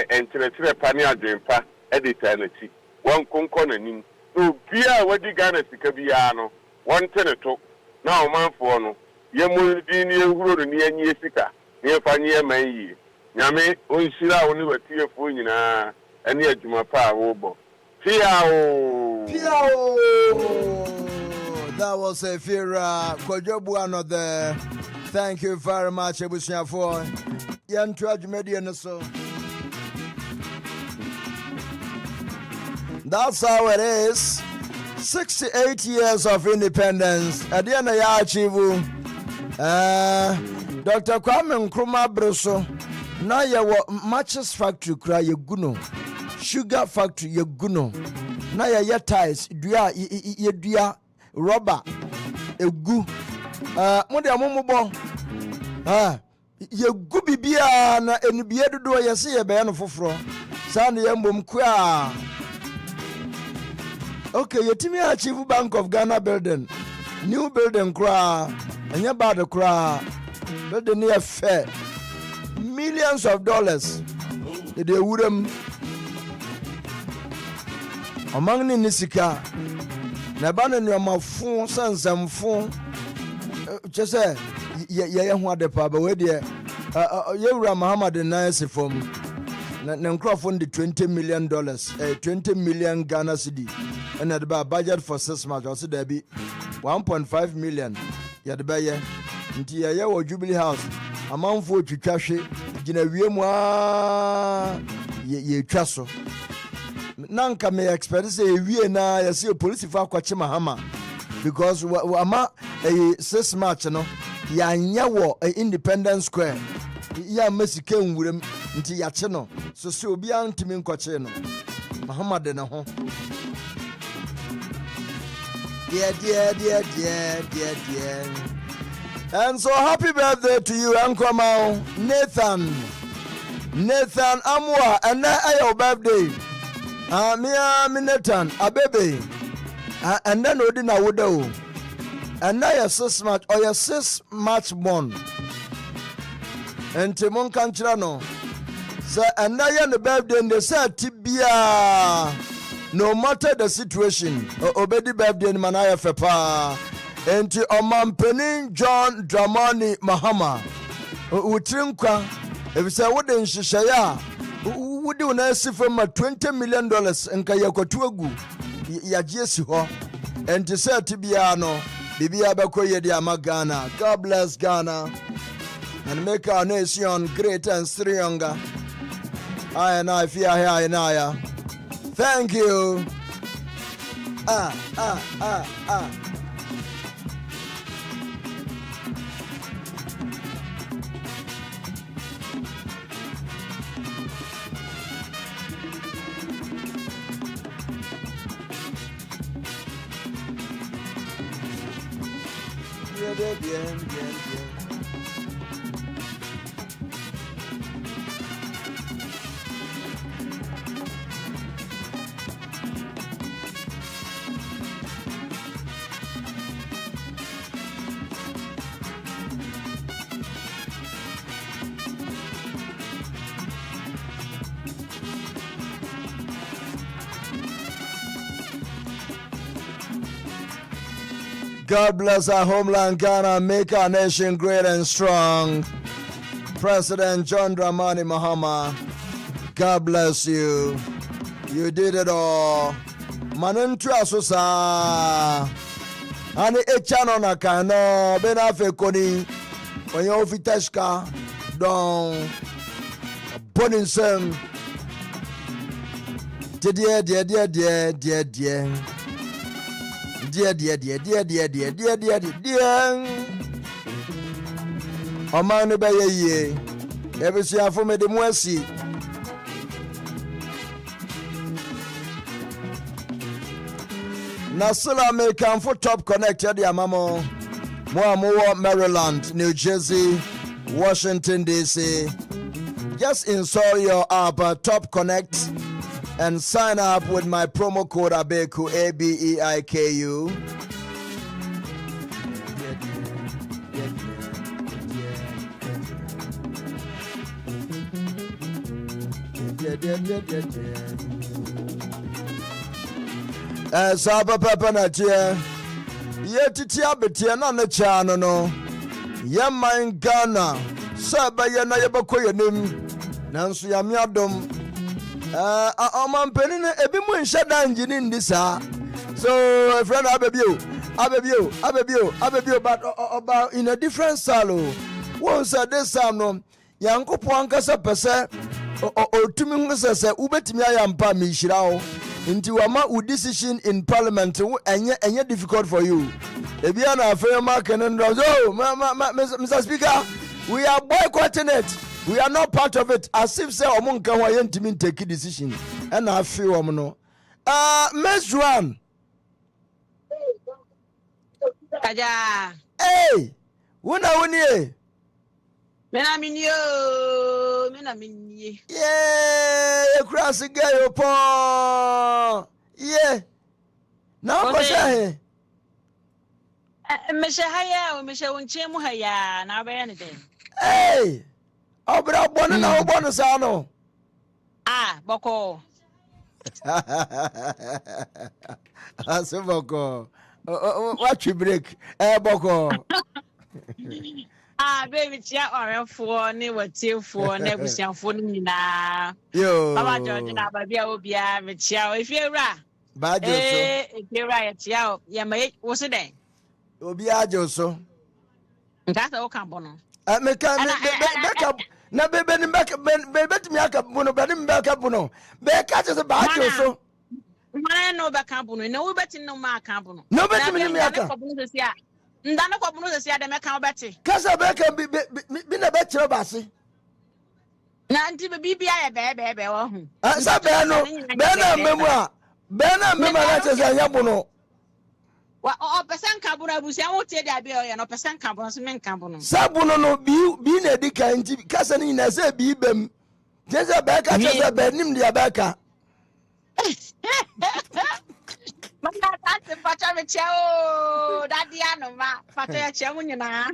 enkyerɛkyerɛ pa ne adwenpa eternity one konkona nim no bia wadi Ghana sika bia no one teneto na o manfo no ye mu di ni ehuro ni anyi sika ni efanye man yi nyame onhira wo ni watiefo nyina ene adwuma pa wo bo piao that was a Fira Kojobu another. Thank you very much Ebusia for yan trage media no so. That's how it is. 68 years of independence. At the end of your achieve. Dr. Kwame Nkrumah Broso. Now you matches factory cry you guno. Sugar factory you guno. Now you ties. Dua rubber. Egu. Mode amomo. Ye gu bibia na enubie dodo ye se ye be no foforo. Sa na ye mbom kwa. Okay, yetimi achieve Bank of Ghana building. New building kra. Anya bad kra. Building near fair. Millions of dollars. They would among the nisika. Nabana no mafun sansam fun. Just say ye ho de pa ba we de Yewura Muhammad na sifom. Na nkrofon de $20 million, 20 million Ghana cedi. And at the budget for 6 months, also there be 1.5 million. Yet by ye, into your Jubilee House, a month for to trash it, ye trasso. Nanka may expect to say, we na I see a police for Kwachima Hama because Ama a 6 March, no, Yanyawo, a Independence Square. Ya Messi came with him into Yachino, so be anti Kwachino. Muhammad and a home. Dear. And so happy birthday to you, Ankomah, Nathan Amwa, and now your birthday. Me Nathan, Abebe, and then Odina Wodo, and now your 6 March or your 6 March born. And Timon Cantrano, sir, and now your birthday, and they said Tibia. No matter the situation, obedi birthday in Manaya Fepa, and to Omanpenin John Dramani Mahama, Utrinkwa, if it's a wooden Shishaya, would you not see from $20 million and Kayakotuagu, Yajiesiho, and to say Tibiano, Bibia Bakoye de Amagana. God bless Ghana and make our nation great and stronger. I and I fear here and I. Thank you. Bien. God bless our homeland Ghana, make our nation great and strong. President John Dramani Mahama, God bless you. You did it all. Manentu asusa. Ani echano na kano bena fekoni. Onyo fiteshka don boninsem. Dear. Omanu ba ye. Every year for me the mwesi. Nasila American for top connected ya mamo. Moa Maryland, New Jersey, Washington DC. Just install your app Top Connect and sign up with my promo code Abeiku Abeiku. Saba Papa Natia. Yetitia Betia Nana Chano no. Yama in Ghana. Saba Yana Yabakoya Nim. Nansu Yamiadom. Ama Penina Ebimu in Shadan Jinin Disa. So, friend Abeiku, but about in a different salo. Once a day, Sam, Yanko Poankasa Pese, or Tumungus, Ubetimia Yampa Mishirao, into a ma decision in Parliament, and yet difficult for you. Ebiana, fair mark and Mr. Speaker, we are boycotting it. We are not part of it. As if say among Kawayan to mean take a decision. And I feel no. Miss Juan. Kaja. Hey, wuna. Menaminyo. Yeah, cross the gay upon. Yeah. Now, what's that? Meshahaya, Meshaunchemuhaya, now by anything. Hey, oh, but I want to know bonus. Ah, Boko. Boko. What you break? Boko. Baby, chia or for never till for never shall for na. Yo, Papa George and Abia will be a chow if you're right. Bad, if you're right, chow, ya mate, what's it then? Will be a joso. That's all cambono. I make back up. Na baby back me up bono badim back up bono. Back at the bad joso. Man no back cambono, no betting no mark cambono. No betting me aka. Ndana kwa bunu se ade meka obeti kasa beka bi na betro base na nti bibia ye be wo hu sa be no be na memu na tese nya bunu wa o pesen ka bunu abusia wo tie dia be o ye no pesen ka bunu so men ka bunu sa bunu no bi na di ka nti kasa ni na se bi bem tese beka tese be nim dia beka Mama, that's a pacha with you. Daddy, I know, ma. Pacha, you know.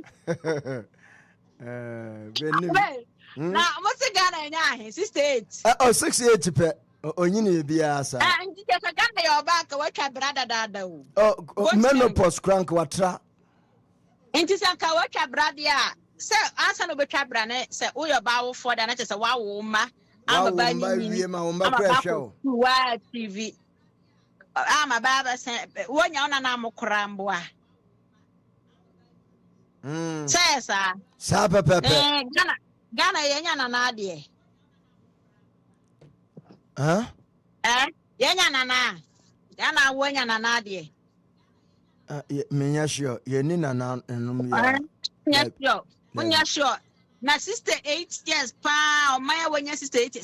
Now, what's the Ghana? 68. Oh, 68. Oh, you need to be asked. And you just got your back. What can brother dado? Oh, menopause crank watra. And to some kawacha bradia. Sir, answer no betra brane. Say, oh, your bow for the next a wow, ma. I'm a baby. I'm a TV. I'm a baba sent one yon and I'm a crambua. Says, Sapa Pepper. Ghana Yan and Adie. Huh? Yan and Ghana Wanyan and Adie. Minyasho, Yenina and yes, yo, when you're sure. Na sister 8 years pa my when your sister 8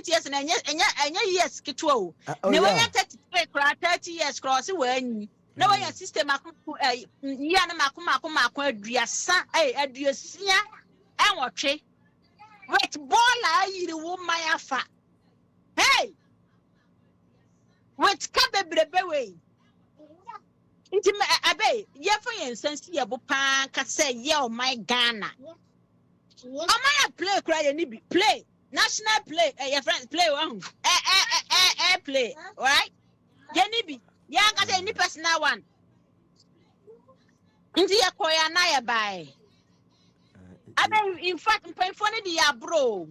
years and yes kitwo ne when you 30 years cross when no when your sister maku ya na maku aduasa aduasia enwotwe wait ball ayi the woman afa hey wait ka bebrebe we nti abe ye for yensense ye bo pa ka say ye o my Ghana Amaya play cry ni play national play your friends play one play right Yenibi ya ka say ni personal one nti ya koya na ya bai abe in fact mpemfo ni di ya bro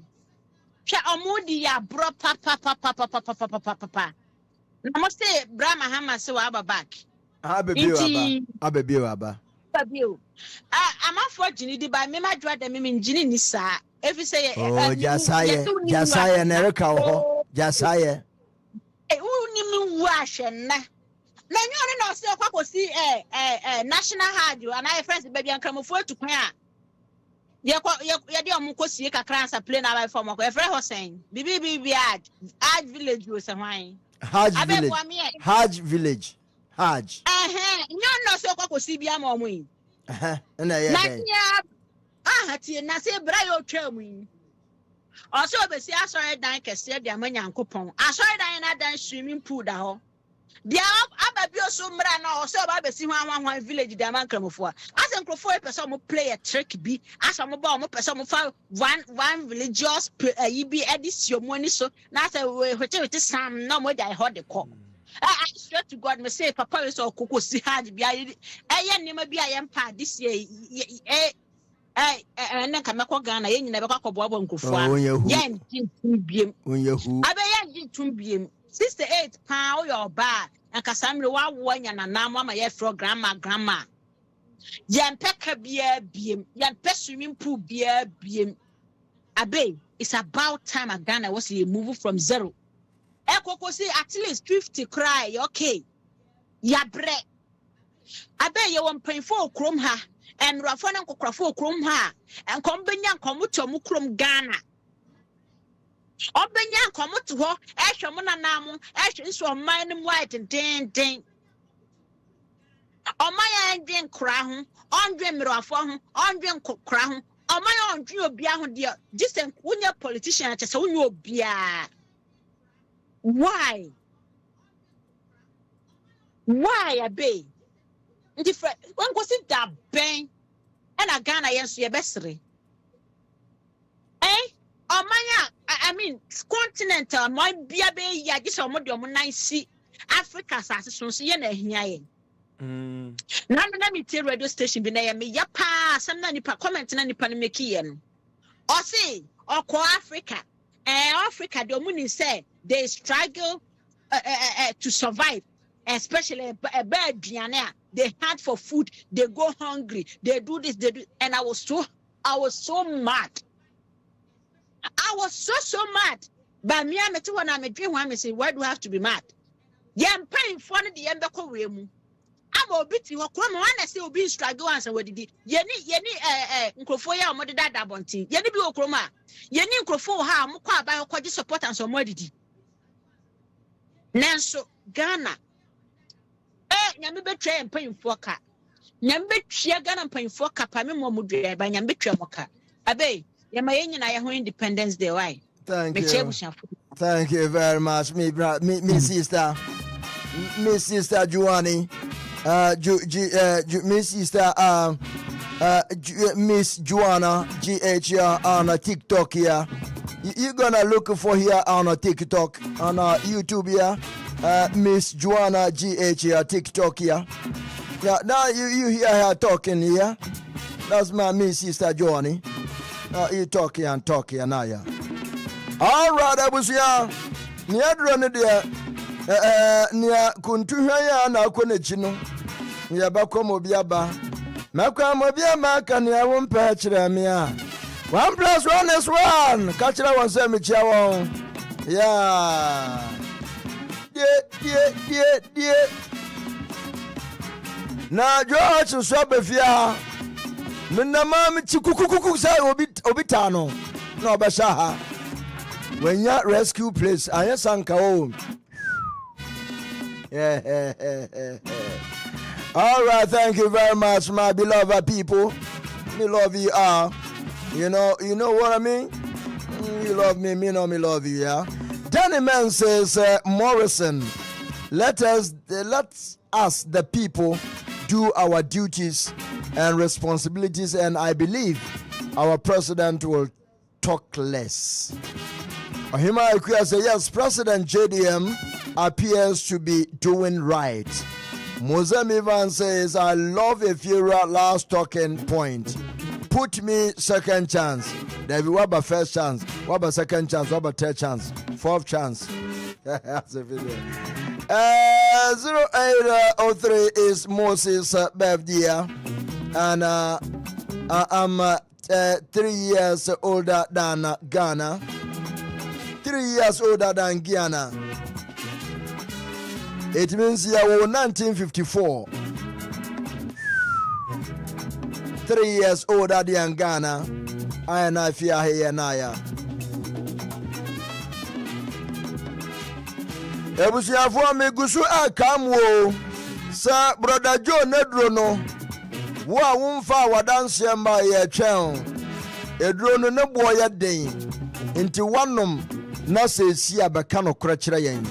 hwe omudi ya bro papa na mo say Brahma Hama se wa aba back abebio aba I'm a fortune di by me my dread and me Ginny Nissa. If you say, oh, Jasaya, and Erica, Jasaya. Who wash and then you know, so what was see a national radio and I friends baby and come forward to prayer. You're Mukosi, a class a plane away from a friend was saying, Bibi, Hajj village was a wine. Hajj village. Hajj. No, so what was CBM or wing. And I na say brayo twam also be say asori dan kese dia manyankopon asori dan na dan swimming pool da ho dia ababi oso mra na also ba be si hwan village dia man kramofo asenkrofo e person mo play a trick bi aso mo ba mo person mo fa one religious yi bi edisio mo ni so na say we hote sam na mo dai ho de ko I swear to God, me say papa is all cocoa si hard be I never be I am part this year. And then come back Ghana, you never got a bob on Kufa. Yan Jim, Abeiku Santana, 68 pound your bar, and Cassandra one and Ankomah my for grandma. Yan Pekka beam, Yan Pet swimming pool beer beam. Abe, it's about time a Ghana was a move from zero. Eko say at least 50 cry, okay. Ya bre. Abe you want pay for chrome ha. And Rafana Kokrafo Krum ha and Combinian Comuto Mukrum Ghana. Obinian Comuto, Ashamona Namu, Ash is from mine white and ding. On my Indian crown, on dream Rafon, on dream crown, on my own dream of Biahon dear, distant Wunya politician at a Bia. Why, Abe? Different one was it that bang and a Ghana yes your bestry. Oh my I mean continental my baby ya just on see Africa as yen here. Now let me tell radio station be near me ya pa some nipa comment na nipa no make yen. Osei or Africa Africa the money say they struggle to survive, especially a bad Diana. They hunt for food, they go hungry, they do this, and I was so mad. I was so mad. But me, I'm when I'm a dream, I say, why do I have to be mad? Yeah, I'm paying for the end of the I'm a bit you come on, I say, will be struggle answer what did Yeni, Nkrofoya, or Mother Dada Bonti, Yeni Biocroma, Yeni Nkroфo, ha, Mukwa, by quite support and some modity. Nanso, Ghana. Nyambe betray and paying for car. Nyambe Chiagan and paying for Capame Momudre by Nyambe Moka. Abe, Yamayan and I are Independence Day. Why? Thank you. Thank you very much, me sister. Miss Sister Giovanni. Miss Sister Miss Joanna GHR on TikTok here. You're gonna look for here on TikTok, on YouTube here. Miss Joanna GH TikTok here. Yeah, now you hear her talking here. That's my Miss Sister Johnny. You talk here now. Yeah. All right, I was here. Near running there. Near Kuntuhaya na Konechino. Near Bakomo Biaba. Makamo Biama can you won't patch them here. 1 + 1 is 1. Catch that one, Sammy Chawon. Yeah. Yeah. Now, George was so before. Minamam Chikuku say Obitano. No, Bashaha. When you're rescue place, I am Sanka. Yeah. All right, thank you very much, my beloved people. Me love you all. You know what I mean? You love me, me know me love you, yeah? Danny Man says, Morrison, let us, the people, do our duties and responsibilities, and I believe our president will talk less. Ohima Ikuya says, yes, President JDM appears to be doing right. Mozem Ivan says, I love Afia last talking point. Put me second chance. David, what about first chance? What about second chance? What about third chance? Fourth chance? That's a video. 0803 is Moses' birthday. And I'm 3 years older than Ghana. 3 years older than Ghana. It means you were 1954. 3 years older than Ghana. I and Afia here now. Ebusiafo me gusu akamwo sa brother Joe Nedro no wo a wonfa wadanse mba ye twen edro no ne boy ye den nti wanom na sesi abeka no kora kire yen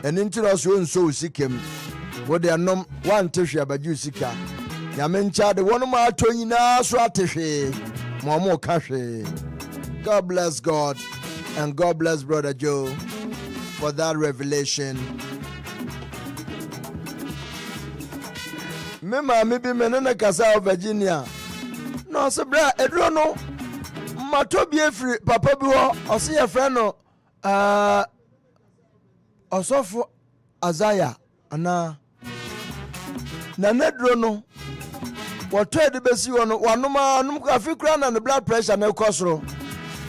eni nti no so nso sikem wo de anom wan tehwe abaju sika nyame ncha de wonom atonyi na so atehwe mo ka hwe. God bless God and God bless brother Joe for that revelation. Me maame bi me ne kasa Virginia. No se bra eduro no mato bi efiri papa bi ho ose ye frɛ no osofo Azaya ana na neduro no wato ede besi ho no wanom kafi kura na ne blood pressure na ekosoro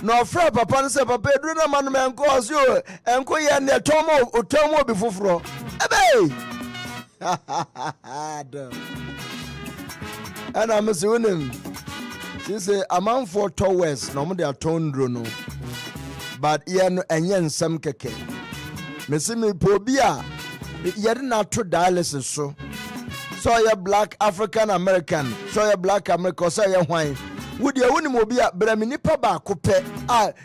na ofra papa no se papa eduro na manom enko ose o enko ye ne tomo bi foforo ebe and I'm saying him. She say a man for towers, no more they are tondro no. But yen and yen some keke. Missy me pobia, yet not to dialysis so. So you're black African American, so you're black American, so you're wine. Would you only mobia, but I mean, Papa coupe,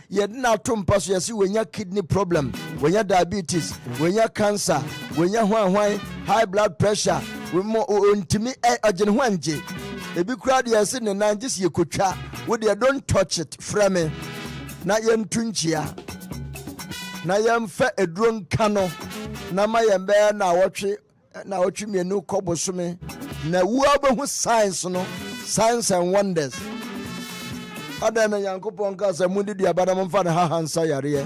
yet not to pass you see when your kidney problem, when your diabetes, when your cancer, when your wine, high blood pressure, with more intimate agent one J. If you crowd your sin and 90s, you could chat. Would you don't touch it, Frame? Na yen tunchia. Na yen fe a drone cano. Na my bear na watch me a new cobo sume. Na whoever who science no science and wonders. Other than young coupon cars and wounded the Abadam fan han sayare.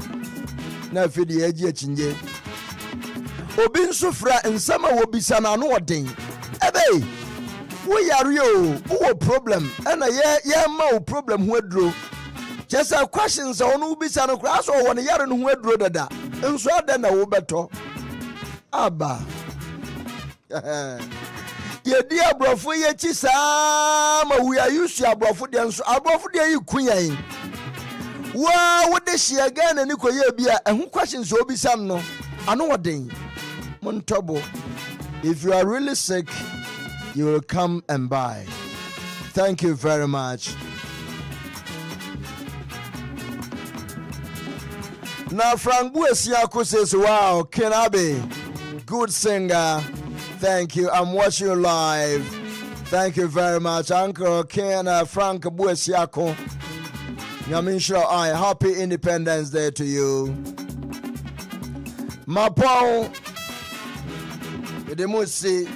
Na feed the edge chinje. Obin sufra and summer will be sana no ding. Ebe. We are you, who problem, and a more problem who drew. Just a questions on who be son of class or 1 year and who drew that, and so then I will better. Abba. Ye dear bro, for ye chisama, we are used to our brofudians, our brofudia you queen. Well, what does she again and you be and who questions will be some no? I know what thing. Montobo, if you are really sick, you will come and buy. Thank you very much. Now Frank Buesiako says, wow, Kenabe, good singer. Thank you. I'm watching you live. Thank you very much. Uncle Ken Frank Buesiako. Happy Independence Day to you. Mapong Edemusi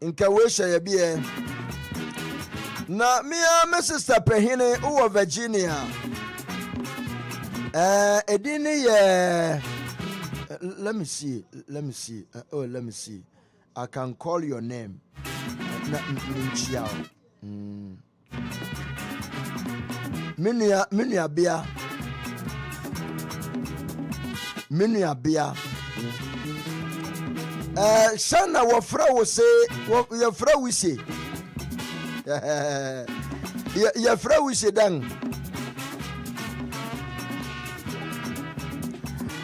Nkawesha ya bie na my sister Pehine uwa Virginia edini ye let me see let me see I can call your name Minchiao Minia bia Shana wafra wo say your fra we say your fra we say dan.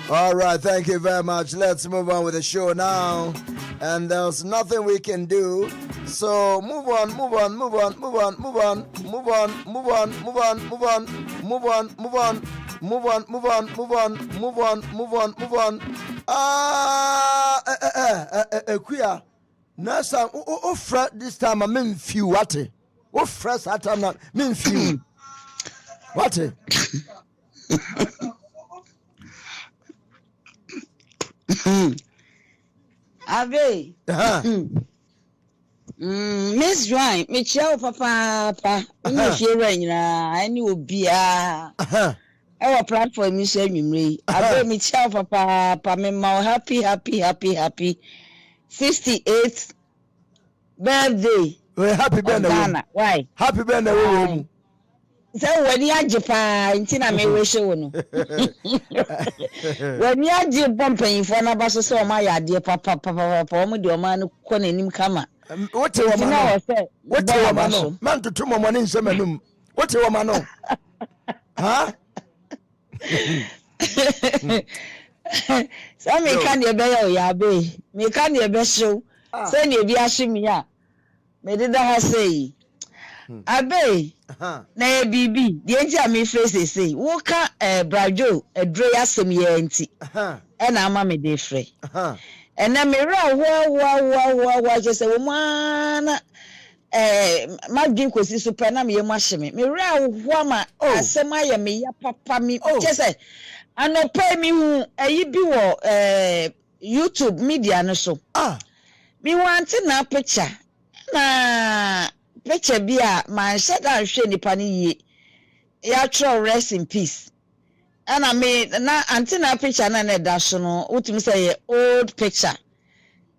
All right, thank you very much. Let's move on with the show now. And there's nothing we can do. So move on. Queer. Nasa ofra this time I mean few what? Ofra Satan mean few. What? Ave. Miss Joy, me chow papa. You hear na any obia. Our platform is saying Ave me chow papa me mau happy 68th birthday. Well, happy birthday. Why? Happy birthday. So when you Japan, Intina me wish you no. When you are bumping for na baso so my idea papa mo de o man ko nanim kama. What you want? What you want? Man to tomorrow morning semenum. What you want? Huh? Sammy can you be ya be? Me can you be show? Send you be ashimi ya. Me did that say. Abe na bibi the enja me face say wo ka brajo edro ya sem ye anti e na ama me de frɛ e na me ra wa je say wo mana magin kosi super na me yemu ahye me ra wo ma asem aye me ya papa me je say anopa mi hu ayi bi wo YouTube media no so Me want na picture. Na picture bi a man said I hwe nipa ni ye. Ya tro rest in peace. And I mean na antina picture na da so no utimi say old picture.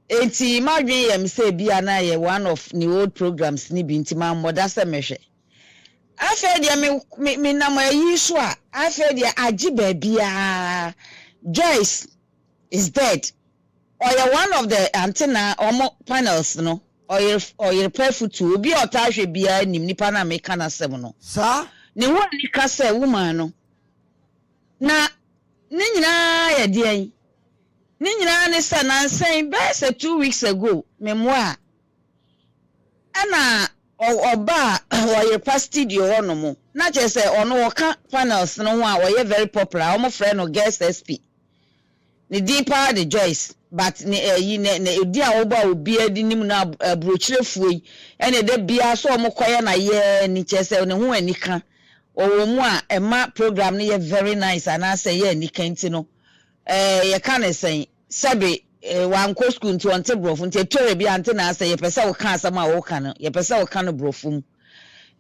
Enti madwen yem say bia na ye one of the old programs ni bi nti ma moda se mehwe. Afia dia me na ma yi so a afia dia agi ba bia Joyce is dead. Or one of the antenna panels no or your prefutu obi otahwe bia nim nipa na me kana sem no. Sa ne ho ni ka say woman no. Na ne nyina ye de ni nyina ne sa na nsan be 2 weeks ago memoa ana oba oye past studio ono mo na che say ono woka panels no ho a oye very popular omo friend no guest SP ni deeper the Joyce but ne yi ne odi a oba obi adi nim na brochirefuo yi ene de bia so omo koye na ye ni che say ne ho anika owo mu a ema program ne ye very nice ana say ye anika nti no ye kan say sabe wan ko school nti on te brofu nti tore bi ante na say ye pese wo kan asama wo kan ye pese wo kan brofu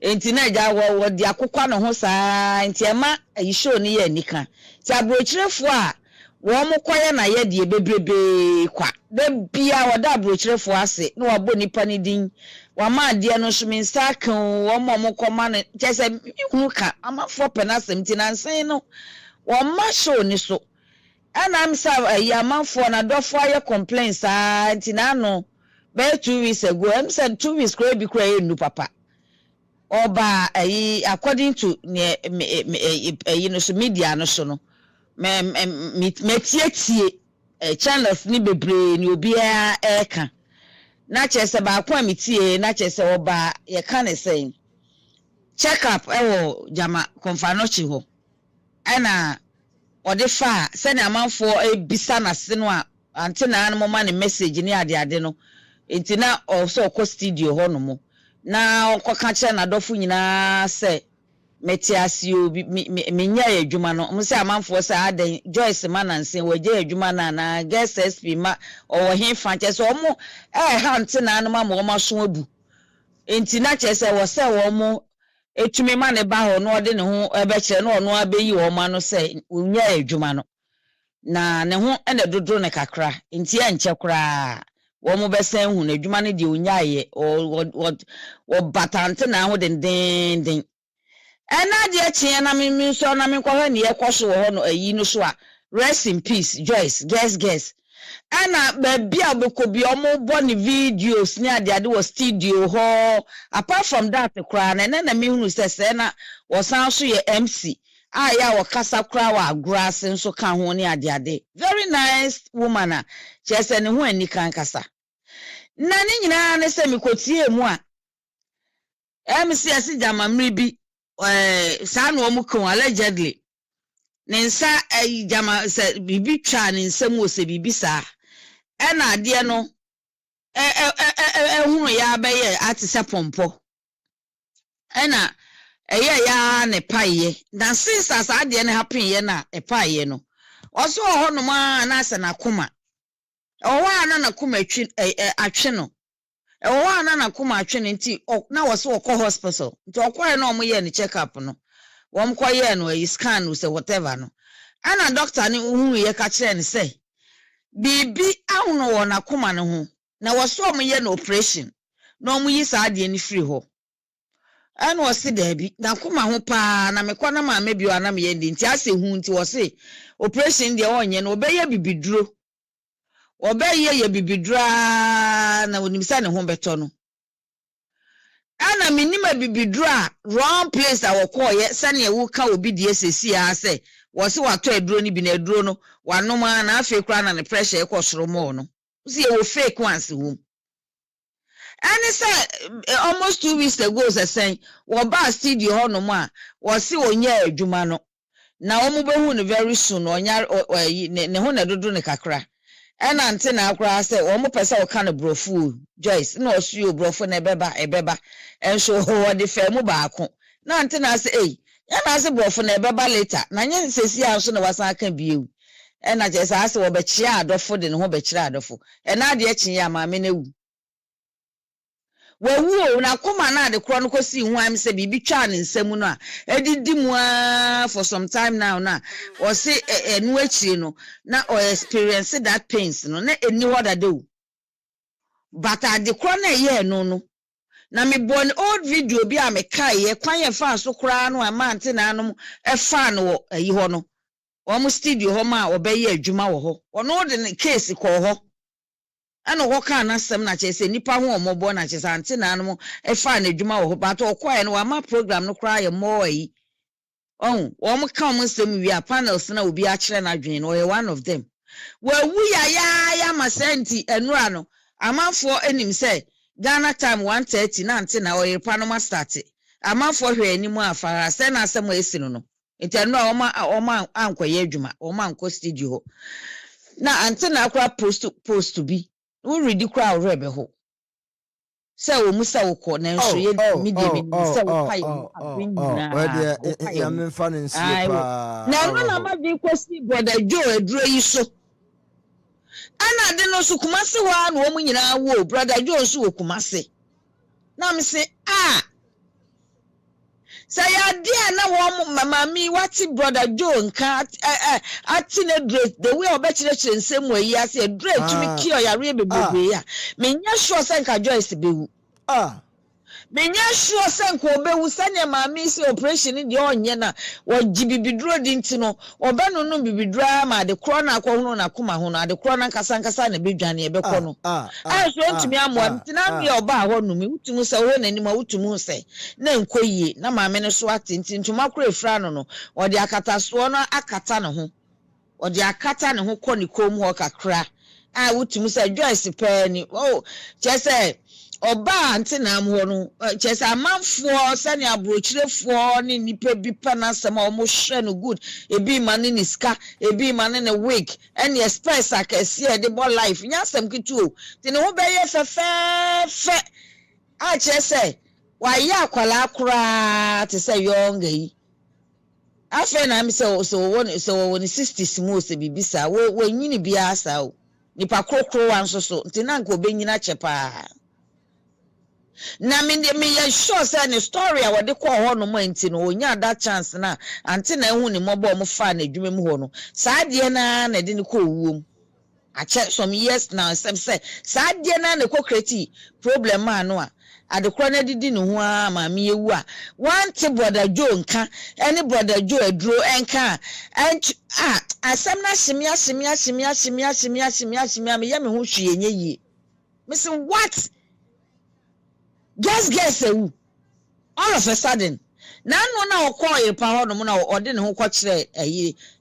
nti na ja wo di akokwa no ho saa nti ema ayi show ne ye anika ti abrochirefo a wo mo koye na ye de bebrebe kwa de bia wo da abrochirefo ase na wo bo nipa ni din wa ma de no so min sa kan wo mo koma no chese hu ka amafo penasem ti na nsen no wo ma show ni so and I'm sorry, Yamanfo na dofo aye complaints nti na no be 2 weeks ago em said 2 weeks kra bi kra enu papa oba according to no so media no so no me tietie channels ni bebre ni obi a eka na chese ba kwa metie na chese oba ye kan say check up ewo jama konfanochi ho ana ode fa se na amanfo ebisa na se no a antina no ma ne message ni ade no entina so ko studio ho no mo na okoka che na dofo nyina se metiasi obi menya adwuma no mo se amanfo se aden Joyce mananse waje adwuma na guest SP ma o he franche so mo ha antina no ma mo so abu entina che se wo se wo mo etumi ma ne ba ho no ode ne ho ebe kire no ono abeyi wo ma no se unya adwuma no na ne ho ene dodro ne kakra nti ya nche kra wo mo besen hu na adwuma ne de unya ye o batante na ho den ena de achie na mi so na mi kwa ne ye kwaso ho no ayi no so a rest in peace Joyce guess ana baby abekobi omo bo ne videos ni ade wo studio ho apart from that kra na me hunu se na wo san so ye MC ya wo kasa kra wa grass nso ka ho ni ade very nice woman a chese ne ho ani kan kasa na ni nyina ne se mikotie mu a MC asijama mribi sa no mu kon allegedly nensa jama se bibi twa nensam wo se bibi sa ena ade no hunu ya beye atise pompo ena ya ne paye na since as ade ne happen ye na paye no oso ho no ma na ase na koma owa na koma atwe no owa na koma atwe no nti na wo so ko hospital nti okwa na omo ye ne check up no wom kwaye no e scan no say whatever no ana doctor ni hu ye ka kire ne say bibi ahono wo na koma ne ho na wo so omo ye no operation na omo yi sa ade ni free ho ana wo se da bi na koma ho pa na me kwa na ma me bi o na me ye ndi nti ase hu nti wo se operation de wonye no obeye bibiduro obeye bibidura na wonimisa ne ho beto no ana minima bibidura wrong place a wokoye sane ewu ka obi die sesi a se wo se wato aduro ni bi na aduro no wanoma na afi kra na ne pressure ekosoro mo no see wo fake ones home and say almost 2 weeks ago say wo ba studio ho no mo a wo se onya adwuma no na wo mo behu no very soon onya ne ho na dodo ne kakra ena ante na akra say wo mo pese wo ka no brofu Joyce na osuo brofu na ebeba enso ho de fa mu baako na ante na say ya na say brofu na ebeba later na nye sesi anso na wasan aka bieu ena je sa ase wo be chia adofo de ne ho be kira adofo ena de echi ya ma me na wu wawu na koma na de kro no kosi hu am se bibi twa ne nsam no a edidi mu for some time now na o se enu echi no na o experience that pains no na eni wada de but ade kro na ye no na me born old video bi a me kai ye kwan ye fa so kra no amante na anom e fa no yi ho no o studio ho ma obeye adwuma wo ho ono de case ko ho ana wo ka na sem na chese nipa ho omobo na chese ante na anom e fa na adwuma wo ho but okwae no ama program no kra ye mo yi wo mo ka mo sem wi a panels na obi a kire na dwen no ye one of them wa wu ya masenti enura no amanfo enim say Ghana time 1:30 na ante na oye panoma start amanfo hwe animu afara se na asem esinu no ntenu oma ankoye adwuma oma anko studio ho na ante na akwa post to be we ready crowd rebe ho se o musa wo na nso ye media se wo kai na ya memfa ne nsie pa na ma bi kwesi brother Joe aduro yi so ana de no so kumase ho a no mu nyina wo brother Joe so wo kumase na me say say ya na wo mama mi wati brother Joe nka ati na great the way obechire nsem wa yi ase great to me kill ya re bebebe ya me nya sure say nka Joyce bewu menya sure say nko obewu sanya mama isi operation di onye na wajibibidro di ntino obanu no bibidra ma de corona akọ hono na kuma hono ade corona nkasa na bedwane ebekọ no so ntumi amwa ntina mi oba ho no mi utumu se ho nani ma utumu se na nkoyie na mama ne so atenti ntuma kro efra no ode akata so no akata ne ho ode akata ne ho kọ ni kom ho kakra utumu se Joyce pe ni chese oba ante na amho no chese amanfo sane abrochirefo ni nipa bi pa na sama omo hwe no good ebi mane ni ska ebi mane ne wig any express akese e de bo life nya sam kitu te ne ho be ye fe chese wa ya akwala akura te say young yi afa na mi so won 60s mo se bibisa wo nyini bia asa o nipa krokro wan so te na nko be nyina chepa na me ya sure say the story a wode kwa ho no manti no onya that chance na ante na ehu ni mobo mo fa na adwuma mu ho no saa de na de ne ko wuom a check some years now say saa de na ko create problem anu a adekora na didi ne ho a ma me yewu a want brother Joe nka any brother Joe aduro enka asem na shimia me ya me ho hwe enye yi me say what guess all of a sudden na no na okoye pa ho no na ode ne ho ko kire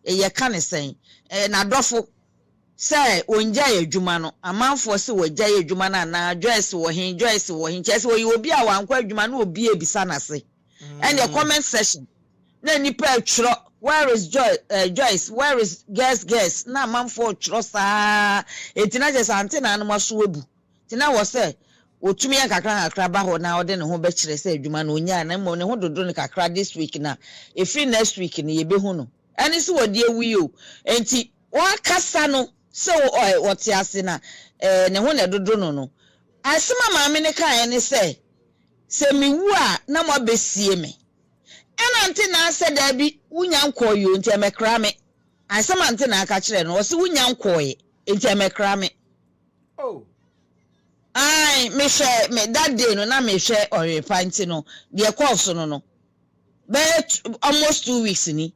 ye ka ne sen na dofo say onja adwuma no amanfo se wogya adwuma na Joyce wo hin chese wo yi obi a wankwa adwuma na obi ebisa na se and the comment section na nipa atwro where is Joyce where is guess na amanfo atwro saa etina je sante na no maso webu tina wo say otumi kakra ba ho na ode ne ho be kire se adwuma na onya na mo ne ho dodo ne kakra this week na every next week ne ye be hu no eni so wode awi o enti wa kasa no so what ase na ne ho ne dodo no asema maame ne kan ne se mi wu a na mo besie me ena nti na ase da bi wunya nkoyo nti emekra me asema nti na aka kire no o se wunya nkoye nti emekra me me share me that day no na me share ore panti no the course no but almost 2 weeks ni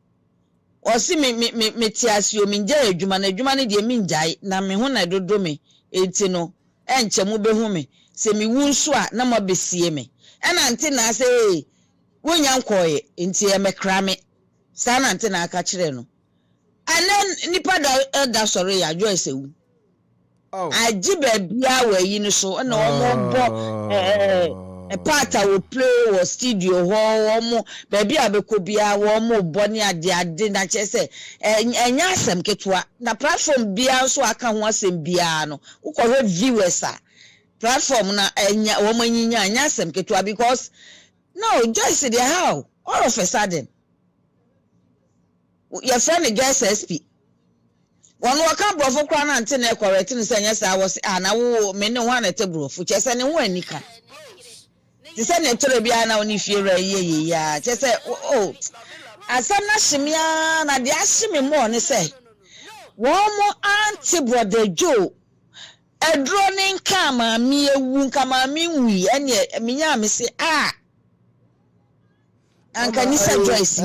o si me tiasio me nja adwuma na adwuma ne de me njai na me ho na dodo me enti no enche mu be hu me se me wu nso a na mo besie me ena nti na se wonya nkoye enti e mekra me sa na nti na aka kire no and nipa da sorry ya Joyce wu ajibe bia we yi no so na omo a part will play or studio ho omo baby abeko bia wo mo bo ni ade na chese enya asem ketwa na platform bia so aka ho asem bia no ukọ viewers a platform na enya wo manyinya anya asem ketwa because no just the how all of a sudden your friend gets SP One waka brofo kwa na ante na correct ni say nyesa wo na wo me ne ho na te brofo che say ne ho anika ti say ne tore bia na oni fie ra ye ya che say oh asam na shimia na de ashimi mo ne say wo mo anti brother Joe edroning kama mi ewu kama mi wi ene minya me say anka ni say Joyce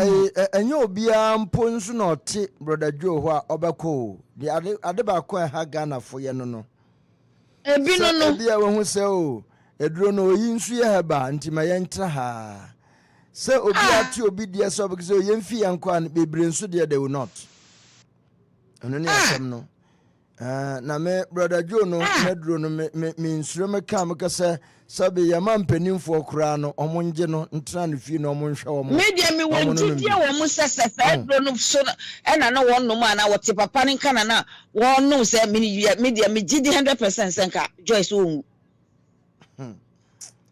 enye obia mpo nso na ote brother Joe ho a obeko di ade ba ko ha Ghana fo ye no ebi no bia wo hu se o edro no oyi nso ye haba ntima ye ntra ha se obi ati obi die so obekse o ye mfi yanko an bebre nso de they will not ono ne asem no na me brother Joe no medro no me nsuro me kam ka se sabe ya mampanimfo kura no omonje no ntra no fi no omonhwe wo mo media me wonjidie wo mo sesefe edro no so e na no won no ma na wote papa ne kana na won no se media me gidi 100% senka Joyce wo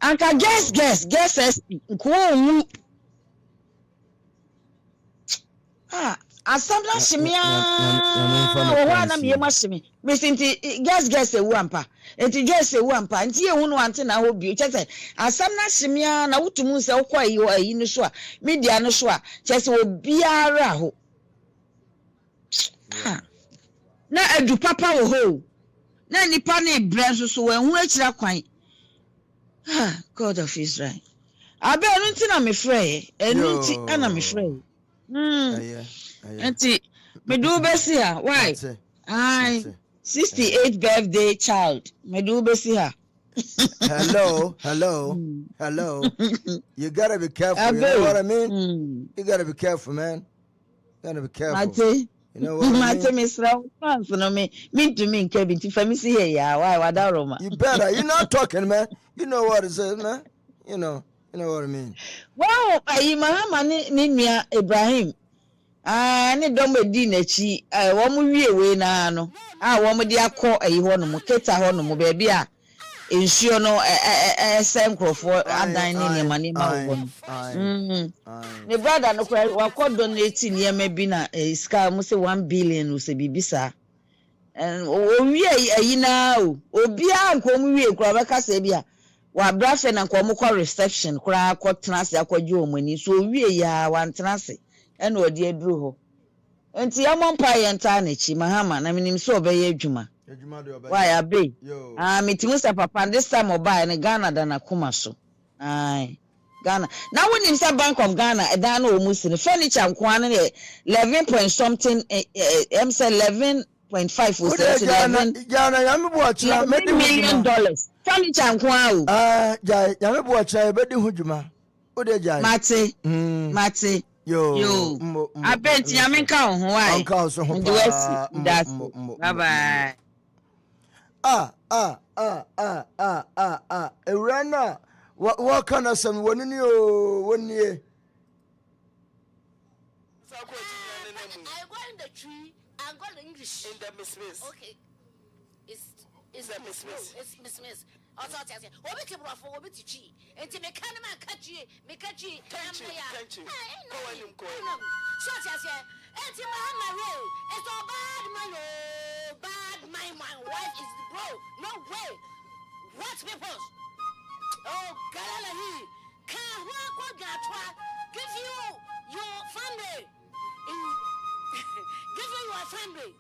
anka guess nko wo asamla shimia wo na me mashimi me sinti guess ewu ampa enti guess ewu ampa enti ye hunu ante na ho bio chese asamla shimia na wutumu se okwa yi no so a media no so a chese obiara ho na edu papa wo ho na nipa na ebrenso so wen hu akira kwan God of Israel abe enu nti na me frɛ enu nti ana me frɛ Auntie, me do besi her. Why? 68th birthday child. Me do besi her. Hello. You gotta be careful. You know what I mean? You gotta be careful, man. You gotta be careful. Mate. You know what I mean? Mate, Miss Round. No me. Mean to me, Kevin. If I see here, yeah. Why? What Roma? You better. You're not talking, man. You know what it says, man. You know what I mean. Wow. Mahama ni Mia Ibrahim. Ne dom edi na chi wo mu wie we na no wo mu de akọ ayi ho no mu keta ho no mu be bia ensuo no senkrofo adan ne ne ma wo ne brother no kwa wakọ donate ne ma bi na iska mu se 1 billion o se bibisa o wie ayi na o obi anko mu wie kura beka se bia wa brafe na nko mu kwa reception kura akọ transe akọje omani so wie ya wan transe eno odi eduru ho enti amompa ye nta na chi mahama na minim so obeye adwuma why abe metimu se papa this time oba ne Ghana da na kuma so Ghana na wonim se Bank of Ghana edan na omusi ne furniture nkoa ne 11 point something say 11.5 or so Ghana ya me bo achira $1 million furniture nkoa o ya me bo achira e be di hudwuma o de jai mate Yo. Abenti ya menka ho why? Anka so ho. Bye bye. Ewrana what kana some woni ni o woni I go in the tree and go in English. In the Miss. Okay. It's a Miss. It's Miss. Also, I say, "Obi kebra for obi tichi." Enti me kan ma kachi, me kachi. Kanchi. Go on him. So I say, "Enti ma re, it's all bad man, bad my wife is the bro. No way. What people? Oh, galala he. Ka wa ko gatwa. Give you your family. Give you your family.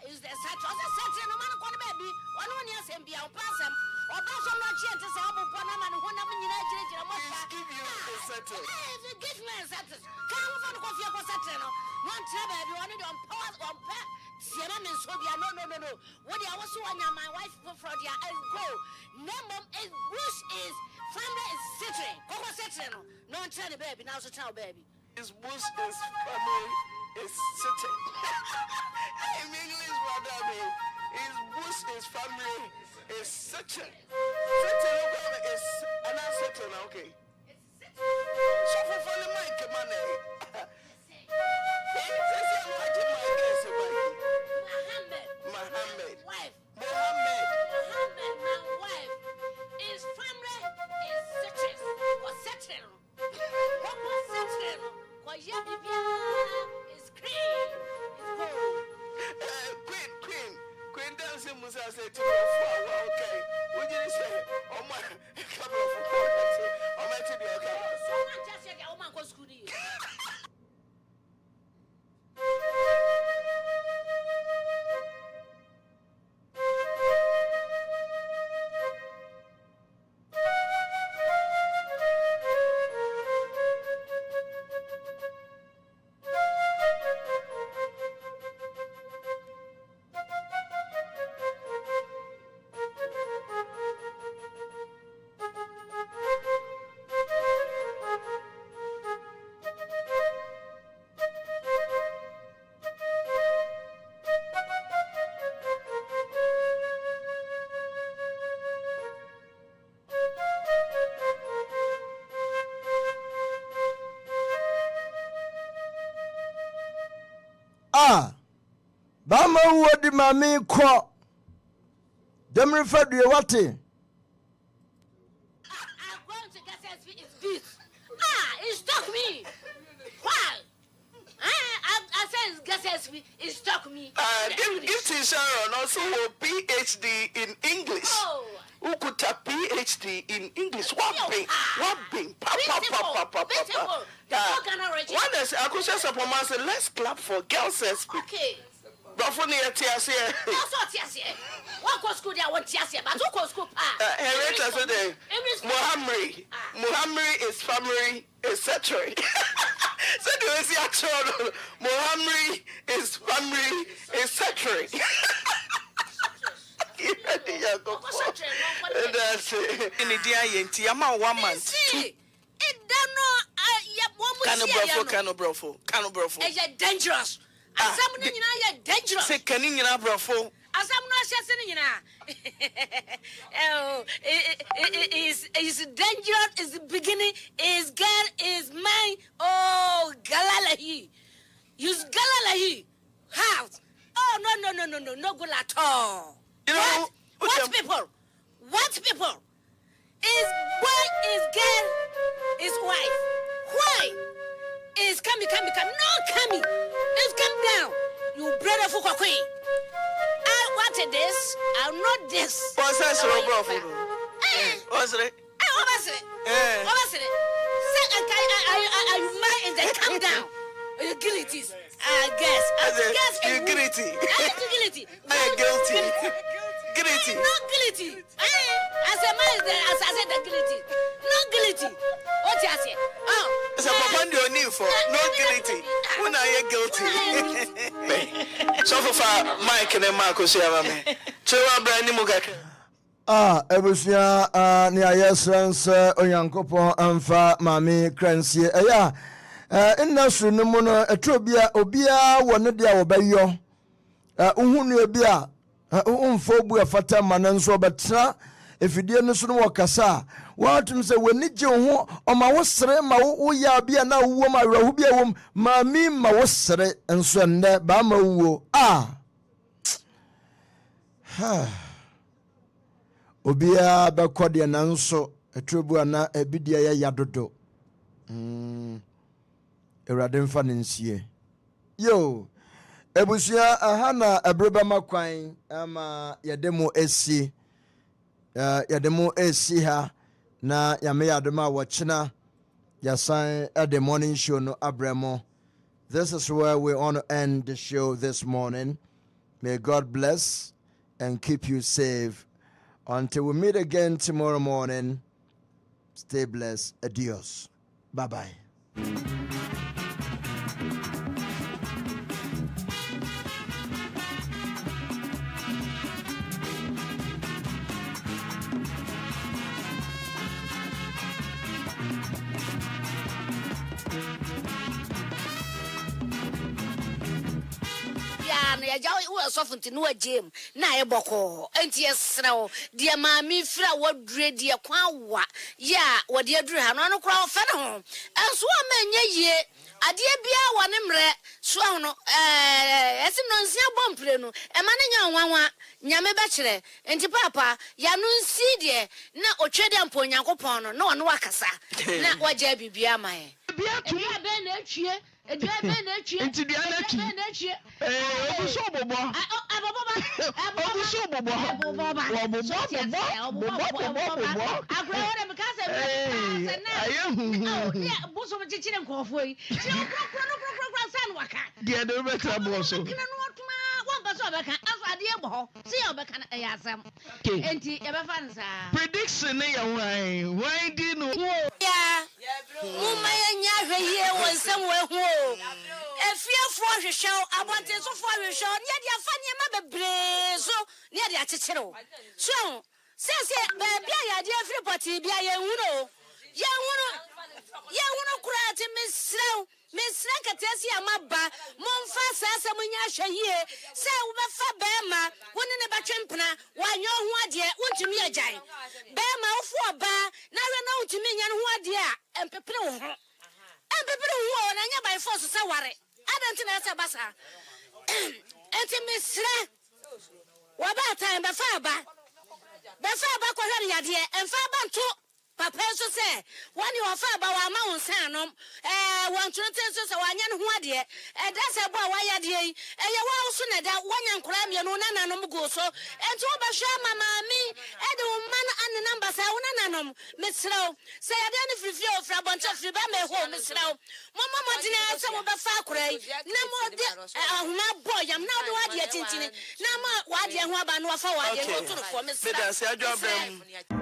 Is the such as no man ko baby. Onu ni asembia o pasam. Obaso no chi ente se obo pona ma no hona mu nyina jirejire mo fa. Give you the settle. Give me a settle. Kan wo fa no kofia ko settle no. No ntra baby one dey on power on pa. Siema men so bia no. What dey awoso wanya my wife for dia I go. No mom is bush is family is settle. Ko settle no. No ntra the baby now so tell baby. His bush is family is settle. In English brother me. His bush is family is settle. Settle is an settle now, okay. So for the mic, man. Mohammed. Wife. Mohammed, my wife. His family is settle. Or settle. What was settle? Because is clean. It's gold. Queen. say I say to okay. We didn't say oh my come on to the okay. So much just say oh man go school you. Bama wodi mami ko demre fadu ye wate I'm going to get SSV is this. It stuck me. Why? I said get SSV, it stuck me. Gifty Sharon also a PhD in English. Oh. Who could have PhD in English? What being? One is I could just say, let's clap for girls SSV. Okay. Bafuni atiase. Also atiase. What go school there? What atiase? But who go school? Henrietta said, Muhammad is family, etc. So do you see actual Muhammad is family, etc. That's it. In the day, yenti ama 1 month. It don't know. Cano It's dangerous. Asam ni nyina dangerous. Say kani nyina brofo. Asam no ahyase ni nyina. Oh, is dangerous is the beginning is God is mine. Oh, galalahi. Use galalahi. How? Oh no good at all. You know what people? What people? Is boy is girl is wife. Why? Is come. No coming. It's come down. You brother for queen. I wanted this. I'm not this. What's that so bro? What's it? What's it? Say you mind and then come down. You guilty. I guess. You guilty. Guilty. Guilty. Not guilty. I said the guilty. Not guilty. What you say? Oh. So Papa do need for no guilty. When are you guilty? So far Mike and Marco Siama me. Chewa brand mugaka. Ebusia ni ayesrans onyankopon amfa mami kransie eya innasu no mu no etrobia obia wone dia wobayo uhunu obia umfo bu afata mananso betra efidie no so no wakasa watum se wani gye ho oma wo sere ma wo ya bia na wo ma rahu bia wo mami ma wo sere enso nne ba ma wo obia ba kode nanso etrobu ana ebidia ya yadodo Ewurade mfa nensie yo ebusia ahana abreba makwan ama yademo esi ha na yame yadoma wachina yasan at the morning show no abremo. This is where we want to end the show this morning. May God bless and keep you safe until we meet again tomorrow morning. Stay blessed. Adios. Bye bye. Ya jaw wo sofunti no agem na e boko enti esrew de ma mi fra wadure de kwa wa ya wode adure ha no kra ofa ne ho enso amanye yie ade bia wo ne mre so no esi no nsia bompre no e ma nya nwanwa nyame be kire enti papa ya no nsi de na otwede ampo Nyankopon no na ono wakasa na waja bibia mae bia tu bia be na atwie edua be na atwie enti dia na atwie obuso bobo aboboba obuso bobo aboboba agro wona me kasa na ayehu ya buso me chichire nkofo yi ti okro san waka dia de be trabo so kina no otuma won so be kan aso ade e bo si e be kan e asem enti e be fan sa prediction ne ya wan di no ya mumma ya nya hweye won sem we hu efiefo hwehwe abonte so fo hwehwe ne de afa ne ma bebre so ne de akekere o so se bia ya de free party bia ya hu kurati mesra katesi amaba momfa sasa munya hwehie se wo befa bema woni ne batwempena wanyo ho ade wontumi agyan bema wofo oba na hwe na wontumi nya ho ade a empepere wo ho na nya by force se ware adanti na se basa enti mesra waba time befa ba ko hwe yade emfa ba nto papa so say when you afa ba wa ma wonsan no won tunte so say wanya ne ho ade da say bo wa ya de ye wa so na da wanya nkora me no na nanom go so enti wo ba hwa mama mi de wo man an number say wo na nanom mesrew say ya de ne frifie ofra boncha fri ba me ho mesrew mama modina say wo ba fa akora na mo de ahuma boy yam na wo de wa de tinchini na ma wa de ho aba no fa wa de no to for mesrew